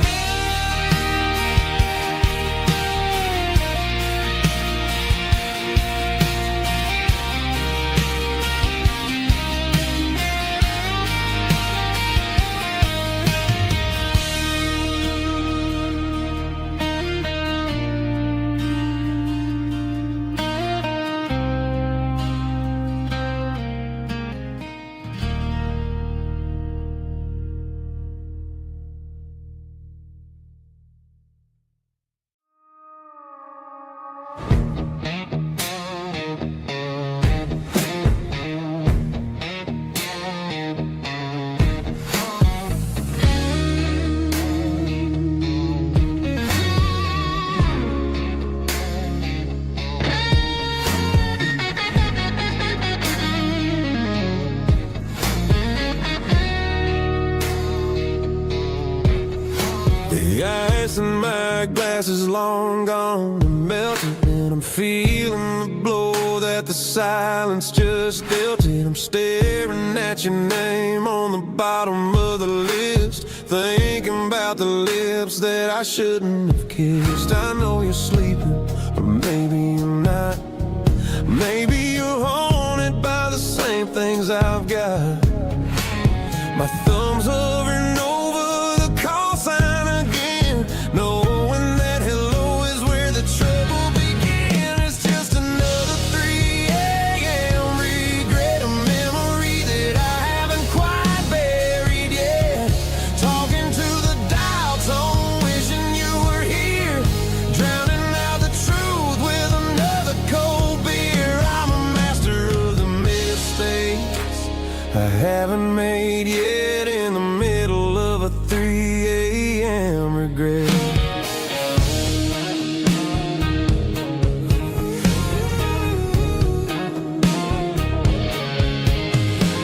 The ice in my glass is long gone and melted, and I'm feeling the blow that the silence just dealt it. I'm staring at your name on the bottom of the list, thinking about the lips that I shouldn't have kissed. I know you're sleeping, or maybe you're not. Maybe you're haunted by the same things I've got. My thumb's hovering over the call sign again, knowing that hello is where the trouble began. It's just another 3 a.m. regret, a memory that I haven't quite buried yet. Talking to the dial tone, wishing you were here, drowning out the truth with another cold beer. I'm a master of the mistakes I haven't made yet, in the middle of a 3 a.m. regret.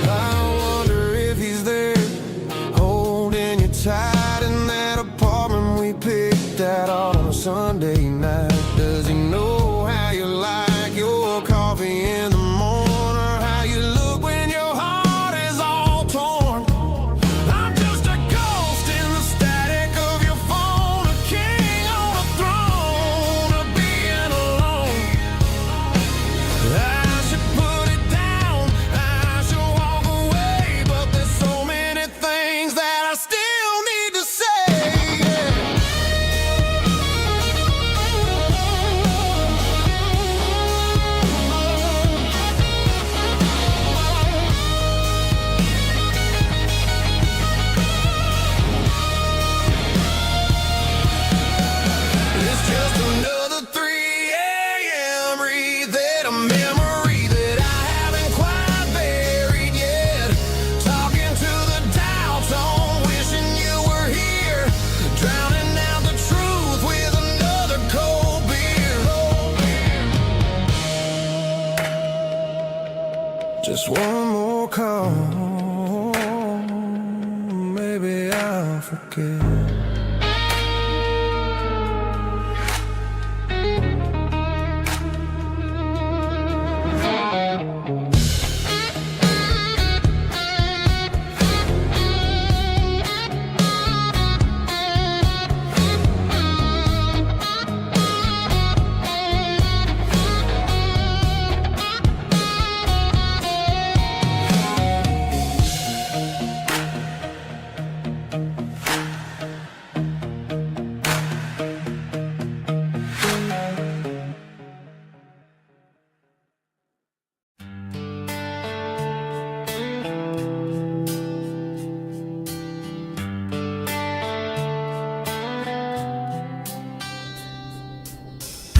I wonder if he's there, holding you tight in that apartment we picked out on a Sunday night. Does he know how you like your coffee in the morning, or how you look when your heart is all torn? I'm just a ghost in the static of your phone, a king on a throne, of being alone. I should put it down, I should walk away, but there's so many things that I still need to say. It's just another 3 a.m. reset, a memory that I haven't quite buried yet. Talking to the dial tone, wishing you were here, drowning out the truth with another cold beer. Just one more call, maybe I'll forget.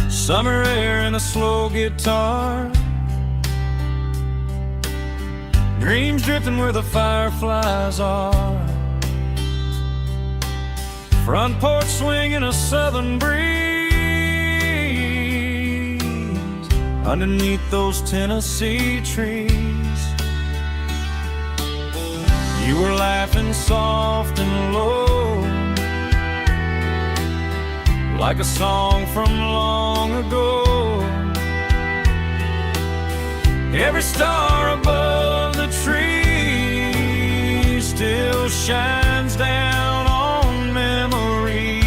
Summer air and a slow guitar, dreams drifting where the fireflies are, front porch swinging a southern breeze, underneath those Tennessee trees. You were laughing soft and low, like a song from long ago. Every star above the tree still shines down on memories.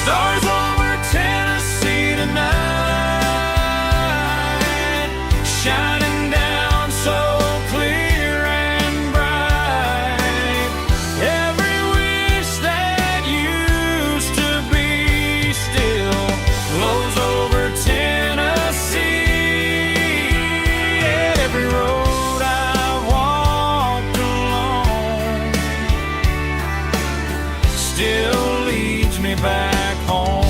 Stars over Tennessee tonight, shining down so clear and bright. Every wish that used to be still flows over Tennessee. Every road I've walked along still leads me back home.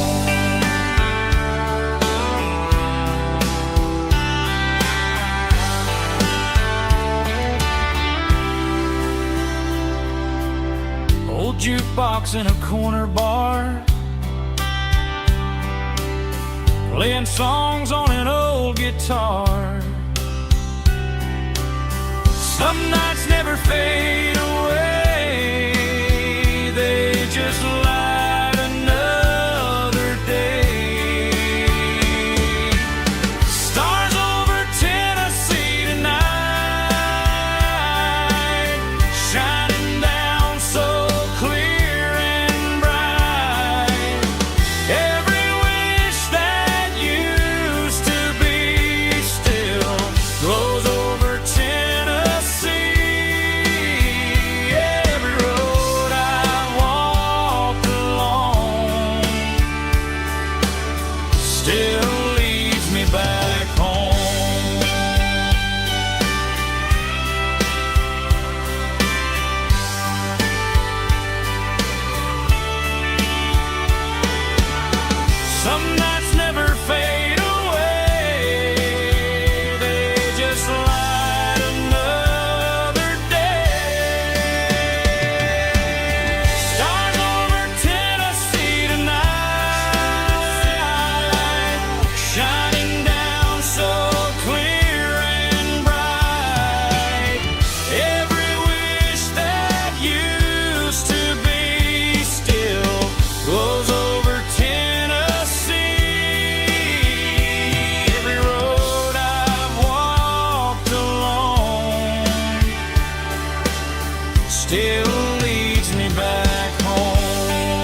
Old jukebox in a corner bar, playing songs on an old guitar. Some nights never fade away, they just light another day. Stars over Tennessee tonight, shining down so clear and bright. Every wish that used to be still glows over Tennessee. Every road I walked along still leads me back home. Some nights never fade away, they just light another day. Stars over Tennessee tonight, shining down so clear and bright. Every wish that used to be still glows over Tennessee. Every road I've walked along still leads me back home.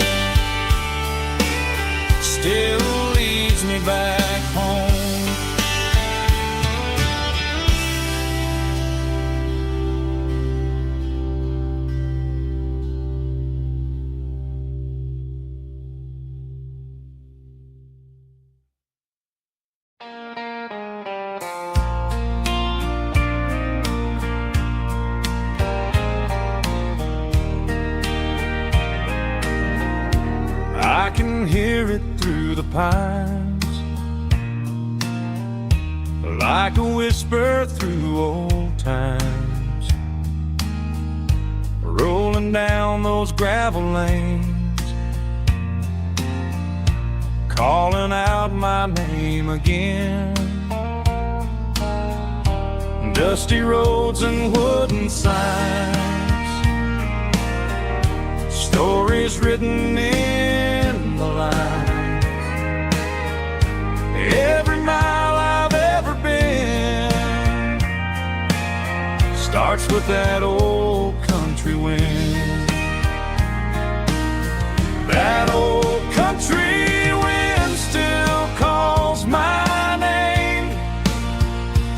Still leads me back home. I can hear it through the pines, like a whisper through old times, rolling down those gravel lanes, calling out my name again. Dusty roads and wooden signs, stories written in the lines. Every mile I've ever been starts with that old country wind. That old country wind still calls my name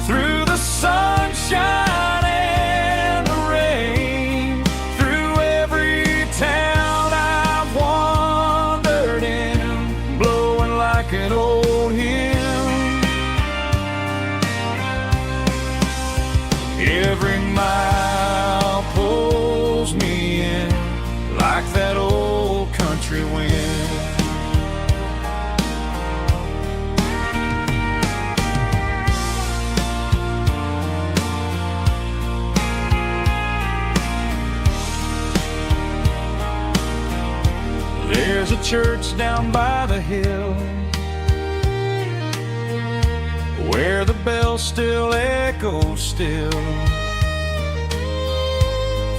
through the sunshine and the rain, through every town I've wandered in, blowing like an old hymn. Every mile pulls me in like that old country wind. There's a church down by the hill where the bells still echo still.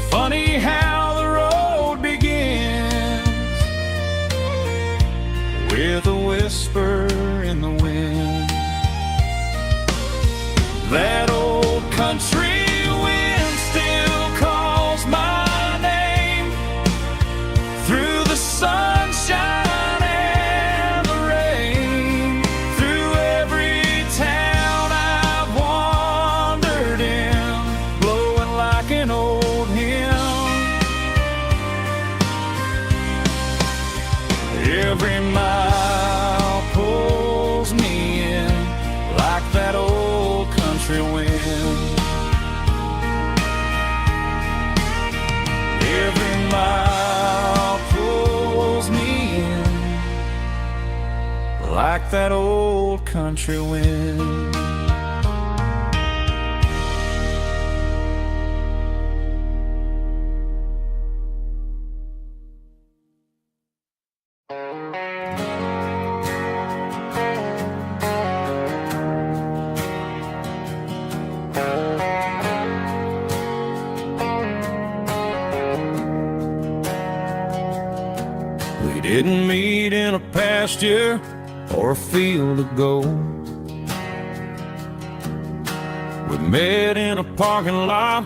Funny how the road begins with a whisper in the wind. That old country wind still calls my name through the sunshine and the rain, through every town I've wandered in, blowing like an old hymn. Every mile pulls me in like that old country wind. Every mile pulls me in like that old country wind. We didn't meet in a pasture or a field of gold. We met in a parking lot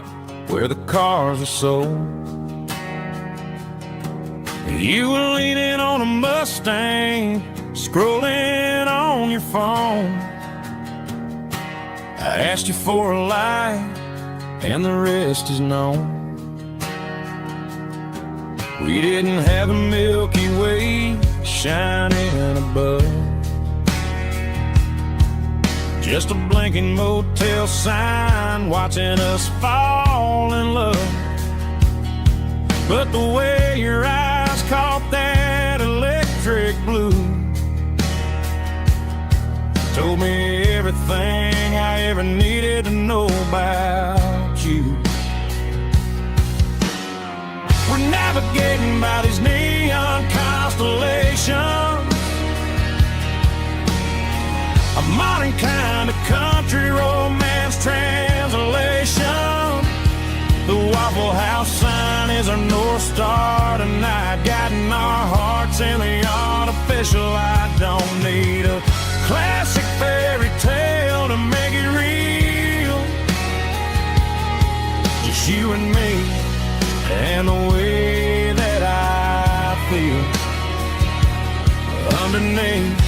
where the cars are sold. You were leaning on a Mustang, scrolling on your phone. I asked you for a light, and the rest is known. We didn't have a Milky Way shining above, just a blinking motel sign watching us fall in love. But the way your eyes caught that electric blue told me everything I ever needed to know about you. We're navigating by these neon constellations, a modern kind of country romance translation. The Waffle House sign is our North Star tonight, guiding our hearts in the artificial light. Don't need a classic fairy tale to make it real, just you and me and the way that I feel underneath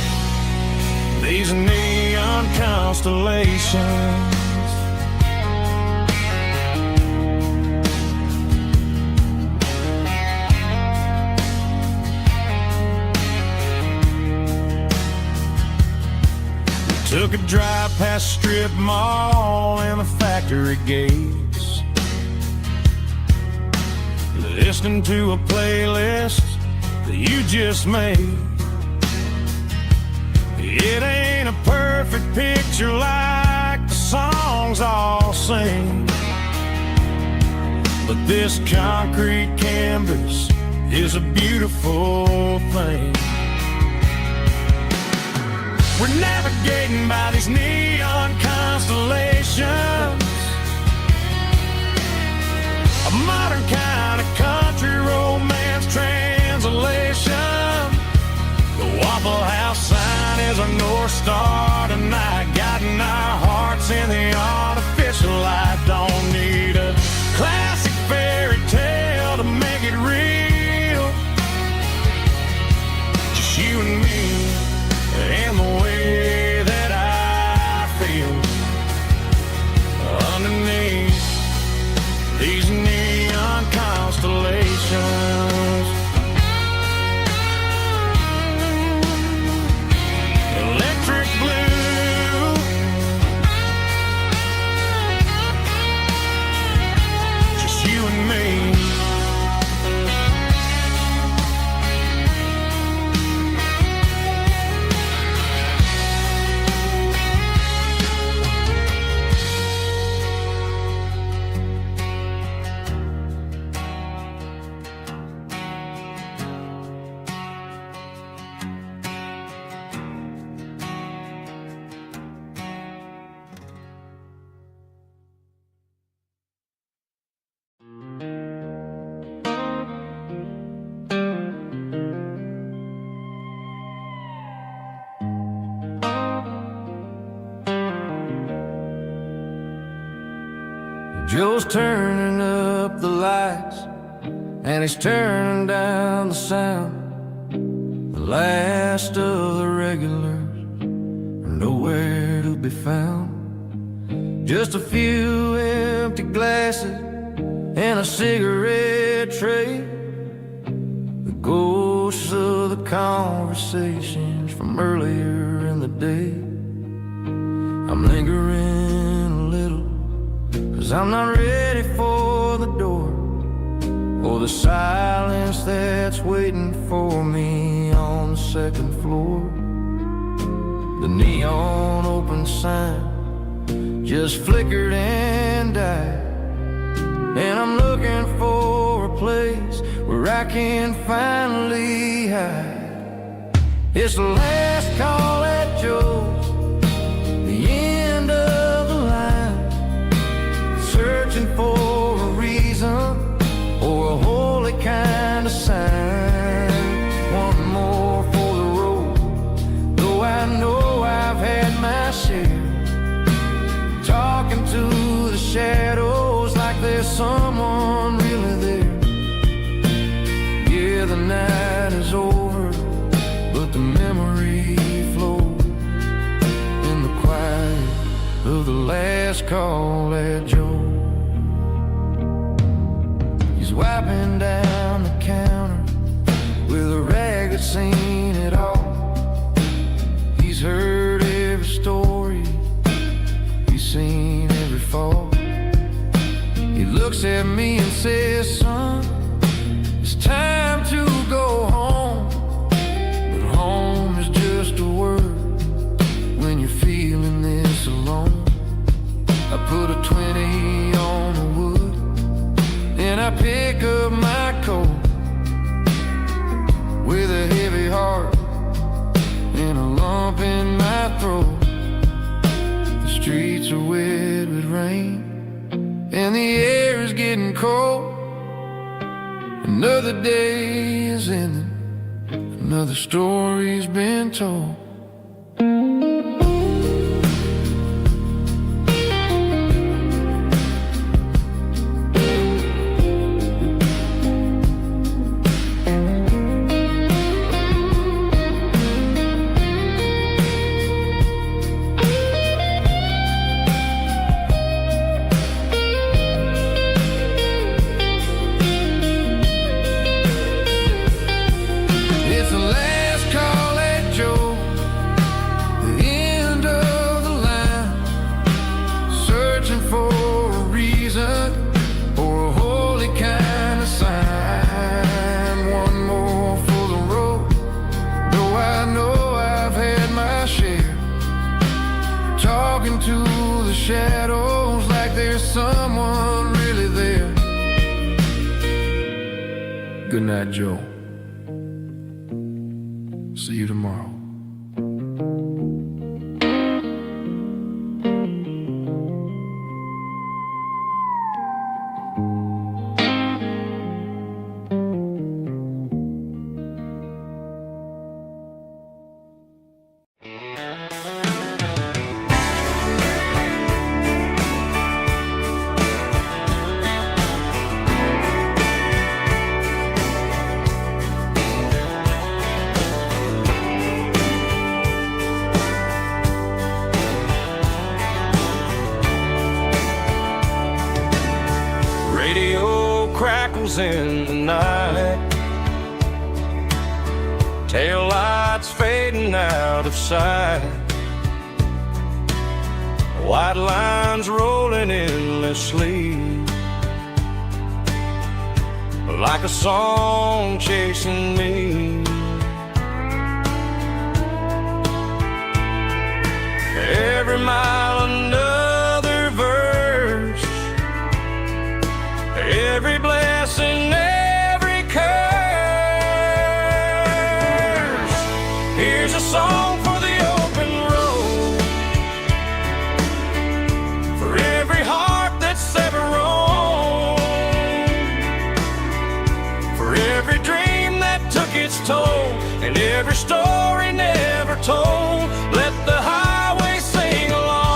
these neon constellations. We took a drive past strip mall and the factory gates, listening to a playlist that you just made. It ain't a perfect picture like the songs all sing, but this concrete canvas is a beautiful thing. We're navigating by these neon constellations, a modern kind of country romance translation. The Waffle House sign is our North Star tonight, guiding our hearts in the artificial light. Don't need a classic fairy tale to make it real, just you and me and the way that I feel underneath these neon constellations. Electric blue, just you and me.
Joe's turning up the lights, and he's turning down the sound. The last of the regulars are nowhere to be found. Just a few empty glasses and a cigarette tray, the ghosts of the conversations from earlier in the day. I'm lingering a little, 'cause I'm not ready for the door, or the silence that's waiting for me on the second floor. The neon open sign just flickered and died, and I'm looking for a place where I can finally hide. It's the last call at Joe's, the end of the line, searching for a reason or a holy kind of sign. One more for the road, though I know I've had my share. Talking to the shadows like there's someone really there. Yeah, the night is over, but the memory flows in the quiet of the last call at Joe. He's wiping down the counter with a rag that's seen it all. He's heard every story, seen every fall. He looks at me and says, son, it's time to go home. But home is just a word when you're feeling this alone. I put a 20 on the wood, and I pick up my coat with a heavy heart and a lump in my throat. Streets are wet with rain, and the air is getting cold. Another day is ending, another story's been told. Talking to the shadows like there's someone really there. Good night, Joe. See you tomorrow.
In the night, tail lights fading out of sight, white lines rolling endlessly, like a song chasing me. Every mile another verse, every blessing, every curse. Here's a song for the open road, for every heart that's ever roamed, for every dream that took its toll, and every story never told. Let the highway sing along.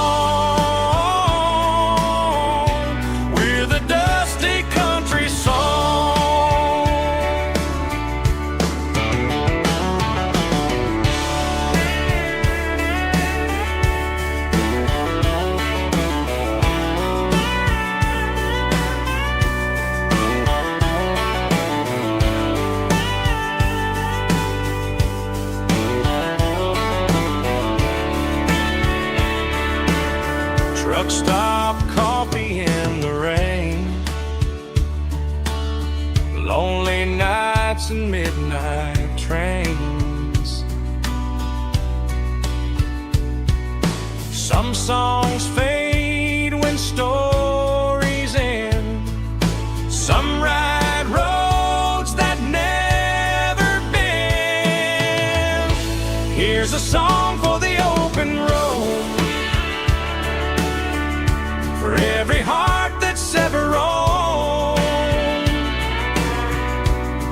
truck stop coffee in the rain, lonely nights and midnight trains. Some songs fade when stories end, some ride roads that never bend. Here's a song for the open road, for every heart that's ever roamed,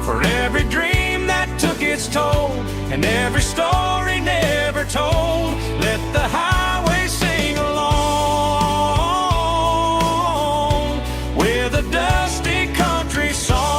for every dream that took its toll, and every story never told. Let the highway sing along with a dusty country song.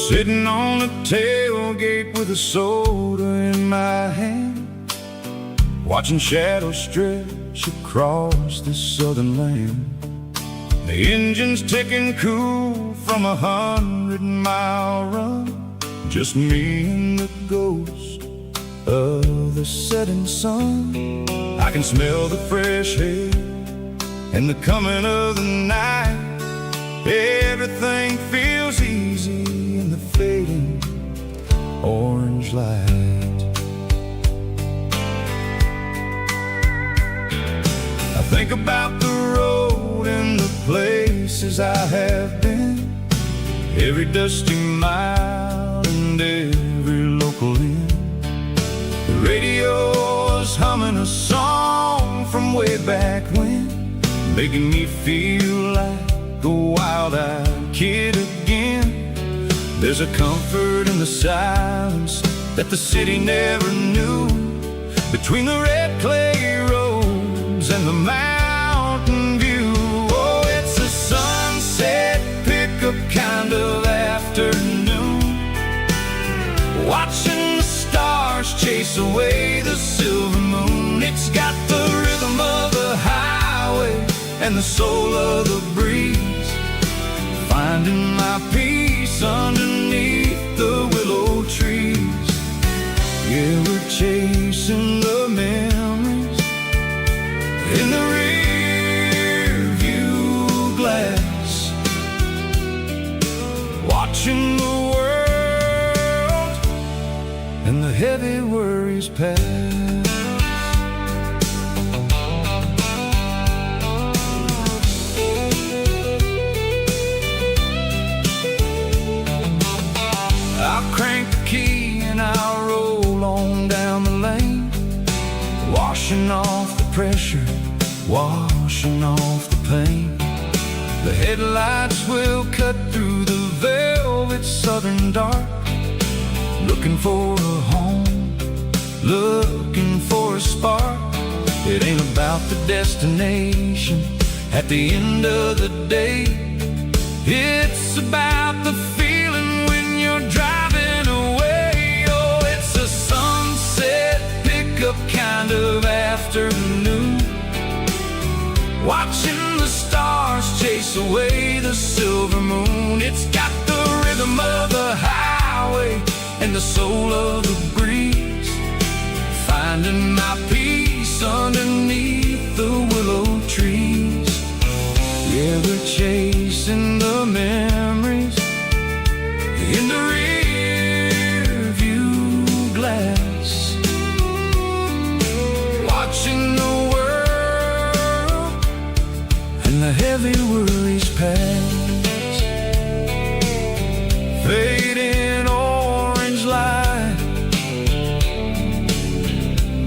Sitting on the tailgate with a soda in my hand, watching shadows stretch across this southern land. The engine's ticking cool from 100-mile run, just me and the ghost of the setting sun. I can smell the fresh air and the coming of the night. Everything feels easy in the fading orange light. I think about the road and the places I have been, every dusty mile and every local inn. The radio's humming a song from way back when, making me feel like a wild-eyed kid again. There's a comfort in the silence that the city never knew, between the red clay roads and the mountain view. Oh, it's a sunset pickup kind of afternoon, watching the stars chase away the silver moon. It's got the rhythm of the highway and the soul of the breeze, finding my peace underneath the willow trees. Yeah, we're chasing the memories in the rear view glass, watching the world and the heavy worries pass. Crank the key and I'll roll on down the lane, washing off the pressure, washing off the pain. The headlights will cut through the velvet southern dark, looking for a home, looking for a spark. It ain't about the destination at the end of the day, it's about the feeling when you're driving away. Oh, it's a sunset pickup kind of afternoon, watching the stars chase away the silver moon. It's got the rhythm of the highway and the soul of the breeze, finding my peace underneath the willow trees. together chasing the memories in the rear view glass, watching the world and the heavy worries pass. Fading orange light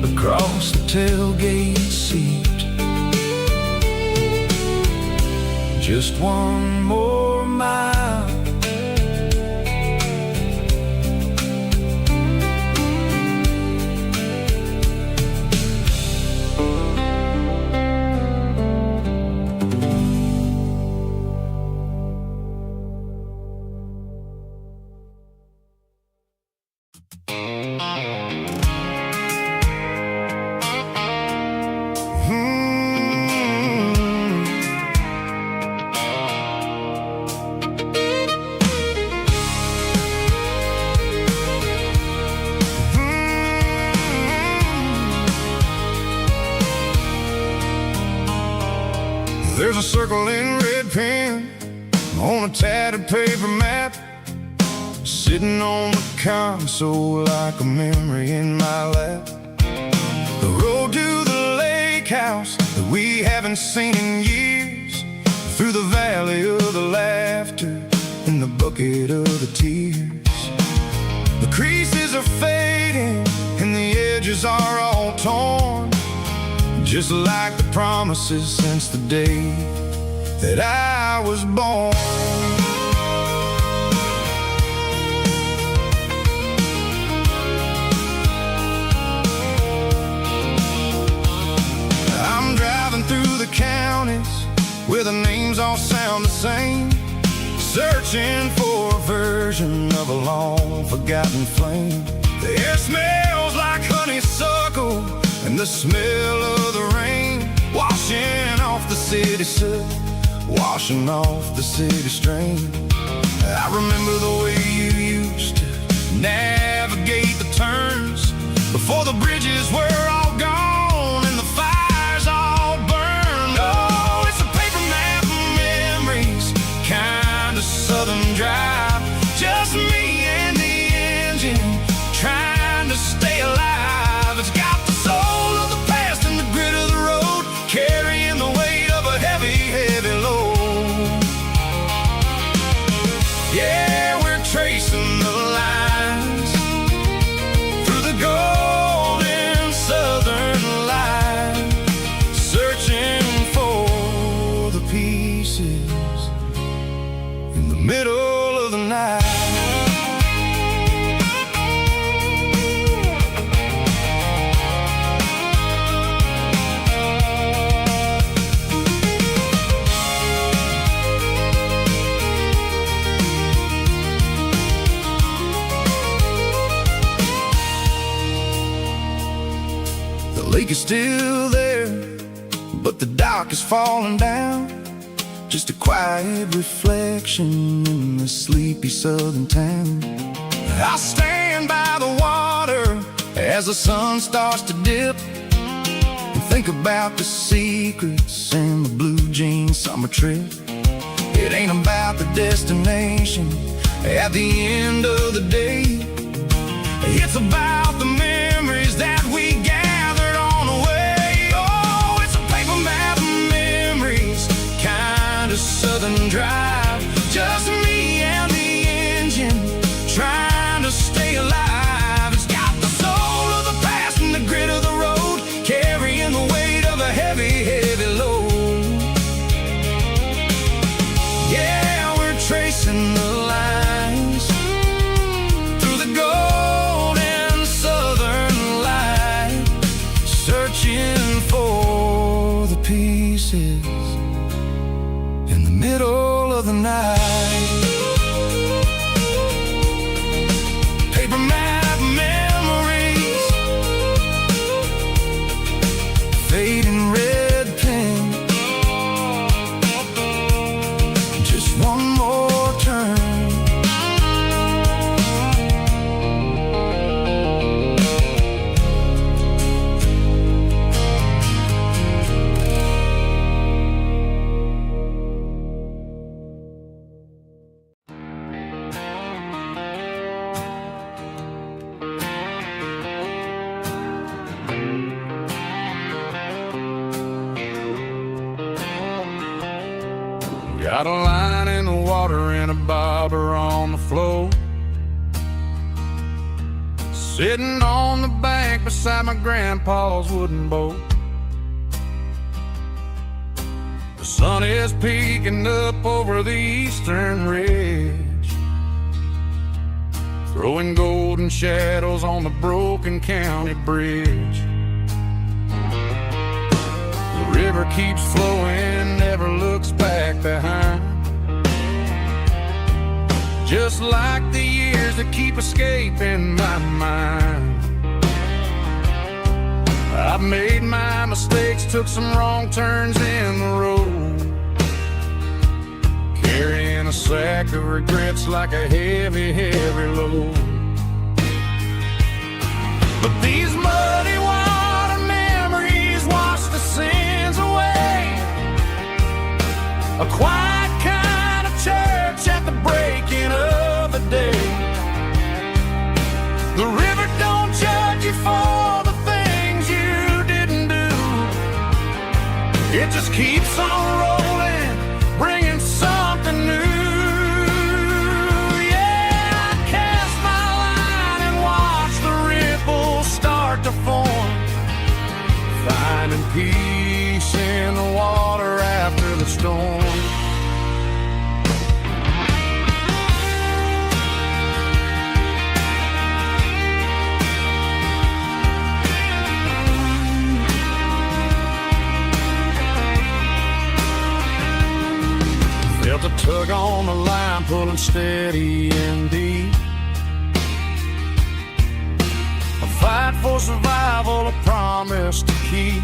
across the tailgate seat. Just one more mile. There's a circle in red pen on a tattered paper map, sitting on the console like a memory in my lap. The road to the lake house that we haven't seen in years, through the valley of the laughter and the bucket of the tears. The creases are fading and the edges are all torn, just like the promises since the day that I was born. I'm driving through the counties where the names all sound the same, searching for a version of a long forgotten flame. The air smells like honeysuckle and the smell of the rain, washing off the city soot, washing off the city strain. I remember the way you used to navigate the turns before the bridges were all gone and the fires all burned. Oh, it's a paper map of memories, kind of southern drive, just me and the engine trying to stay alive. It's got the soul of the past and the grit of the road, carrying the weight of a heavy, heavy load. Yeah, we're tracing the lines through the golden southern light, searching for the pieces in the middle of the night. The lake is still there, but the dock is falling down, just a quiet reflection in the sleepy southern town. I stand by the water as the sun starts to dip, and think about the secrets and the blue jean summer trip. It ain't about the destination at the end of the day, it's about the memories that we gathered on the way. Oh, it's a paper map of memories, kind of southern drive, just me and the engine trying to stay alive. It's got the soul of the past and the grit of the road, carrying the weight of a heavy, heavy load. Yeah, we're tracing the lines through the golden southern light, searching for the pieces in the middle of the night. Paper map memories, fading red pen, just one more turn. Got a line in the water and a bobber on the floor. Sitting on the bank beside my grandpa's wooden boat. The sun is peeking up over the eastern ridge, throwing golden shadows on the broken county bridge. The river keeps flowing, never looks back behind, just like the years that keep escaping my mind. I've made my mistakes, took some wrong turns in the road, carrying a sack of regrets like a heavy, heavy load. But these muddy water memories wash the sins away. A quiet kind of church at the breaking of the day. The river don't judge you for the things you didn't do. It just keeps on rolling, bringing something new. Yeah, I cast my line and watch the ripples start to form, finding peace in the water after the storm. Felt a tug on the line, pulling steady and deep. A fight for survival, a promise to keep.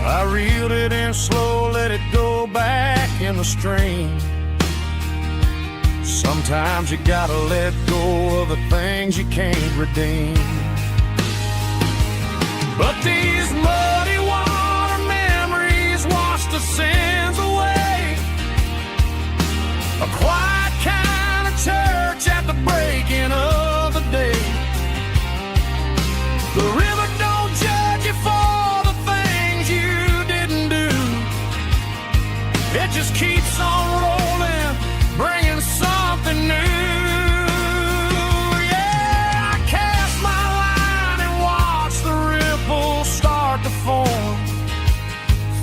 I reeled it in slow, let it go back in the stream. Sometimes you gotta let go of the things you can't redeem. But these muddy water memories wash the sins away. A quiet kind of church at the breaking of the day. The river don't judge you for the things you didn't do. It just keeps on rolling, bringing something new. Yeah, I cast my line and watch the ripples start to form,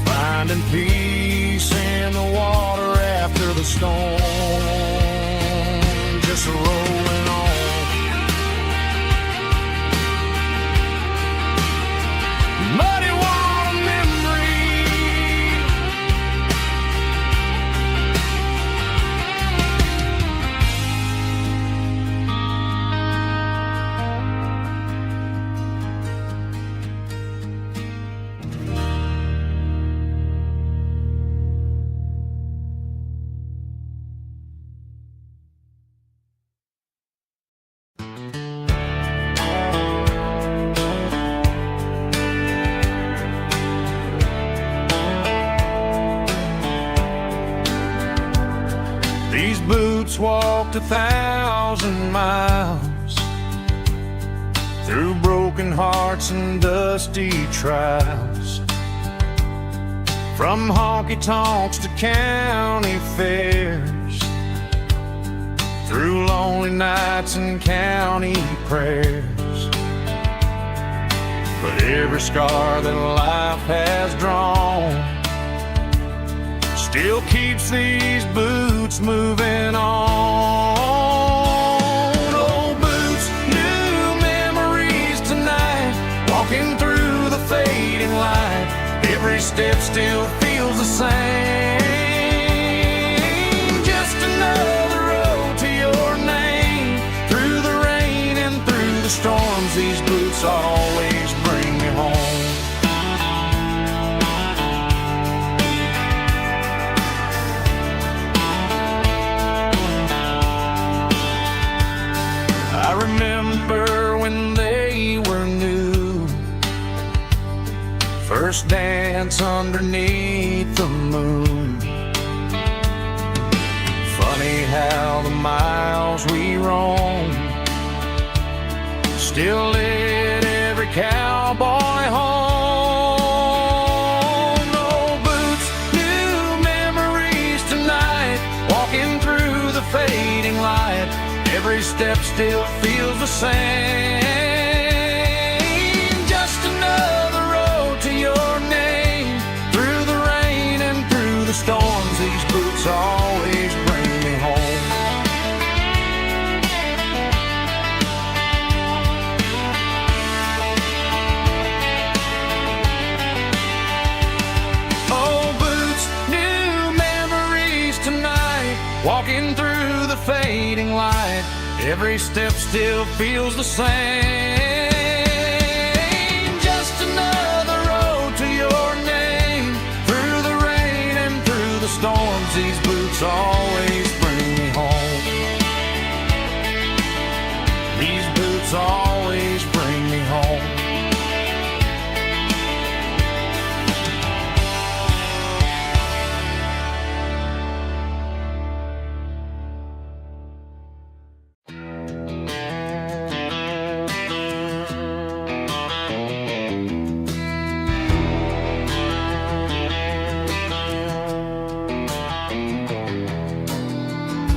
finding peace in the water after the storm. Just rolling on. Muddy water memory. These boots walked 1,000 miles through broken hearts and dusty trials, from honky-tonks to county fairs, through lonely nights and county prayers. But every scar that life has drawn still keeps these boots moving on. Old boots, new memories tonight, walking through the fading light. Every step still feels the same. Just another road to your name. Through the rain and through the storms, these boots always bring me home. I remember when they were new, first dance underneath the moon. Funny how the miles we roam still lit every cowboy home. Old boots, new
every step still feels the same. Just another road to your name. Through the rain and through the storms, these boots always bring me home. Old boots, new memories tonight. Walking through the fading light, every step still feels the same. Just another road to your name. Through the rain and through the storms, these boots always bring me home. These boots always bring me home.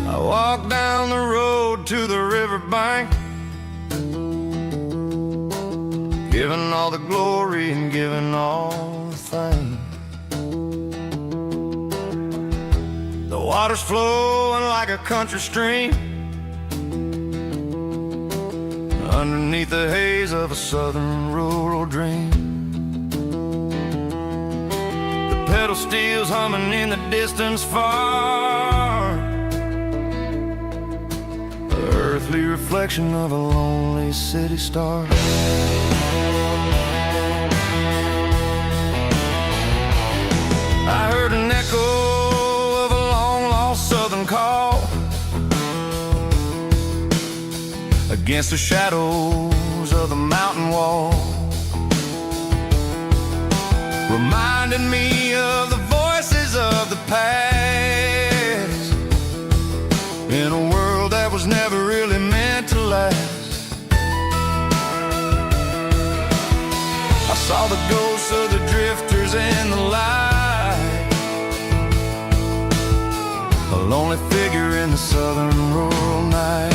I walk down the road to the riverbank, giving all the glory and giving all the thanks. The water's flowing like a country stream, underneath the haze of a southern rural dream. The pedal steel's humming in the distance far, earthly reflection of a lonely city star. I heard an echo of a long-lost southern call against the shadows of the mountain wall, reminding me of the voices of the past, in a world that was never really meant to last. I saw the ghosts of the drifters in the light, a lonely figure in the southern rural night.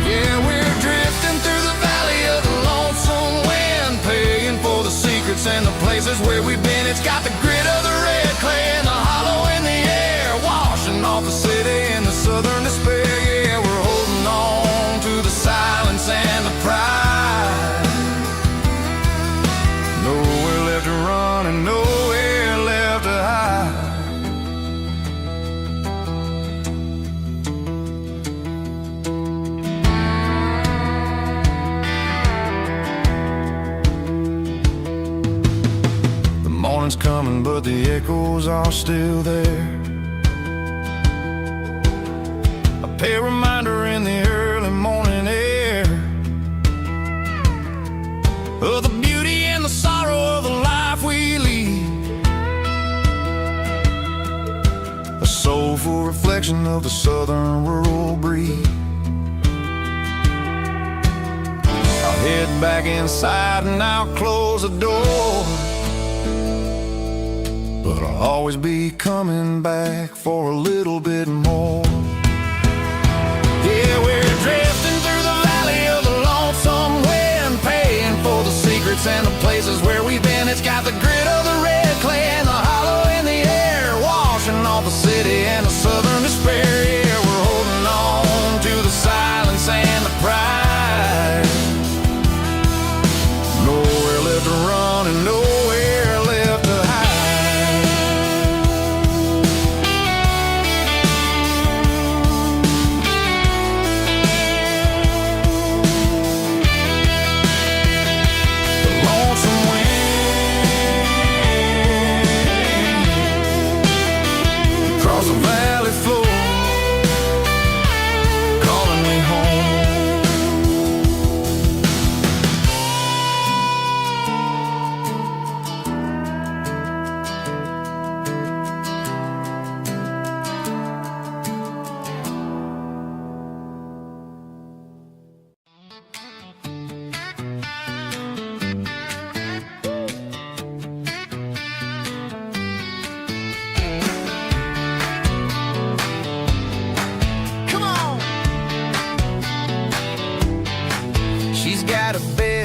Yeah, we're drifting through the valley of the lonesome wind, paying for the secrets and the places where we've been. It's got the grit of the red clay and the hollow in the air, washing off the city and the southern despair. Yeah, we're holding on to the silence and the pride. Nowhere left to run and nowhere left to hide. The morning's coming, but the echoes are still there. A pale reminder in the early morning air of the beauty and the sorrow of the life we lead, a soulful reflection of the southern rural breed. I'll head back inside and I'll close the door, but I'll always be coming back for a little bit more. Yeah, we're drifting through the valley of the lonesome wind, paying for the secrets and the places where we've been. It's got the grit of the red clay and the hollow in the air, washing off the city and the southern despair. Yeah, we're holding on to the silence and the pride. Nowhere left to run and nowhere left to hide.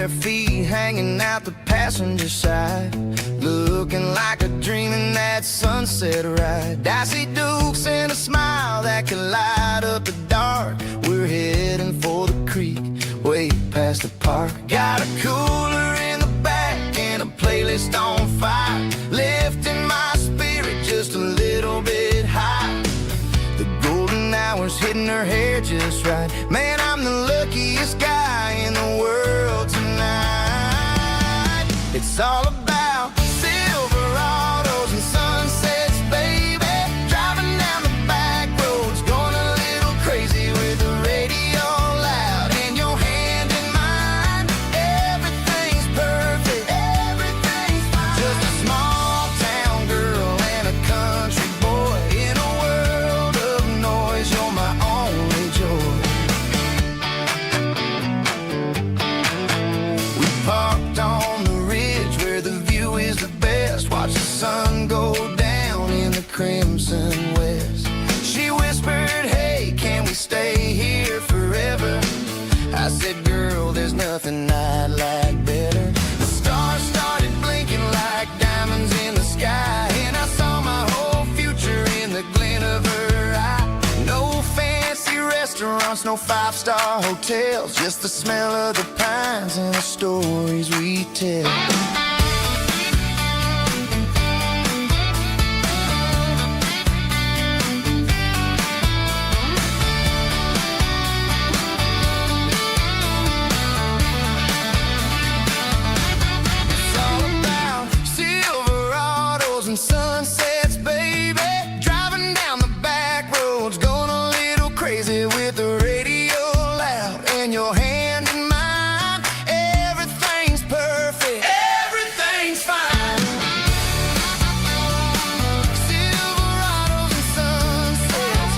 bare feet hanging out the passenger side, looking like a dream in that sunset ride. Dicey dukes and a smile that could light up the dark. We're heading for the creek, way past the park. Got a cooler in the back and a playlist on fire, lifting my spirit just a little bit high. The golden hours hitting her hair just right. Man, I'm the luckiest guy in the world tonight. It's all about Silverados and sunsets, baby. Driving down the back roads, going a little crazy with the radio loud and your hand in mine. Everything's perfect, everything's fine. Just a small town girl and a country boy in a world of noise. You're my only joy. We parked on the ridge where the view is the best. Watch the sun go down in the crimson west. She whispered, hey, can we stay here forever? I said, girl, there's nothing I'd like better. The stars started blinking like diamonds in the sky, and I saw my whole future in the glint of her eye. No fancy restaurants, no five-star hotels, just the smell of the pines and the stories we tell. It's all about Silverados and sunsets, baby. Driving down the back roads, going a little crazy with the radio loud and your hand in mine. Everything's perfect, everything's fine. Silverados and sunsets.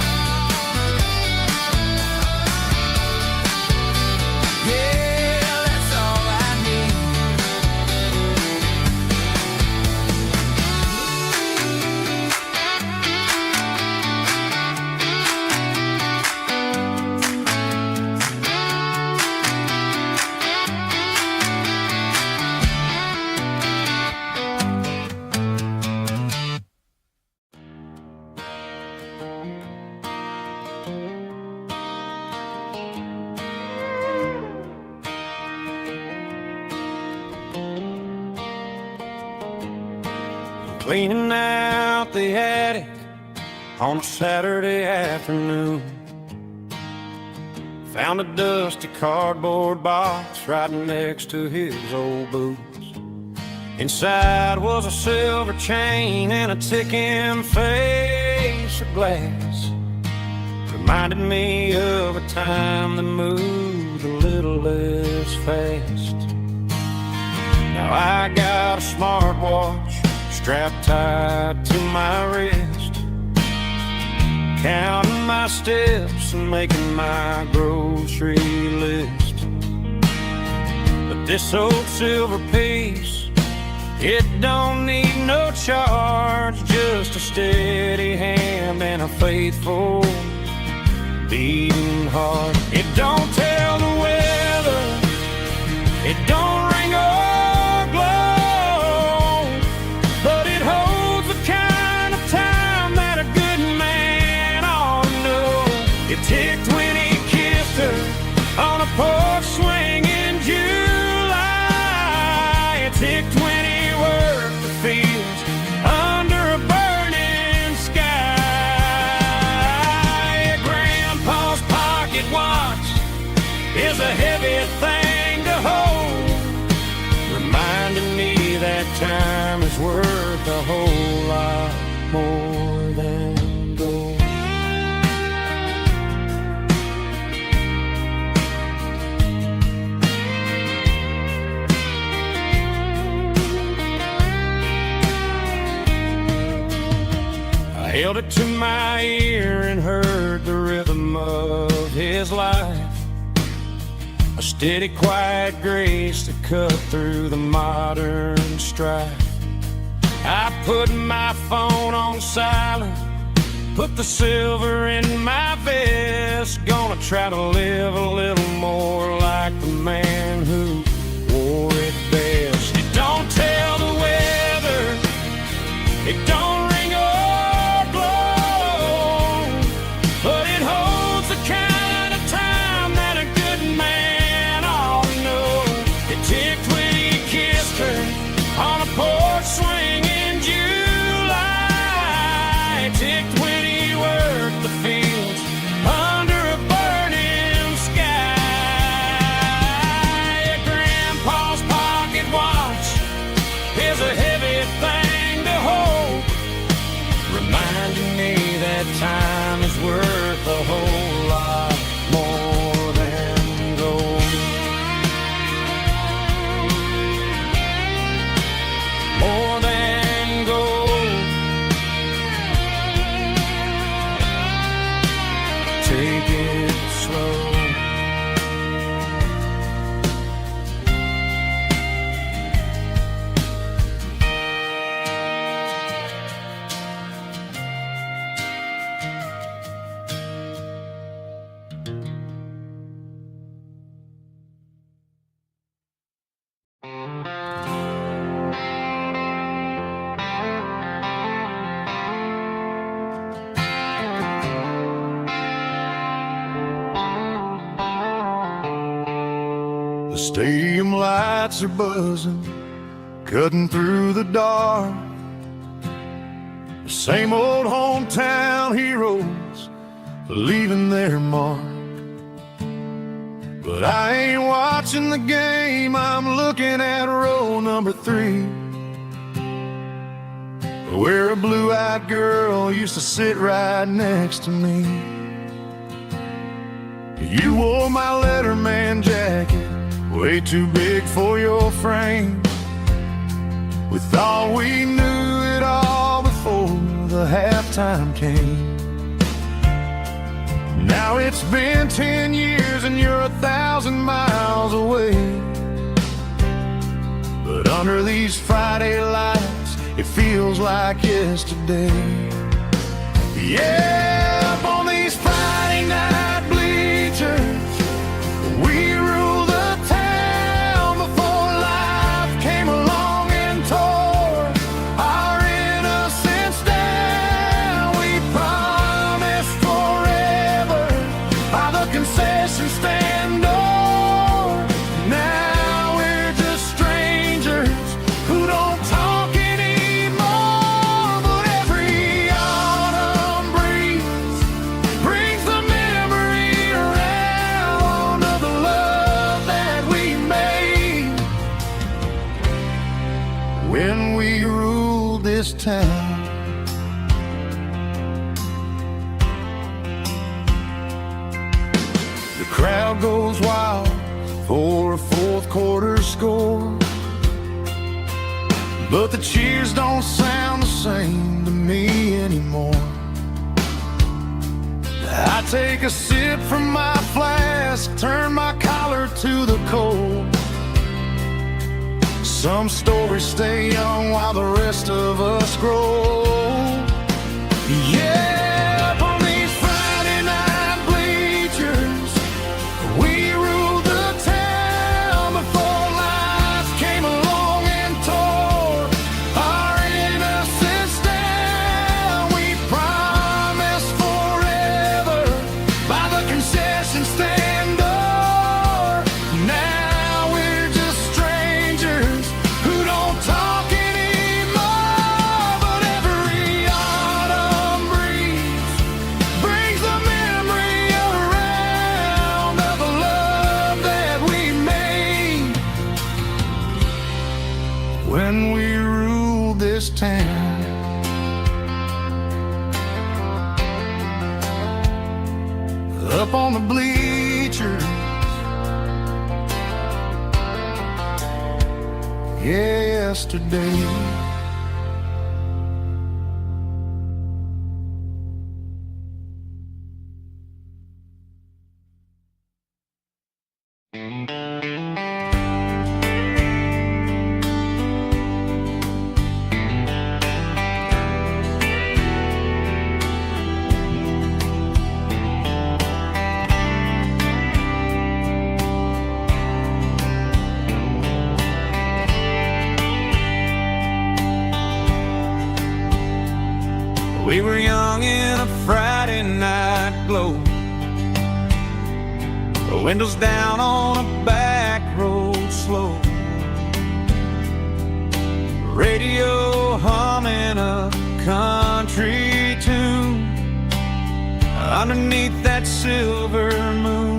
Yeah, that's all I need.
Cleaning out the attic on a Saturday afternoon. Found a dusty cardboard box right next to his old boots. Inside was a silver chain and a ticking face of glass. Reminded me of a time that moved a little less fast. Now I got a smartwatch strapped tight to my wrist, counting my steps and making my grocery list. But this old silver piece, it don't need no charge, just a steady hand and a faithful beating heart. It don't tell the weather, it don't ring or glow, but it holds the kind of time that a good man ought to know. It ticked when he kissed her on a porch swing in July. It ticked when he worked the fields under a burning sky. Grandpa's pocket watch is a heavy thing to hold, reminding me that time is worth a whole lot more than gold. I held it to my ear and heard the rhythm of his life, a steady, quiet grace that cut through the modern strife. I put my phone on silent, put the silver in my vest. Gonna try to live a little more like the man who It don't ring or glow, but it holds the kind of time that a good man ought to know. It ticked when he kissed her on a porch swing in July. It ticked when he worked the fields under a burning sky. Grandpa's pocket watch is a heavy thing to hold, reminding me that time is worth a whole lot more than gold. More than gold. Take it slow.
The stadium lights are buzzing, cutting through the dark. The same old hometown heroes leaving their mark. But I ain't watching the game, I'm looking at row number 3, where a blue-eyed girl used to sit right next to me. You wore my Letterman jacket, way too big for your frame. We thought we knew it all before the halftime came. Now it's been 10 years and you're 1,000 miles away. But under these Friday lights, it feels like yesterday. Yeah, up on these Friday night bleachers, we rule the town before life came along and tore our innocence down. We promised forever by the concession stand door. Now we're just strangers who don't talk anymore. But every autumn breeze brings the memory around of the love that we made when we ruled this town. The crowd goes wild for a fourth quarter score, but the cheers don't sound the same to me anymore. I take a sip from my flask, turn my collar to the cold. Some stories stay young while the rest of us grow. Yeah, up on these Friday night bleachers, we ruled the town before life came along and tore our innocence down. We promised forever by the concession stand door. Now we're just strangers who don't talk anymore. But every autumn breeze brings the memory around of the love that we made when we ruled this town. Up on the bleachers, yesterday.
We were young in a Friday night glow, the windows down on a back road slow, radio humming a country tune underneath that silver moon.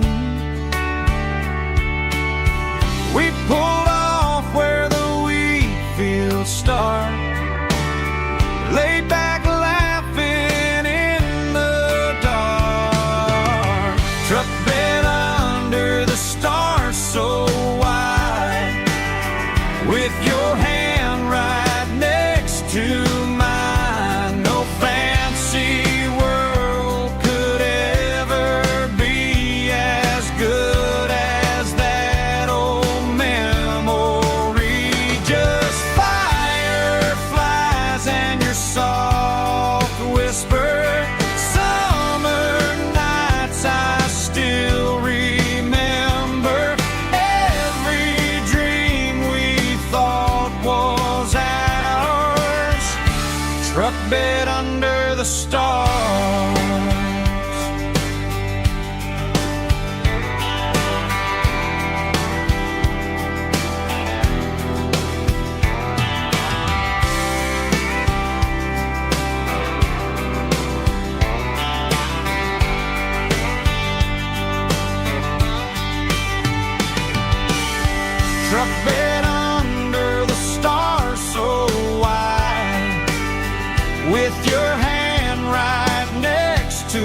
We pulled off where the wheat fields start, laid back laughing in the dark. Truck bed under the stars so wide, with your hand right next to mine. No fancy world could ever be as good as that old memory. Just fireflies and your soft whisper. Summer nights I still remember. Every dream we thought was ours. Truck bed under the stars. Truck bed under the stars so wide, with your hand right next to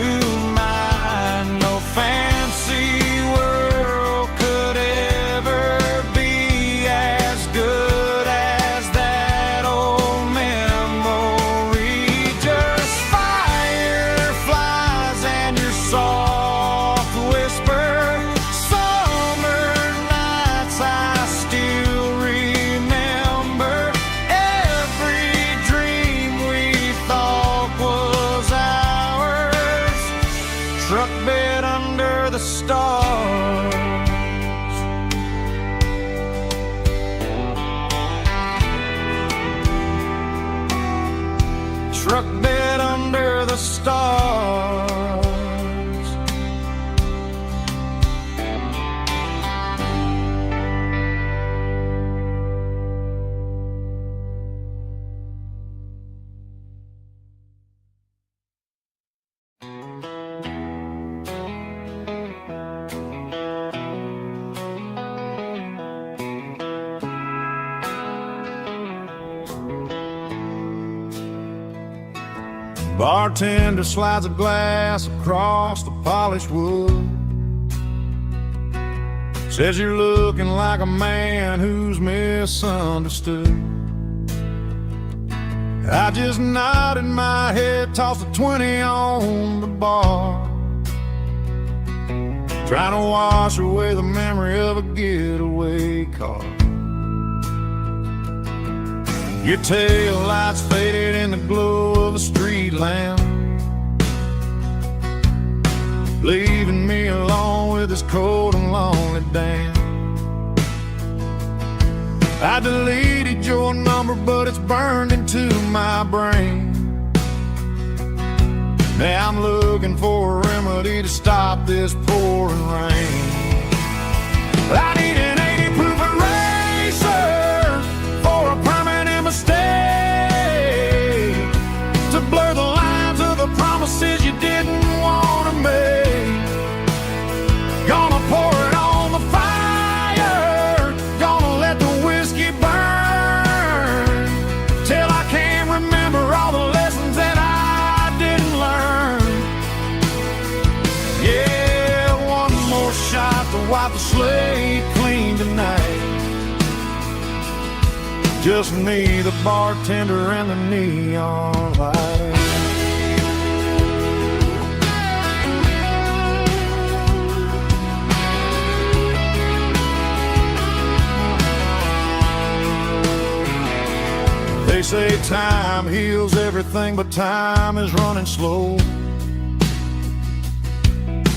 mine. No fancy world could ever be as good as that old memory. Just fireflies and your soft whisper. Summer nights I still remember. Every dream we thought was ours. Truck bed under the stars. Truck bed under the stars.
Bartender slides a glass across the polished wood. Says you're looking like a man who's misunderstood. I just nodded my head, tossed a 20 on the bar, trying to wash away the memory of a getaway car. Your tail lights faded in the glow of a street lamp, leaving me alone with this cold and lonely damn. I deleted your number, but it's burned into my brain. Now I'm looking for a remedy to stop this pouring rain. I need an 80 proof eraser for a permanent mistake, to blur the lines of the promises you didn't want to make. Gonna pour it on the fire, gonna let the whiskey burn, till I can't remember all the lessons that I didn't learn. Yeah, one more shot to wipe the slate clean tonight. Just me, the bartender, and the neon light. They say time heals everything, but time is running slow.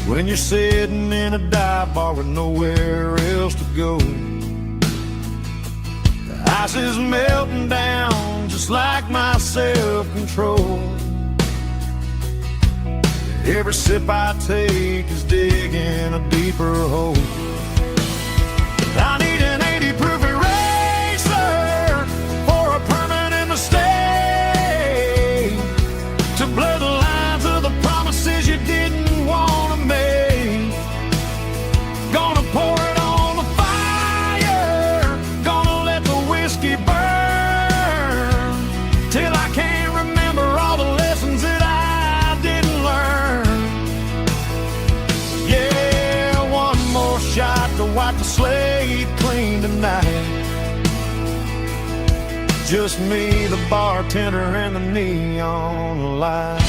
When you're sitting in a dive bar with nowhere else to go, the ice is melting down just like my self-control.
Every sip I take is digging a deeper hole. I need an 80 proof eraser for a permanent mistake, to blur the lines of the promises you didn't want to make. Gonna pour it on the fire, gonna let the whiskey burn, till I can't remember all the lessons that I didn't learn. Yeah, one more shot to wipe the slate clean tonight. Just me, the bartender, and the neon light.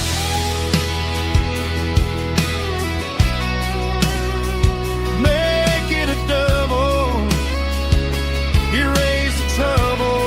Make it a double, erase the trouble.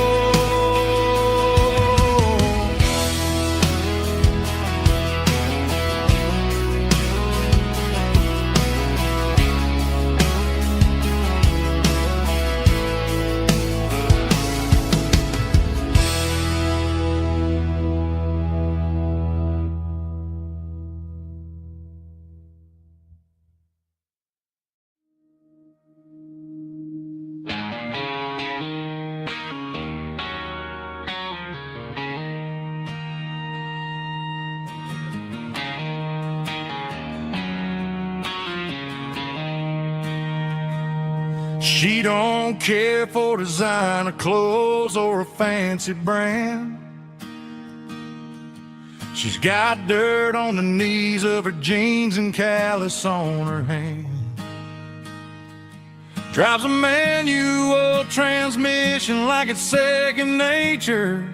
She don't care for designer clothes or a fancy brand. She's got dirt on the knees of her jeans and callus on her hand. Drives a manual transmission like it's second nature.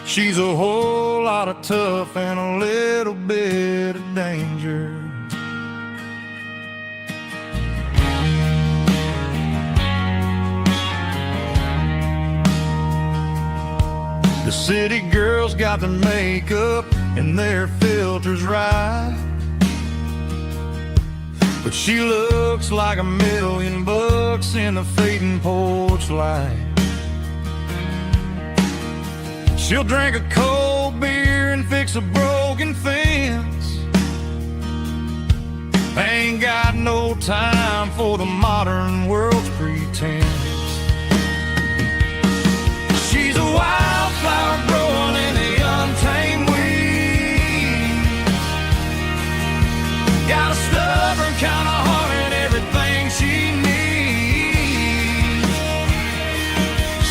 She's a whole lot of tough and a little bit of danger. The city girls got their makeup and their filters right, but she looks like $1,000,000 in the fading porch light. She'll drink a cold beer and fix a broken fence. Ain't got no time for the modern world's pretense. She's a wildflower growing in the untamed weeds. Got a stubborn kind of heart and everything she needs.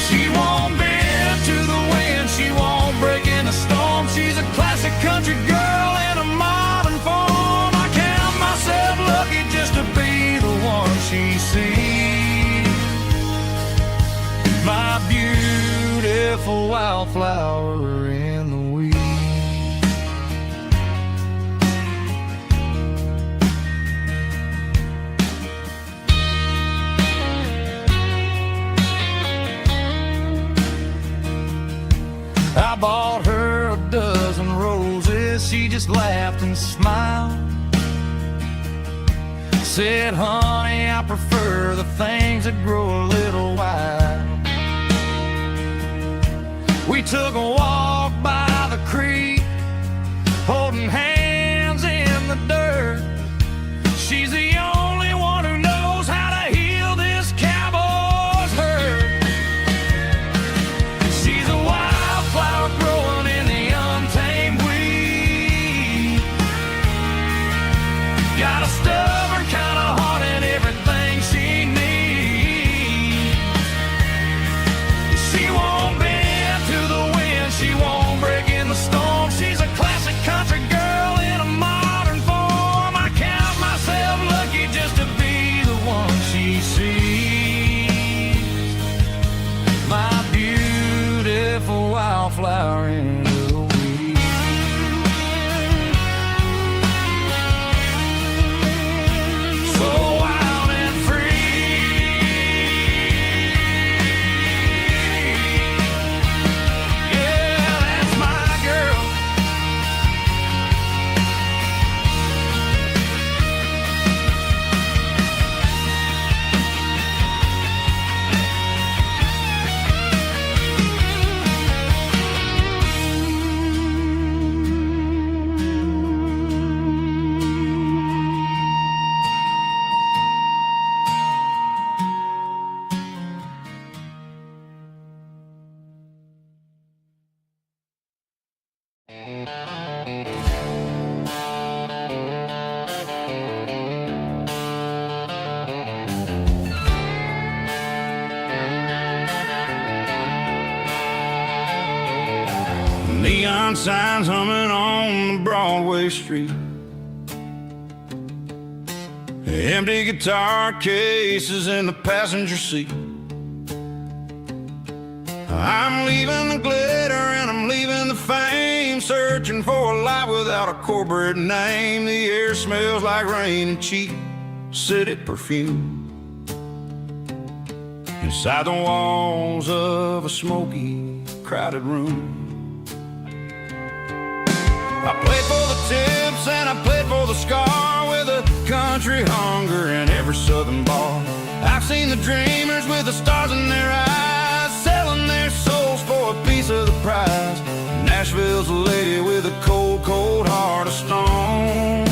She won't bend to the wind, she won't break in the storm. She's a classic country girl in a modern form. I count myself lucky just to be the one she sees. My beautiful wildflower in the weeds. I bought her a dozen roses, she just laughed and smiled. Said, honey, I prefer the things that grow a little wild. We took a walk by the creek, holding hands in the dirt. She's the only one who knows how to heal this cowboy's hurt. She's a wildflower growing in the untamed weed. Got a stubborn kind of heart and everything she needs. She won't bend to the wind, she
Neon signs humming on the Broadway street. Empty guitar cases in the passenger seat. I'm leaving the glitter and I'm leaving the fame, searching for a life without a corporate name. The air smells like rain and cheap city perfume. Inside the walls of a smoky, crowded room. I played for the tips and I played for the scar, with a country hunger in every southern bar. I've seen the dreamers with the stars in their eyes, selling their souls for a piece of the prize. Nashville's a lady with a cold, cold heart of stone.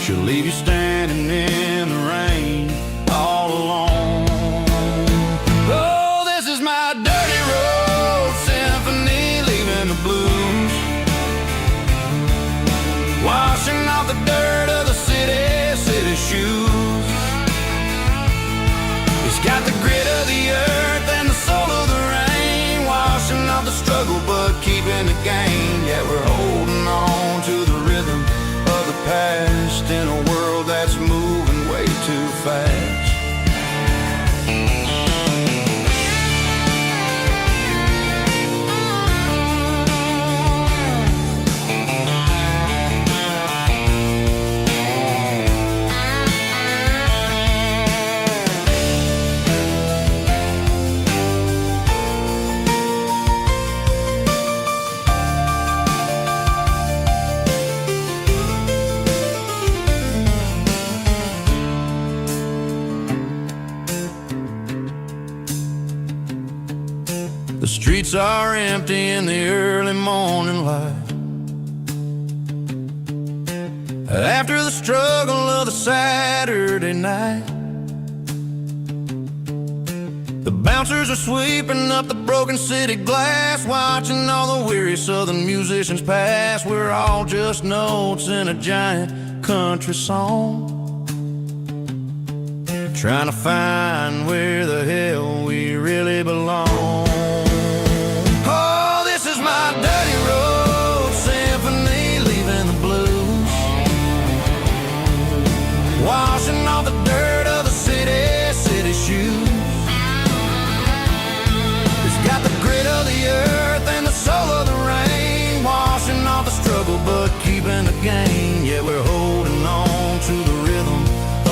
She'll leave you standing in the rain all alone. Oh, this is my dirty road symphony, leaving the blues, washing off the dirt of the city shoes. It's got the grit of the earth and the soul of the rain, washing off the struggle but keeping the gain. Yeah, we're holding on to the rhythm of the past in a world that's moving way too fast. The streets are empty in the early morning light, after the struggle of the Saturday night. The bouncers are sweeping up the broken city glass, watching all the weary southern musicians pass. We're all just notes in a giant country song, trying to find where the hell we really belong. My dirty road symphony, leaving the blues, washing off the dirt of the city shoes. It's got the grit of the earth and the soul of the rain, washing off the struggle but keeping the gain. Yeah, we're holding on to the rhythm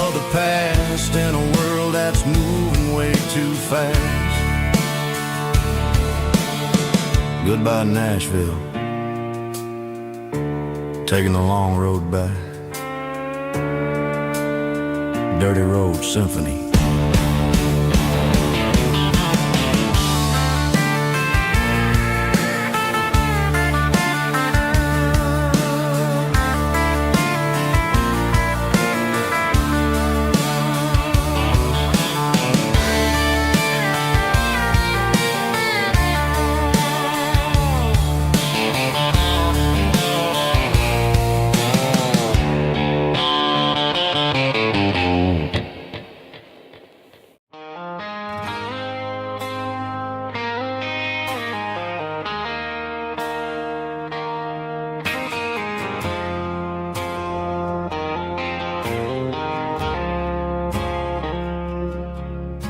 of the past in a world that's moving way too fast. Goodbye, Nashville, taking the long road back. Dirty Road Symphony.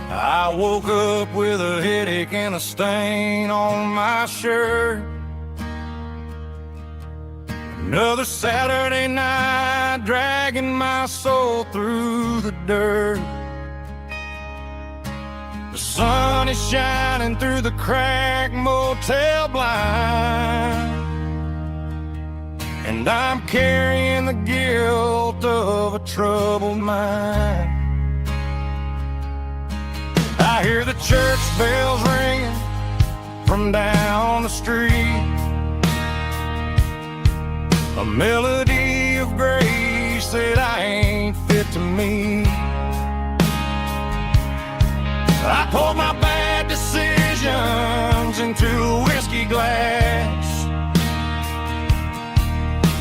I woke up with a headache and a stain on my shirt. Another Saturday night, dragging my soul through the dirt. The sun is shining through the cracked motel blind, and I'm carrying the guilt of a troubled mind. I hear the church bells ringing from down the street, a melody of grace that I ain't fit to meet. I poured my bad decisions into a whiskey glass.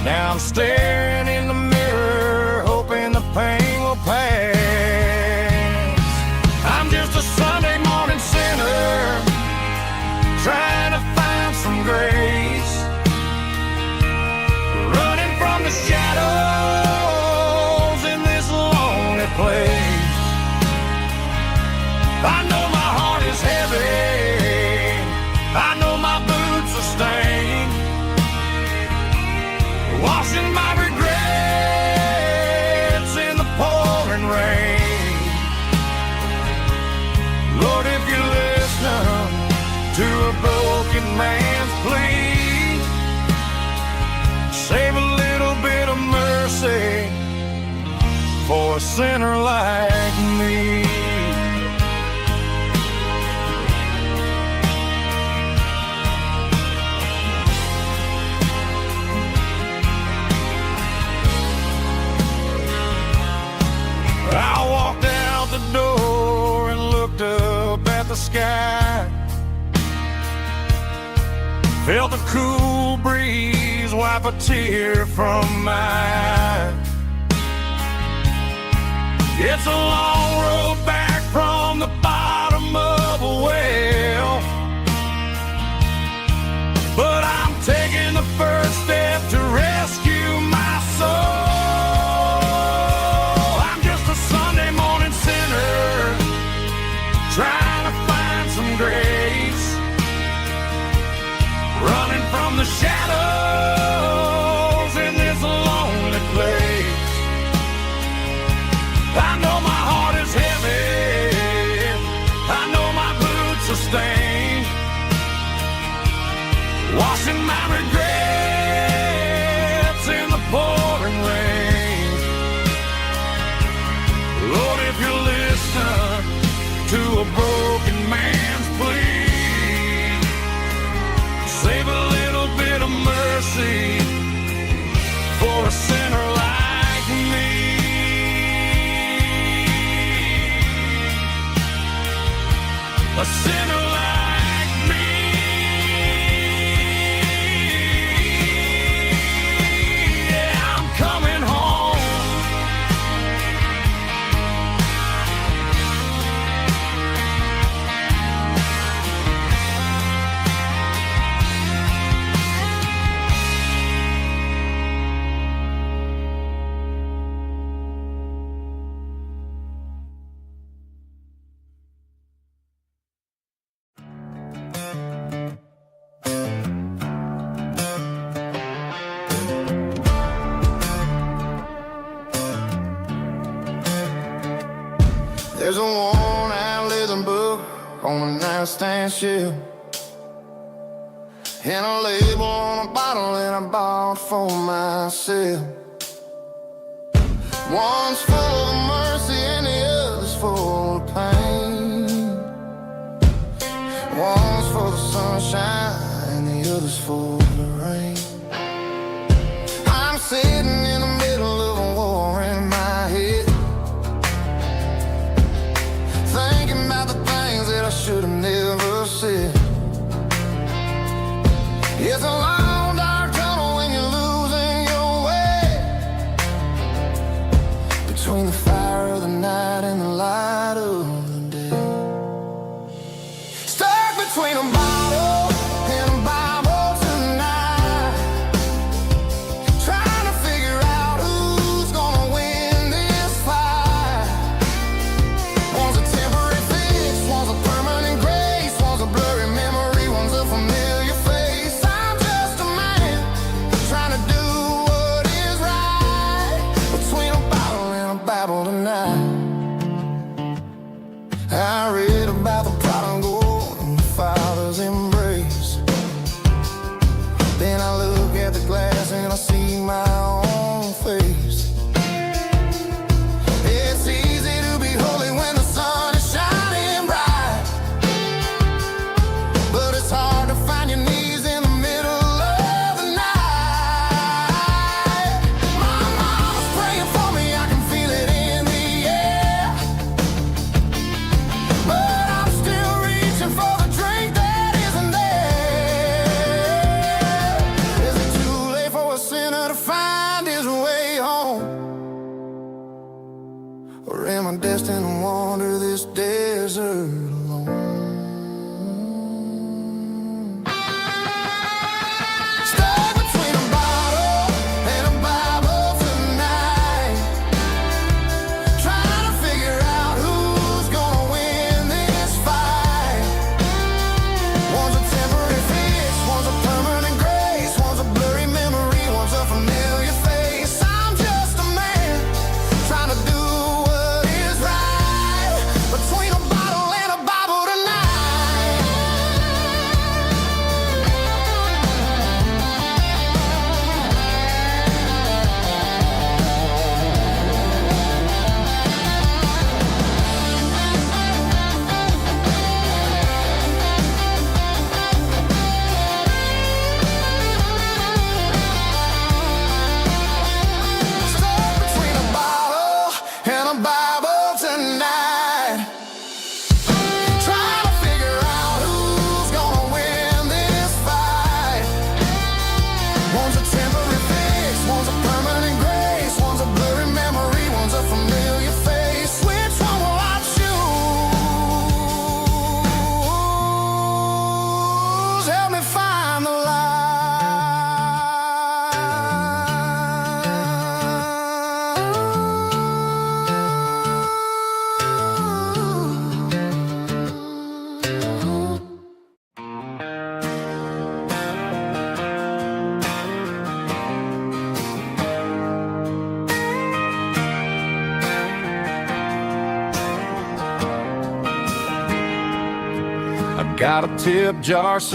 Now I'm staring in the mirror, hoping the pain will pass. I'm just a Sunday morning sinner, trying to find some grace.
I know my heart is heavy, I know my boots are stained, washing my regrets in the pouring rain. Lord, if you listen to a broken man's plea, save a little bit of mercy for a sinner like me. I walked out the door and looked up at the sky, felt the cool breeze wipe a tear from my eye. It's a long road back from the bottom of a well, but I'm taking the first step to rescue my soul. I'm just a Sunday morning sinner trying to find some grace, running from the shadows in this lonely place. I know my heart is heavy, I know my boots are stained, washing my regrets in the pouring rain. Lord, if you listen to a broken man's plea, save a little bit of mercy for a sinner like me. A sinner like me. Yeah, I'm coming home.
There's a worn-out leather book on the nightstand shelf, and a label on a bottle that I bought for myself. One's full of mercy and the other's full of pain. One's for the sunshine and the other's for the rain. I'm sitting in the middle of a war in my head, thinking about the things that I should have never said. It's a long dark tunnel when you're losing your way, between the fire of the night and the light of the day. Stuck between a bottle and a Bible tonight, trying to figure out who's gonna win this fight. One's a temporary fix, one's a permanent grace, one's a blurry memory, one's a familiar face. I'm just a man trying to do what is right, between a bottle and a Bible tonight. I read about the prodigal and the father's embrace. Then I look at the glass and I see my own face. It's easy to be holy when the sun is shining bright, but it's hard to find your knees in the middle of the night. My mama's praying for me, I can feel it in the air, but I'm still reaching for the drink that isn't there. Is it too late for a sinner to find his way home? Or am I destined to wander this desert alone? Stuck between a bottle and a Bible tonight, trying to figure out who's gonna win this I got a tip jar